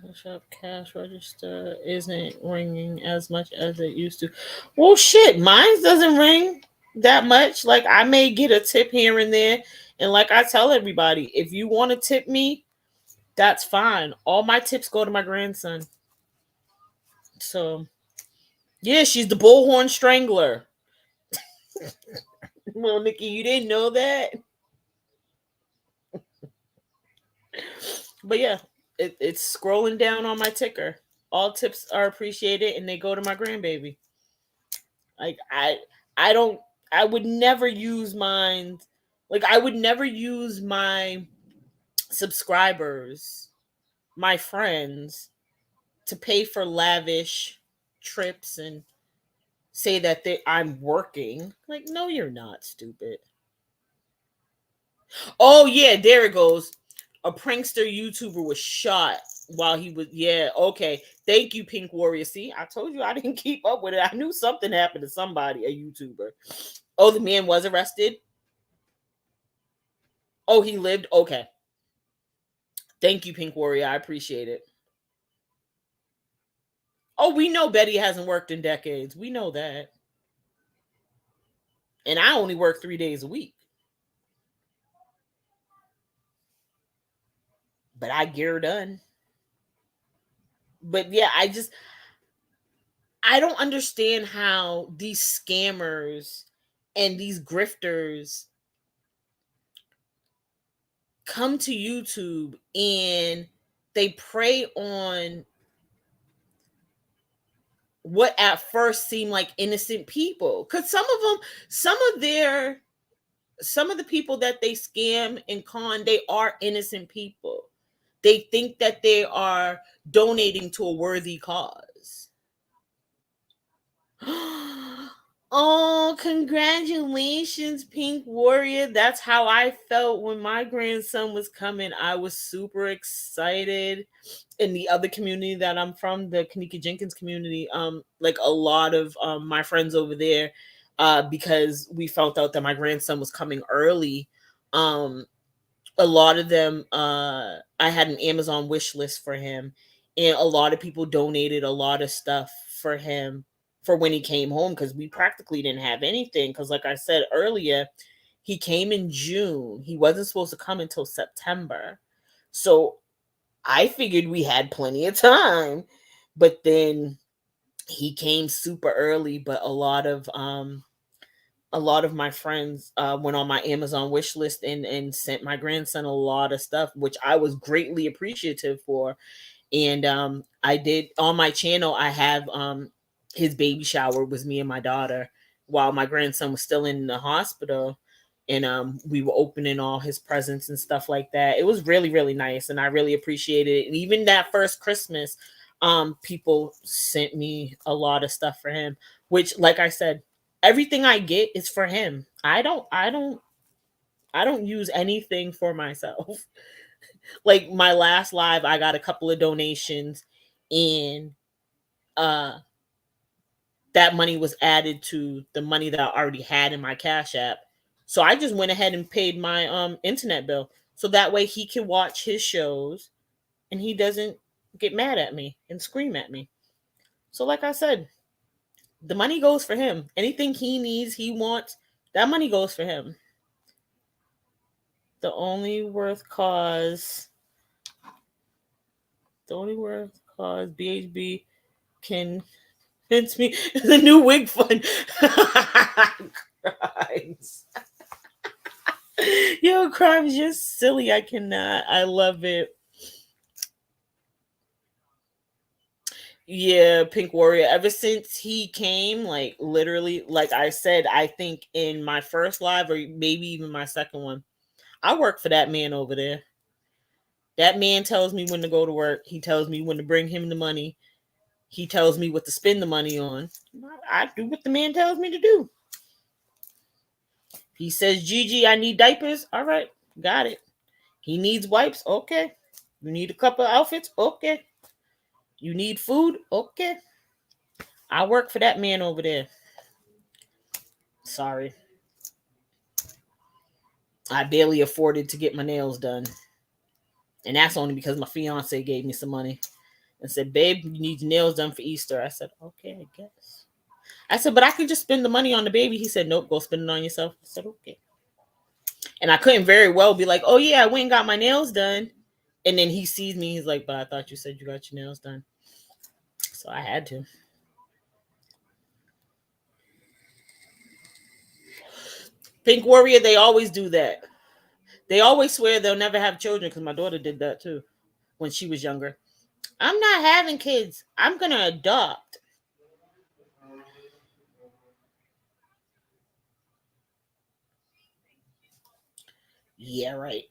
Cash app cash register isn't ringing as much as it used to. Well, shit, mine doesn't ring that much. Like I may get a tip here and there, and like I tell everybody, if you want to tip me, that's fine. All my tips go to my grandson. So yeah, she's the bullhorn strangler. Well, Nikki, you didn't know that? But yeah, it's scrolling down on my ticker. All tips are appreciated and they go to my grandbaby. Like I don't I would never use mine. Like I would never use my subscribers, my friends, to pay for lavish trips and say that I'm working. Like, no, you're not, stupid. Oh yeah, there it goes. A prankster YouTuber was shot while he was. Yeah, okay. Thank you, Pink Warrior. See, I told you I didn't keep up with it. I knew something happened to somebody, a YouTuber. Oh, the man was arrested. Oh, he lived. Okay. Thank you, Pink Warrior. I appreciate it. Oh, we know Betty hasn't worked in decades. We know that. And I only work 3 days a week. But I get her done. But yeah, I don't understand how these scammers and these grifters come to YouTube and they prey on what at first seem like innocent people. Cause some of the people that they scam and con, they are innocent people. They think that they are donating to a worthy cause. Oh, congratulations, Pink Warrior. That's how I felt when my grandson was coming. I was super excited. In the other community that I'm from, the Kanika Jenkins community, like a lot of my friends over there, because we found out that my grandson was coming early. Um, a lot of them, I had an Amazon wish list for him, and a lot of people donated a lot of stuff for him for when he came home, because we practically didn't have anything, because like I said earlier, he came in June. He wasn't supposed to come until September. So I figured we had plenty of time. But then he came super early, but a lot of my friends went on my Amazon wish list and sent my grandson a lot of stuff, which I was greatly appreciative for. And I did on my channel, I have his baby shower was me and my daughter while my grandson was still in the hospital, and we were opening all his presents and stuff like that. It was really really nice, and I really appreciated it. And even that first Christmas, people sent me a lot of stuff for him, which like I said, everything I get is for him. I don't use anything for myself. Like my last live, I got a couple of donations, and uh that money was added to the money that I already had in my Cash App. So I just went ahead and paid my internet bill. So that way he can watch his shows and he doesn't get mad at me and scream at me. So like I said, the money goes for him. Anything he needs, he wants, that money goes for him. The only worth cause the only worth cause BHB can convince me the new wig fund. Crimes. Yo, crime's just silly. I cannot. I love it. Yeah, Pink Warrior. Ever since he came, like literally, like I said, I think in my first live or maybe even my second one, I work for that man over there. That man tells me when to go to work. He tells me when to bring him the money. He tells me what to spend the money on. I do what the man tells me to do. He says, Gigi, I need diapers. All right, got it. He needs wipes. Okay. You need a couple of outfits. Okay. You need food. Okay. I work for that man over there. Sorry. I barely afforded to get my nails done. And that's only because my fiance gave me some money and said, babe, you need your nails done for Easter. I said, okay, I guess. I said, but I could just spend the money on the baby. He said, nope, go spend it on yourself. I said, okay. And I couldn't very well be like, oh, yeah, I went and got my nails done. And then he sees me. He's like, but I thought you said you got your nails done. So I had to. Pink Warrior, they always do that. They always swear they'll never have children, because my daughter did that too when she was younger. I'm not having kids. I'm going to adopt. Yeah, right.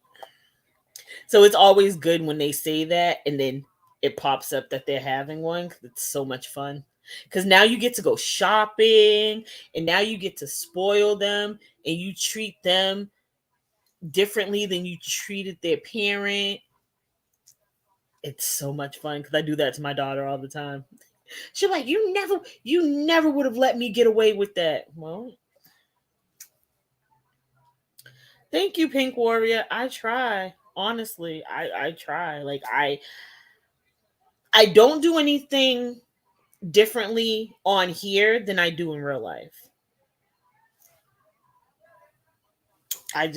So it's always good when they say that and then it pops up that they're having one. It's so much fun. Because now you get to go shopping and now you get to spoil them and you treat them differently than you treated their parent. It's so much fun because I do that to my daughter all the time. She's like, you never would have let me get away with that. Well, thank you, Pink Warrior. I try. Honestly, I try. Like I don't do anything differently on here than I do in real life. I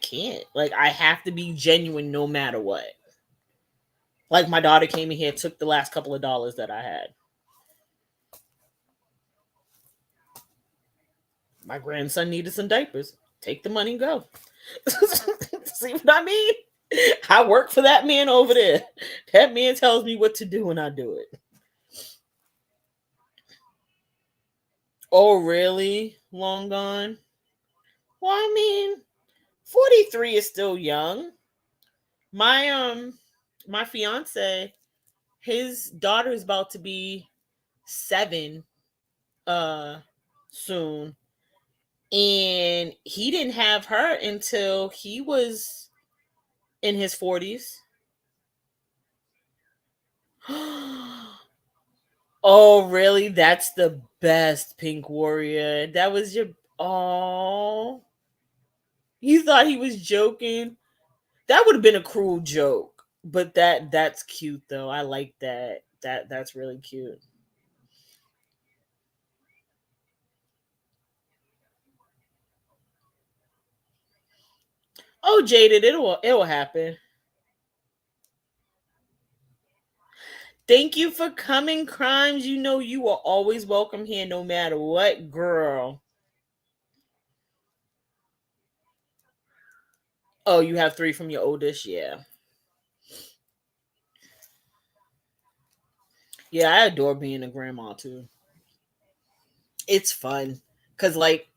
can't. Like I have to be genuine no matter what. Like my daughter came in here, took the last couple of dollars that I had. My grandson needed some diapers. Take the money and go. See what I mean? I work for that man over there. That man tells me what to do and I do it. Oh, really? Long gone? Well, I mean, 43 is still young. My fiance, his daughter is about to be 7 uh soon. And he didn't have her until he was in his 40s. Oh, really? That's the best, Pink Warrior. That was your. Oh. You thought he was joking? That would have been a cruel joke. But that's cute though. I like that. That's really cute. Oh, Jaded, it'll happen. Thank you for coming, Crimes. You know you are always welcome here no matter what, girl. Oh, you have three from your oldest? Yeah. Yeah, I adore being a grandma too. It's fun. Cause like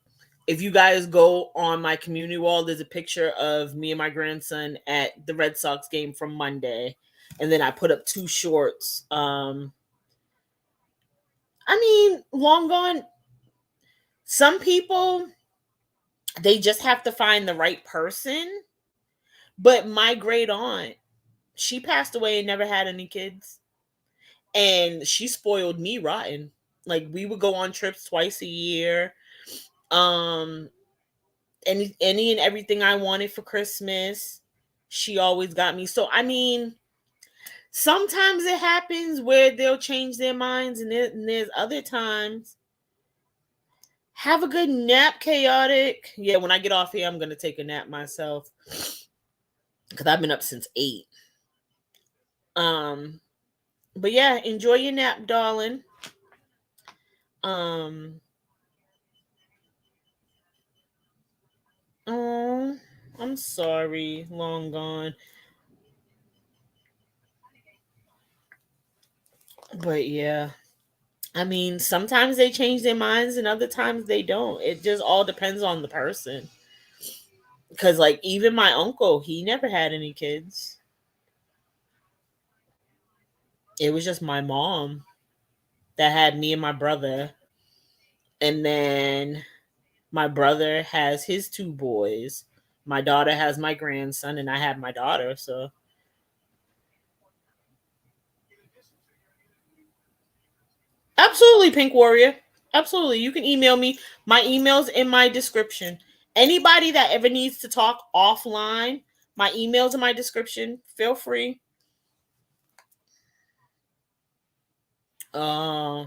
if you guys go on my community wall, there's a picture of me and my grandson at the Red Sox game from Monday. And then I put up two shorts. I mean, long gone. Some people they just have to find the right person. But my great aunt, she passed away and never had any kids. And she spoiled me rotten. Like we would go on trips twice a year. Um any and everything I wanted for Christmas, she always got me. So I mean, sometimes it happens where they'll change their minds, and there's other times. Have a good nap, chaotic. Yeah, when I get off here, I'm gonna take a nap myself because I've been up since 8. Um, but yeah, enjoy your nap, darling. Um, oh, I'm sorry, long gone. But yeah, I mean, sometimes they change their minds and other times they don't. It just all depends on the person. Because, like, even my uncle, he never had any kids. It was just my mom that had me and my brother. And then my brother has his two boys. My daughter has my grandson, and I have my daughter. So, absolutely, Pink Warrior. Absolutely. You can email me. My email's in my description. Anybody that ever needs to talk offline, my email's in my description. Feel free. Uh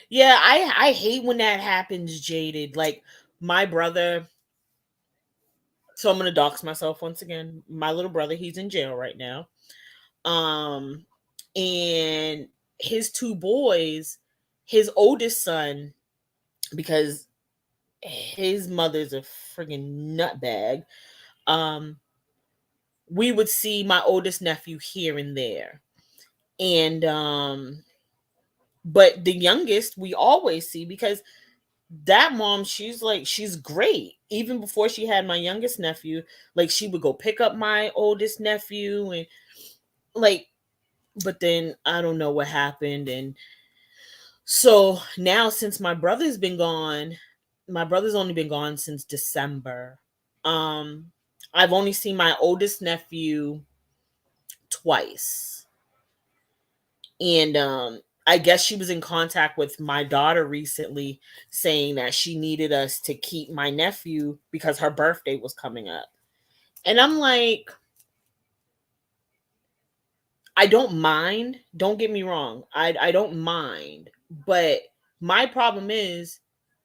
yeah, I hate when that happens, Jaded. Like my brother, so I'm gonna dox myself once again. My little brother, he's in jail right now. Um and his two boys, his oldest son, because his mother's a friggin' nutbag. Um, we would see my oldest nephew here and there. And but the youngest we always see because that mom, she's great. Even before she had my youngest nephew, like she would go pick up my oldest nephew and like but then I don't know what happened. And so now since my brother's been gone, my brother's only been gone since December. Um I've only seen my oldest nephew twice. And I guess she was in contact with my daughter recently saying that she needed us to keep my nephew because her birthday was coming up. And I'm like, I don't mind. Don't get me wrong. I don't mind. But my problem is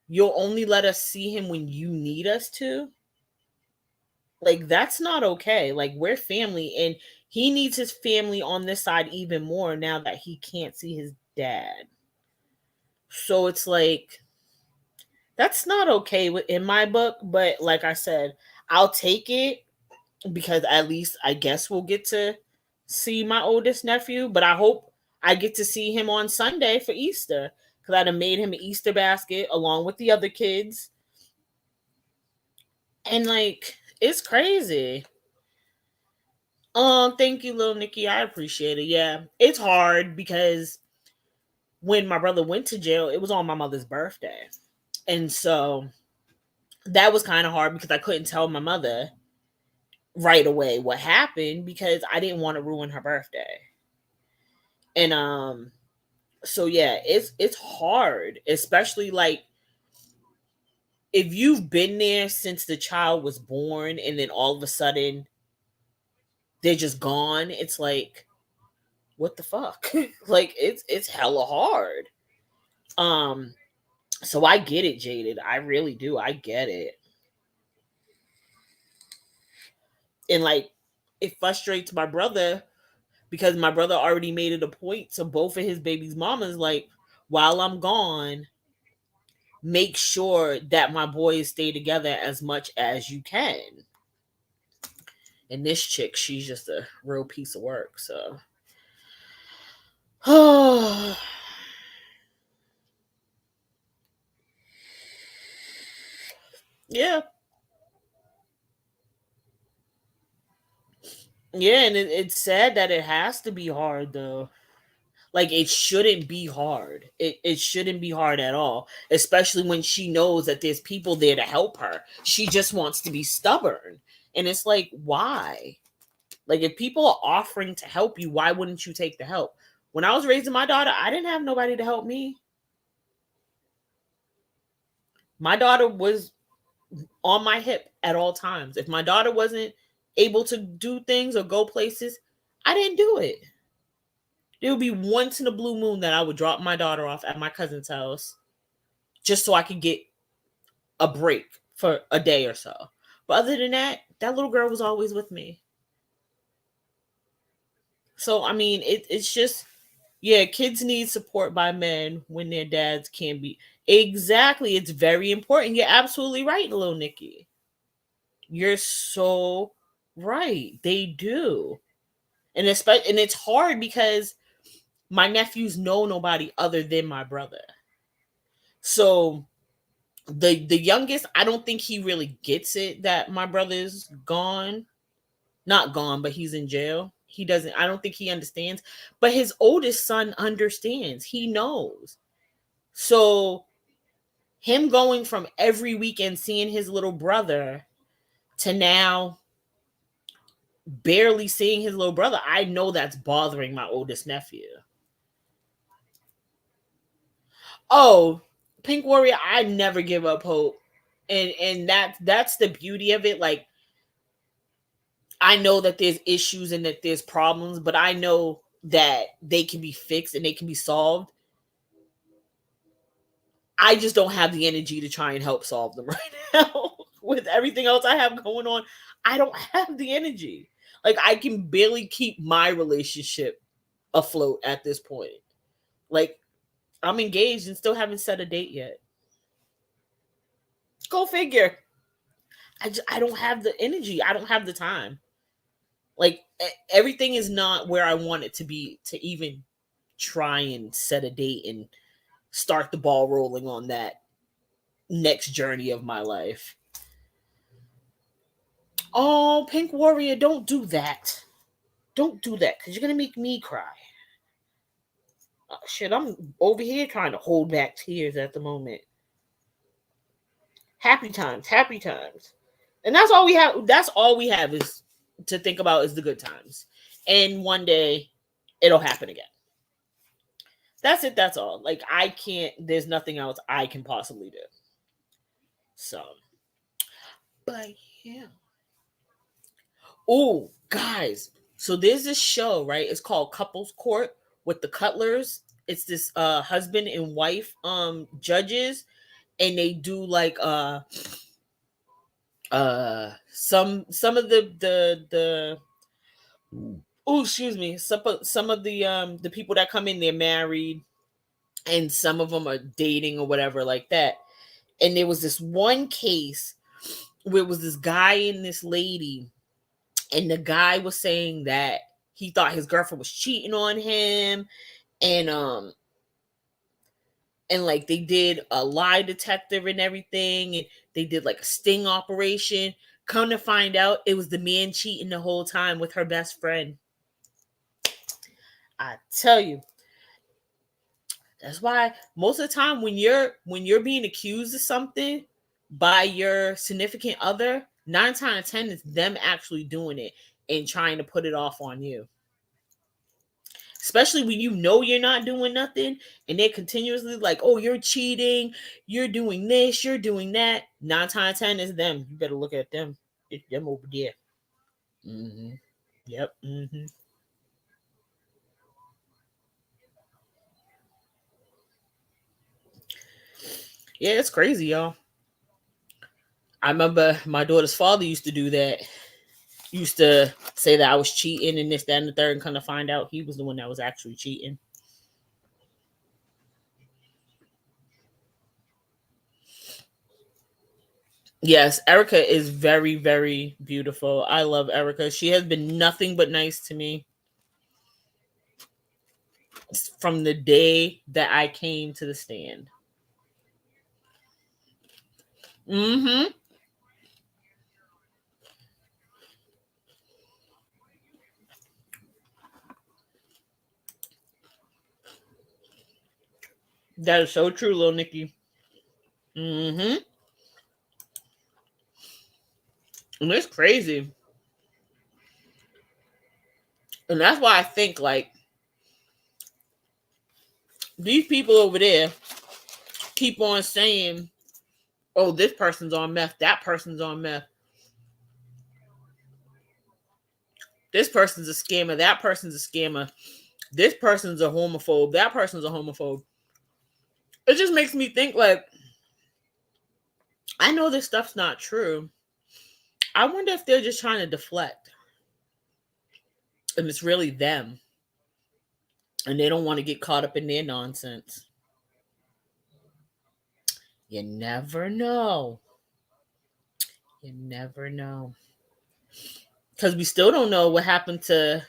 you'll only let us see him when you need us to. Like that's not okay. Like we're family and he needs his family on this side even more now that he can't see his dad. So it's like that's not okay in my book, but like I said, I'll take it because at least I guess we'll get to see my oldest nephew, but I hope I get to see him on Sunday for Easter because I'd have made him an Easter basket along with the other kids. And like, it's crazy. Thank you, little Nikki. I appreciate it. Yeah, it's hard because when my brother went to jail, it was on my mother's birthday. And so that was kind of hard because I couldn't tell my mother right away what happened because I didn't want to ruin her birthday. And so yeah, it's hard, especially like if you've been there since the child was born and then all of a sudden they're just gone. It's like, what the fuck? Like it's hella hard. Um so I get it, Jaded. I really do. I get it. And like it frustrates my brother because my brother already made it a point to both of his baby's mamas like, while I'm gone, make sure that my boys stay together as much as you can. And this chick, she's just a real piece of work. So yeah. Yeah, and it's sad that it has to be hard though. Like it shouldn't be hard. It shouldn't be hard at all, especially when she knows that there's people there to help her. She just wants to be stubborn. And it's like, why? Like if people are offering to help you, why wouldn't you take the help? When I was raising my daughter, I didn't have nobody to help me. My daughter was on my hip at all times. If my daughter wasn't able to do things or go places, I didn't do it. There would be once in a blue moon that I would drop my daughter off at my cousin's house just so I could get a break for a day or so. But other than that, that little girl was always with me. So I mean, it's just yeah, kids need support by men when their dads can't be. Exactly, it's very important. You're absolutely right, little Nikki. You're so right. They do, and it's hard because my nephews know nobody other than my brother. So the youngest, I don't think he really gets it that my brother's gone. Not gone, but he's in jail. He doesn't, I don't think he understands. But his oldest son understands. He knows. So him going from every weekend seeing his little brother to now barely seeing his little brother, I know that's bothering my oldest nephew. Oh, Pink Warrior, I never give up hope. And that's the beauty of it. Like I know that there's issues and that there's problems, but I know that they can be fixed and they can be solved. I just don't have the energy to try and help solve them right now. With everything else I have going on, I don't have the energy. Like I can barely keep my relationship afloat at this point. Like I'm engaged and still haven't set a date yet. Go figure. I don't have the energy. I don't have the time. Like everything is not where I want it to be to even try and set a date and start the ball rolling on that next journey of my life. Oh, Pink Warrior, don't do that. Don't do that because you're going to make me cry. Shit, I'm over here trying to hold back tears at the moment. Happy times, happy times. And that's all we have. That's all we have is to think about is the good times. And one day it'll happen again. That's it. That's all. Like, I can't, there's nothing else I can possibly do. So, but yeah. Oh, guys. So there's this show, right? It's called Couples Court with the Cutlers. It's this husband and wife judges, and they do like some of the oh, excuse me, some of the people that come in, they're married, and some of them are dating or whatever like that. And there was this one case where it was this guy and this lady, and the guy was saying that he thought his girlfriend was cheating on him, and like they did a lie detector and everything, and they did like a sting operation. Come to find out, it was the man cheating the whole time with her best friend. I tell you, that's why most of the time when you're being accused of something, by your significant other, 9 times out of 10 is them actually doing it and trying to put it off on you. Especially when you know you're not doing nothing and they're continuously like, oh, you're cheating, you're doing this, you're doing that. 9 times out of 10 is them. You better look at them. It's them over there. Mm-hmm. Yep. Mm-hmm. Yeah, it's crazy, y'all. I remember my daughter's father used to do that. Used to say that I was cheating and this, that, and the third, and kind of find out he was the one that was actually cheating. Yes, Erica is very, very beautiful. I love Erica. She has been nothing but nice to me from the day that I came to the stand. Mm-hmm. That is so true, little Nikki. Mm-hmm. And it's crazy. And that's why I think like these people over there keep on saying, oh, this person's on meth, that person's on meth. This person's a scammer, that person's a scammer. This person's a homophobe, that person's a homophobe. It just makes me think like, I know this stuff's not true. I wonder if they're just trying to deflect and it's really them and they don't want to get caught up in their nonsense. You never know. You never know. Because we still don't know what happened to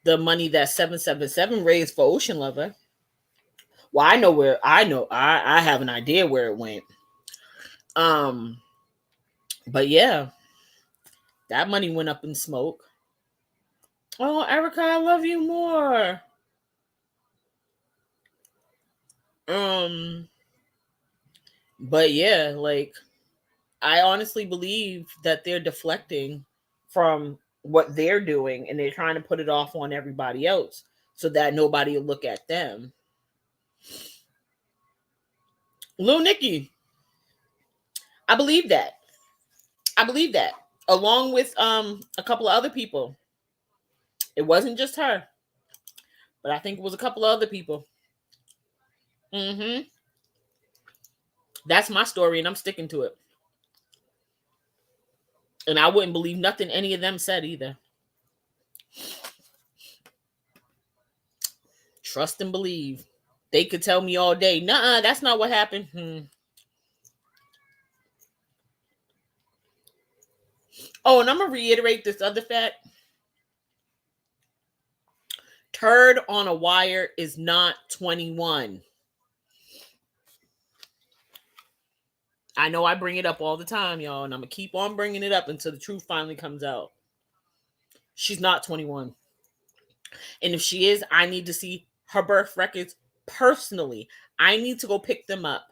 the money that 777 raised for Ocean Lover. Well, I have an idea where it went. Um, but yeah, that money went up in smoke. Oh, Erica, I love you more. Um, but yeah, like I honestly believe that they're deflecting from what they're doing and they're trying to put it off on everybody else so that nobody will look at them. Lil Nikki, I believe that. I believe that. Along with a couple of other people. It wasn't just her, but I think it was a couple of other people. Mm-hmm. That's my story, and I'm sticking to it. And I wouldn't believe nothing any of them said either. Trust and believe. They could tell me all day, nah, that's not what happened. Oh, and I'm gonna reiterate this other fact. Turd on a wire is not 21. I know I bring it up all the time, y'all, and I'm gonna keep on bringing it up until the truth finally comes out. She's not 21. And if she is, I need to see her birth records personally. I need to go pick them up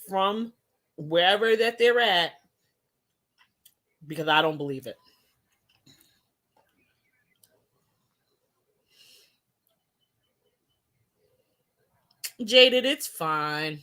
from wherever that they're at because I don't believe it. Jaded, it's fine.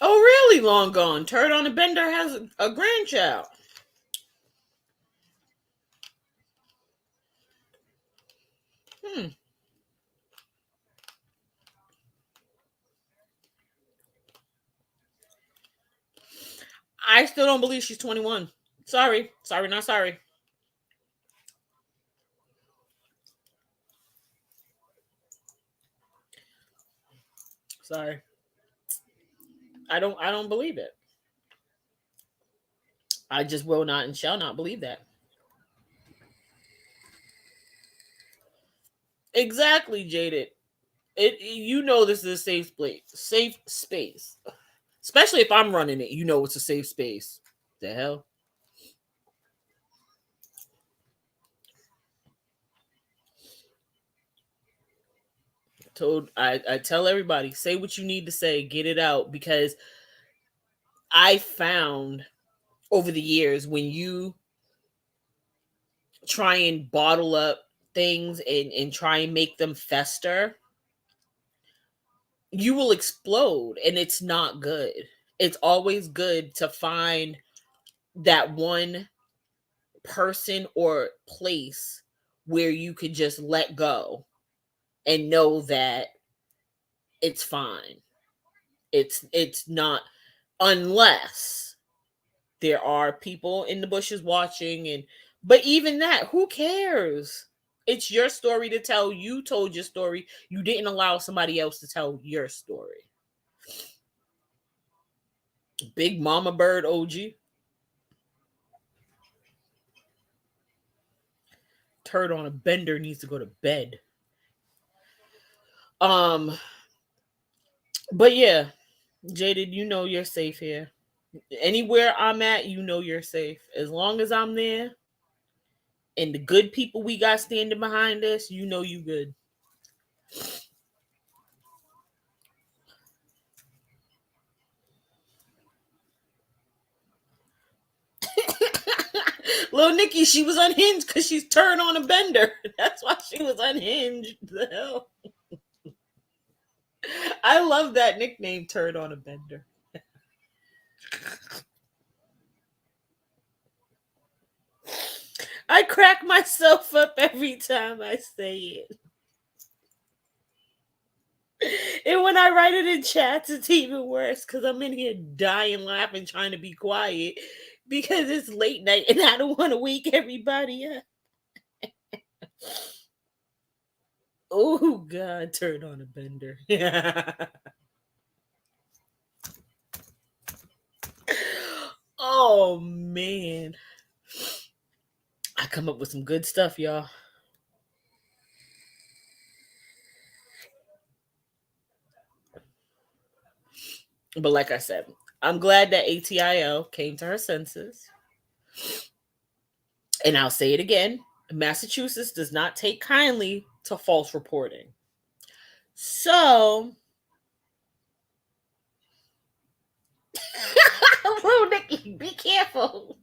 Oh, really? Long gone. Turd on a bender has a grandchild. Hmm. I still don't believe she's 21. Sorry. Sorry, not sorry. Sorry. I don't believe it. I just will not and shall not believe that. Exactly, Jaded. You know this is a safe space. Especially if I'm running it, you know it's a safe space. The hell? I tell everybody, say what you need to say, get it out, because I found over the years when you try and bottle up things and try and make them fester, you will explode and it's not good. It's always good to find that one person or place where you could just let go and know that it's fine. It's not, unless there are people in the bushes watching, and but even that, who cares? It's your story to tell. You told your story. You didn't allow somebody else to tell your story. Big Mama Bird OG. Turd on a bender needs to go to bed. Um, but yeah, Jaded, you know you're safe here. Anywhere I'm at, you know you're safe. As long as I'm there and the good people we got standing behind us, you know you good. Little Nikki, she was unhinged because she's turned on a bender. That's why she was unhinged. The hell? I love that nickname, turned on a bender. I crack myself up every time I say it. And when I write it in chats, it's even worse because I'm in here dying laughing, trying to be quiet because it's late night and I don't want to wake everybody up. Oh, God, turn on a bender. Oh, man. I come up with some good stuff, y'all. But like I said, I'm glad that ATIL came to her senses. And I'll say it again, Massachusetts does not take kindly to false reporting. So, little Nikki, be careful.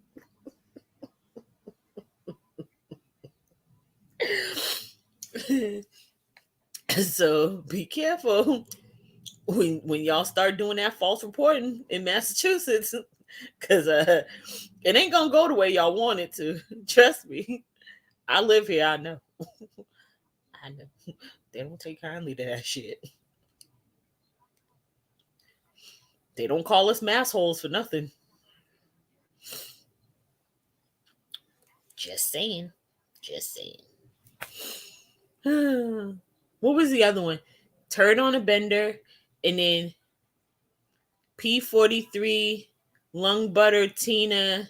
So be careful when y'all start doing that false reporting in Massachusetts, because it ain't gonna go the way y'all want it to. Trust me, I live here. I know. I know. They don't take kindly to that shit. They don't call us massholes for nothing. Just saying. Just saying. What was the other one? Turd on a bender, and then P43, lung butter, Tina.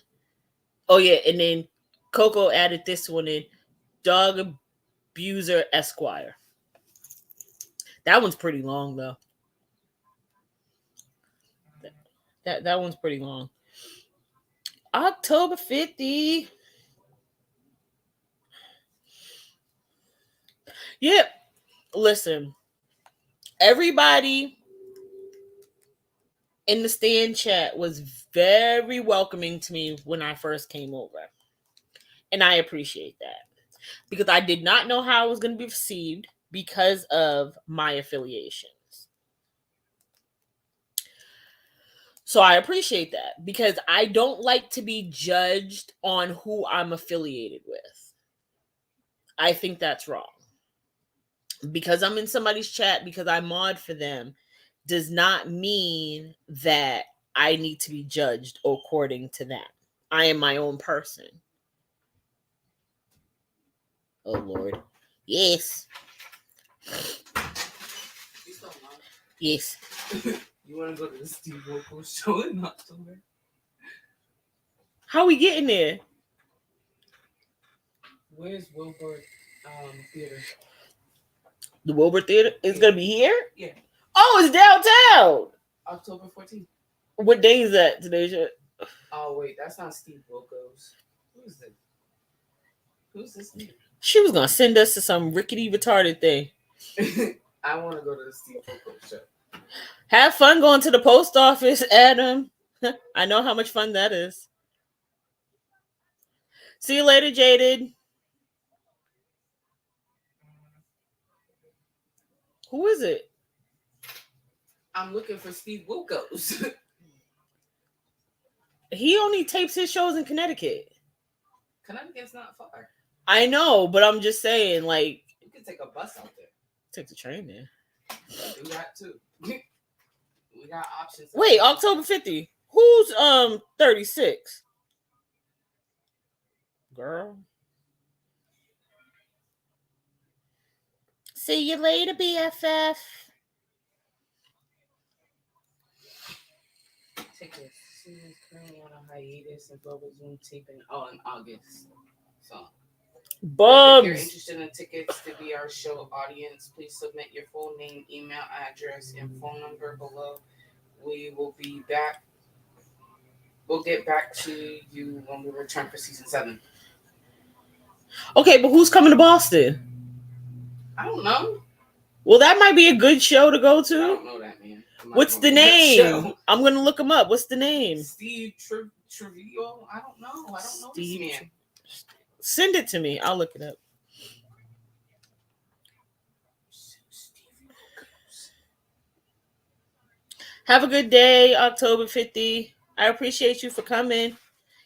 Oh yeah, and then Coco added this one in, dog abuser Esquire. That one's pretty long though. That one's pretty long. October 50. Yep. Listen, everybody in the stand chat was very welcoming to me when I first came over. And I appreciate that because I did not know how I was going to be received because of my affiliations. So I appreciate that because I don't like to be judged on who I'm affiliated with. I think that's wrong. Because I'm in somebody's chat, because I mod for them, does not mean that I need to be judged according to that. I am my own person. Oh Lord. Yes. Yes. You want to go to the Steve Wilkos show and not somewhere? How we getting there? Where's Wilbur Theater? The Wilbur Theater is gonna be here. Yeah. Oh, it's downtown. October 14th. What day is that today? Oh wait, that's not Steve Wilkos. Who's this? Who's this nigga? She was gonna send us to some rickety retarded thing. I want to go to the Steve Wilkos show. Have fun going to the post office, Adam. I know how much fun that is. See you later, Jaded. Who is it? I'm looking for Steve Wilkos. He only tapes his shows in Connecticut. Connecticut's not far. I know, but I'm just saying, like, you can take a bus out there. Take the train there. Do that too. We got options. Wait, October 50. Who's 36? Girl. See you later, BFF. Tickets. Season's currently on a hiatus and global Zoom taping. Oh, in August. So. Bubs. If you're interested in tickets to be our show audience, please submit your full name, email address, and phone number below. We will be back. We'll get back to you when we return for season 7. Okay, but who's coming to Boston? I don't know. Well, that might be a good show to go to. I don't know that, man. What's the name? I'm going to look him up. What's the name? Steve Trevio? I don't know. I don't know this man. Send it to me. I'll look it up. Have a good day, October 50. I appreciate you for coming.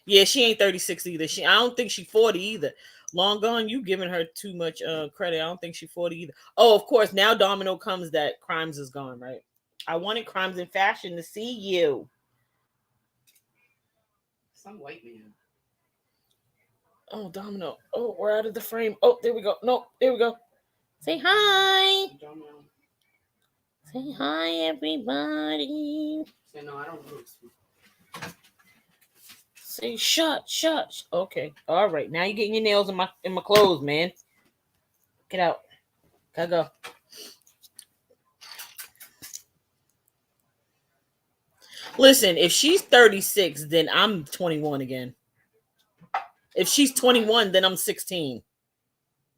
Yeah, she ain't 36 either. I don't think she's 40 either. Long gone, you giving her too much credit. I don't think she's 40 either. Oh, of course, now Domino comes that Crimes is gone, right? I wanted Crimes in Fashion to see you. Some white man. Oh, Domino. Oh, we're out of the frame. Oh, there we go. No, there we go. Say hi. Domino. Say hi, everybody. Say no, I don't know. Say shut. Okay. All right. Now you're getting your nails in my clothes, man. Get out. Gotta go. Listen, if she's 36, then I'm 21 again. If she's 21, then I'm 16.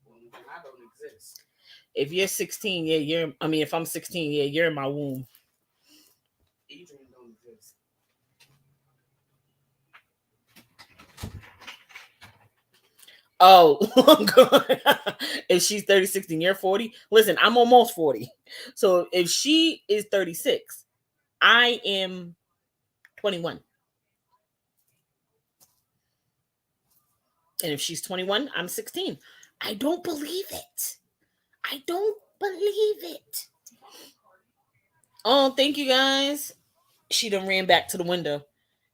Well, I don't exist. If you're 16, yeah, if I'm 16, yeah, you're in my womb. Adrian don't exist. Oh, if she's 36 and you're 40, listen, I'm almost 40. So if she is 36, I am 21. And if she's 21, I'm 16. I don't believe it. Oh, thank you guys. She done ran back to the window.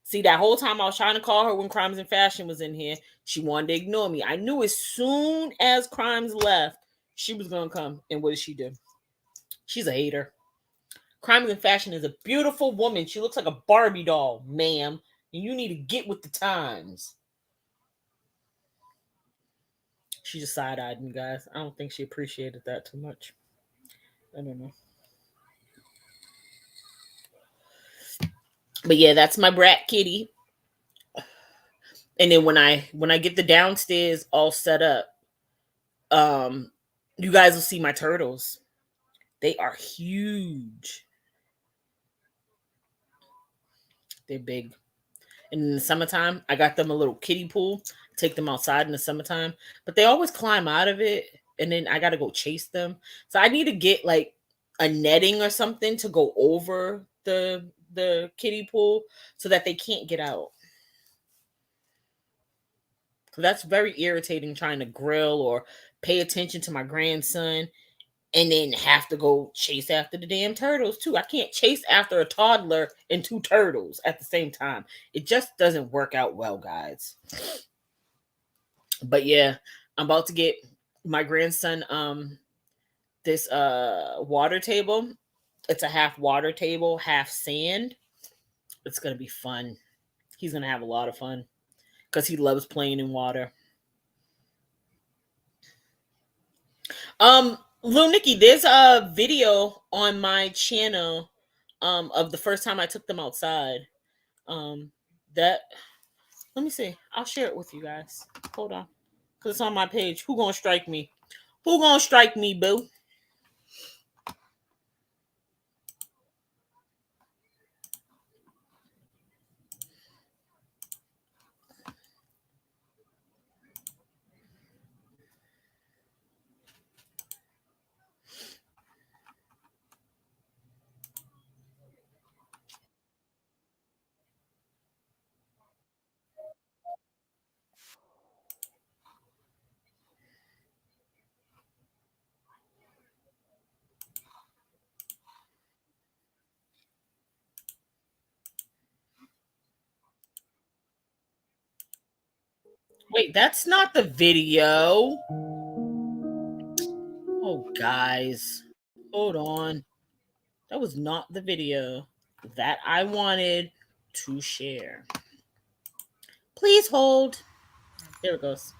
See, that whole time I was trying to call her when Crimes in Fashion was in here, she wanted to ignore me. I knew as soon as Crimes left, she was going to come. And what did she do? She's a hater. Crimes in Fashion is a beautiful woman. She looks like a Barbie doll, ma'am. And you need to get with the times. She just side-eyed me, guys. I don't think she appreciated that too much. I don't know. But yeah, that's my brat kitty. And then when I get the downstairs all set up, you guys will see my turtles. They are huge. They're big. And in the summertime, I got them a little kiddie pool. Take them outside in the summertime. But they always climb out of it. And then I got to go chase them. So I need to get like a netting or something to go over the kiddie pool so that they can't get out. That's very irritating trying to grill or pay attention to my grandson and then have to go chase after the damn turtles too. I can't chase after a toddler and 2 turtles at the same time. It just doesn't work out well, guys. But yeah, I'm about to get my grandson this water table. It's a half water table, half sand. It's going to be fun. He's going to have a lot of fun. because he loves playing in water. Lil Nikki, there's a video on my channel of the first time I took them outside. That let me see. I'll share it with you guys. Hold on. Cause it's on my page. Who gonna strike me? Who gonna strike me, boo? Wait, that's not the video. Oh, guys. Hold on. That was not the video that I wanted to share. Please hold. There it goes.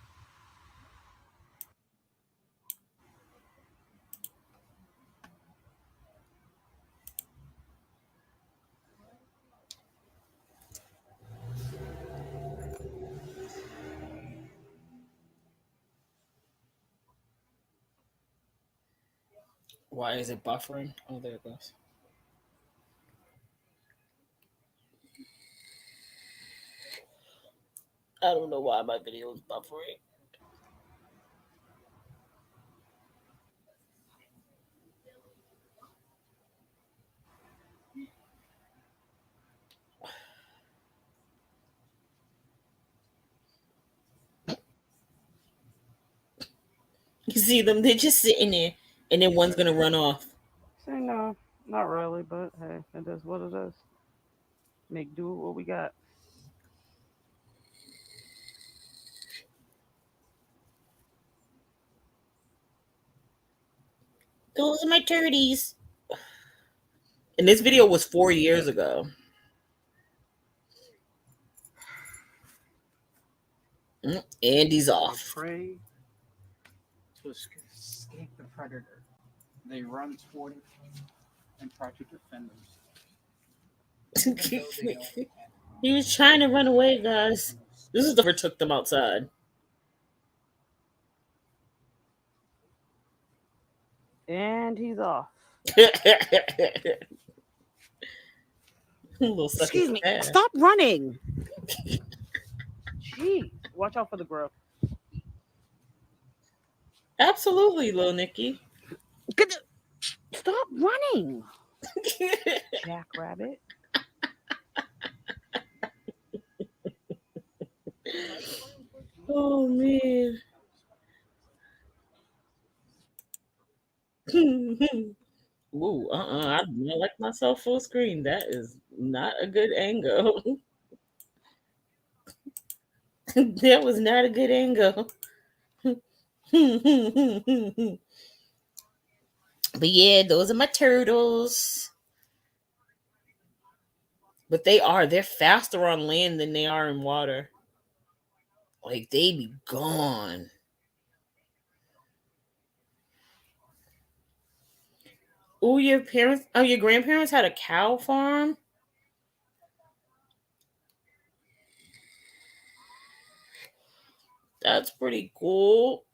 Why is it buffering? Oh, there it goes. I don't know why my video is buffering. You see them? They're just sitting there, and then one's gonna run off. Say no, not really, but hey, it is what it is. Make do with what we got. Those are my turdies. And this video was 4 years ago. And he's They off. prey to escape the predator. They run toward it and try to defend themselves. Even though they don't have He was trying to run away, guys. This is the first took them outside. And he's off. Little sucker Excuse me. ass. Stop running. Jeez. Watch out for the grill. Absolutely, little Nikki. Stop running. Jackrabbit. Oh man. Ooh, I do not like myself full screen. That is not a good angle. That was not a good angle. But yeah, those are my turtles. But they're faster on land than they are in water. Like they be gone. Oh, your grandparents had a cow farm? That's pretty cool.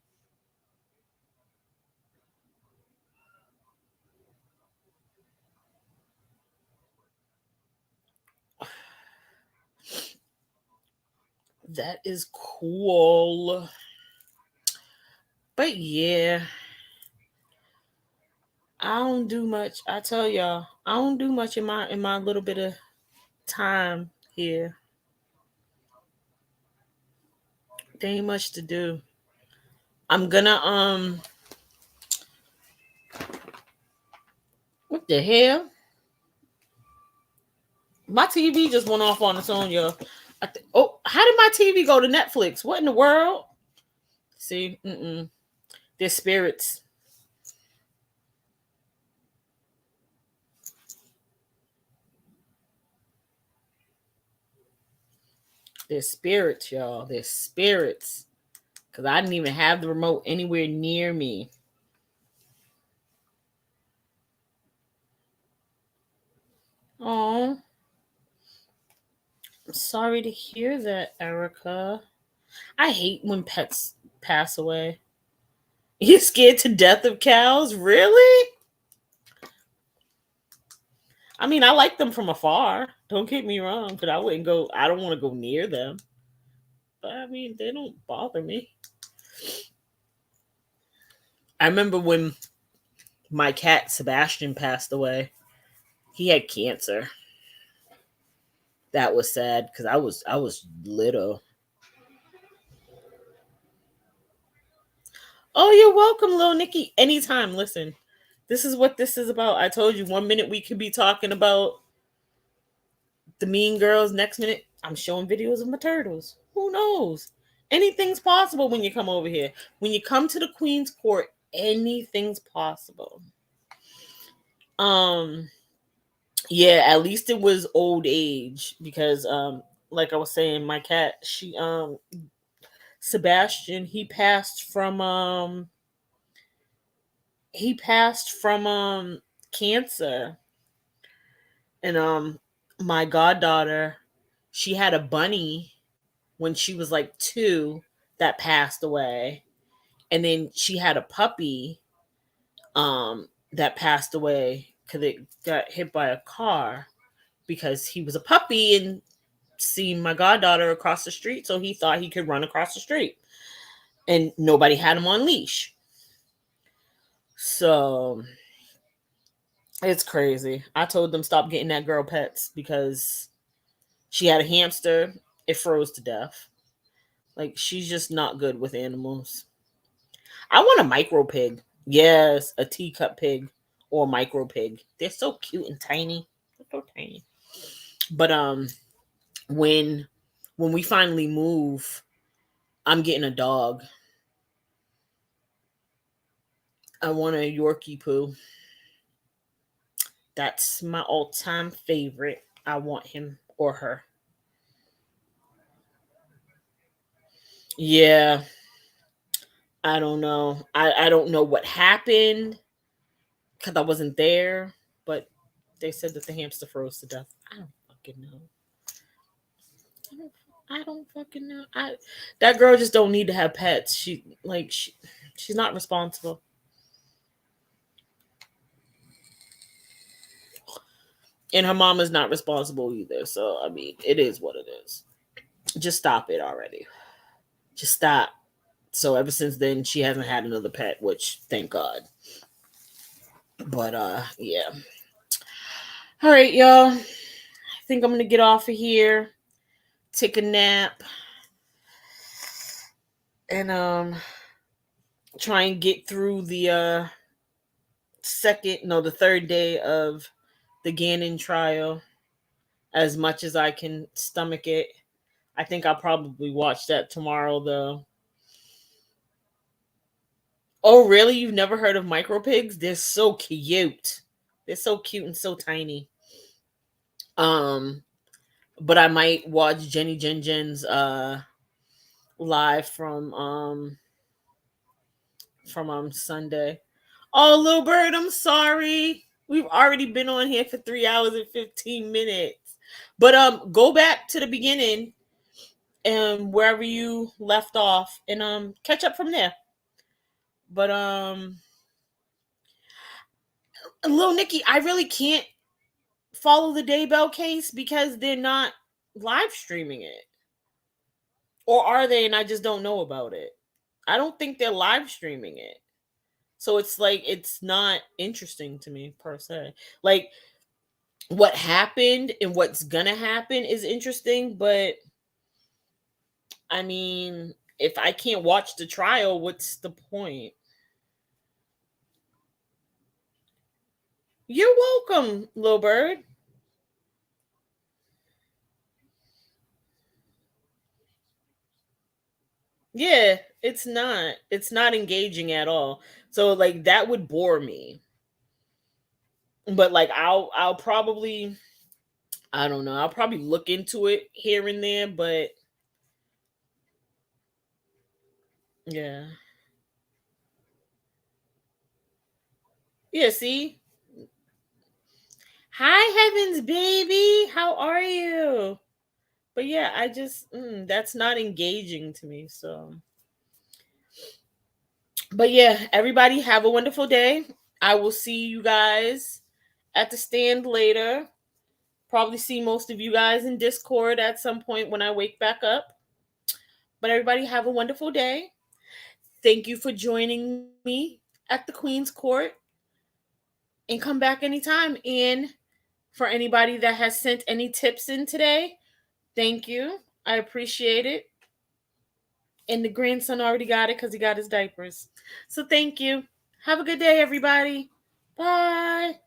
That is cool. But yeah, I don't do much. I tell y'all, I don't do much in my little bit of time here. There ain't much to do. I'm gonna what the hell? My TV just went off on its own, y'all. Oh, how did my TV go to Netflix? What in the world? See, they're spirits. They're spirits, y'all. They're spirits. Because I didn't even have the remote anywhere near me. Oh, sorry to hear that, Erica. I hate when pets pass away. You scared to death of cows? Really? I mean, I like them from afar. Don't get me wrong, but I don't want to go near them. But I mean, they don't bother me. I remember when my cat Sebastian passed away. He had cancer. That was sad because I was little. Oh, you're welcome, little Nikki. Anytime. Listen, this is what this is about. I told you 1 minute we could be talking about the Mean Girls. Next minute, I'm showing videos of my turtles. Who knows? Anything's possible when you come over here. When you come to the Queen's Court, anything's possible. Um, yeah, at least it was old age because like I was saying, my cat, Sebastian, he passed from cancer. And my goddaughter, she had a bunny when she was like 2 that passed away. And then she had a puppy that passed away because it got hit by a car because he was a puppy and seen my goddaughter across the street, so he thought he could run across the street. And nobody had him on leash. So it's crazy. I told them stop getting that girl pets because she had a hamster. It froze to death. Like, she's just not good with animals. I want a micro pig. Yes, a teacup pig or a micro pig. They're so cute and tiny. They're so tiny. But when we finally move, I'm getting a dog. I want a Yorkie poo. That's my all-time favorite. I want him or her. Yeah, I don't know. I don't know what happened because I wasn't there, but they said that the hamster froze to death. I don't fucking know. I don't, I don't fucking know. That girl just don't need to have pets. She's not responsible. And her mama's not responsible either. So I mean, it is what it is. Just stop it already. Just stop. So ever since then, she hasn't had another pet, which thank God. But yeah. All right, y'all. I think I'm gonna get off of here, take a nap, and try and get through the third day of the Gannon trial as much as I can stomach it. I think I'll probably watch that tomorrow though. Oh, really? You've never heard of micro pigs? They're so cute. They're so cute and so tiny. Um, but I might watch Jenny Jen Jen's live from Sunday. Oh, little bird, I'm sorry. We've already been on here for 3 hours and 15 minutes. But go back to the beginning and wherever you left off and catch up from there. But little Nikki, I really can't follow the Daybell case because they're not live streaming it. Or are they and I just don't know about it? I don't think they're live streaming it. So it's like it's not interesting to me per se. Like what happened and what's gonna happen is interesting, but I mean, if I can't watch the trial, what's the point? You're welcome, little bird. Yeah, it's not. It's not engaging at all. So like that would bore me. But like I'll probably I don't know. I'll probably look into it here and there, but Yeah. Yeah, see? Hi, Heavens, baby. How are you? But yeah, I just, that's not engaging to me. So, but yeah, everybody have a wonderful day. I will see you guys at the stand later. Probably see most of you guys in Discord at some point when I wake back up. But everybody have a wonderful day. Thank you for joining me at the Queen's Court and come back anytime. And for anybody that has sent any tips in today, thank you. I appreciate it. And the grandson already got it because he got his diapers. So thank you. Have a good day, everybody. Bye.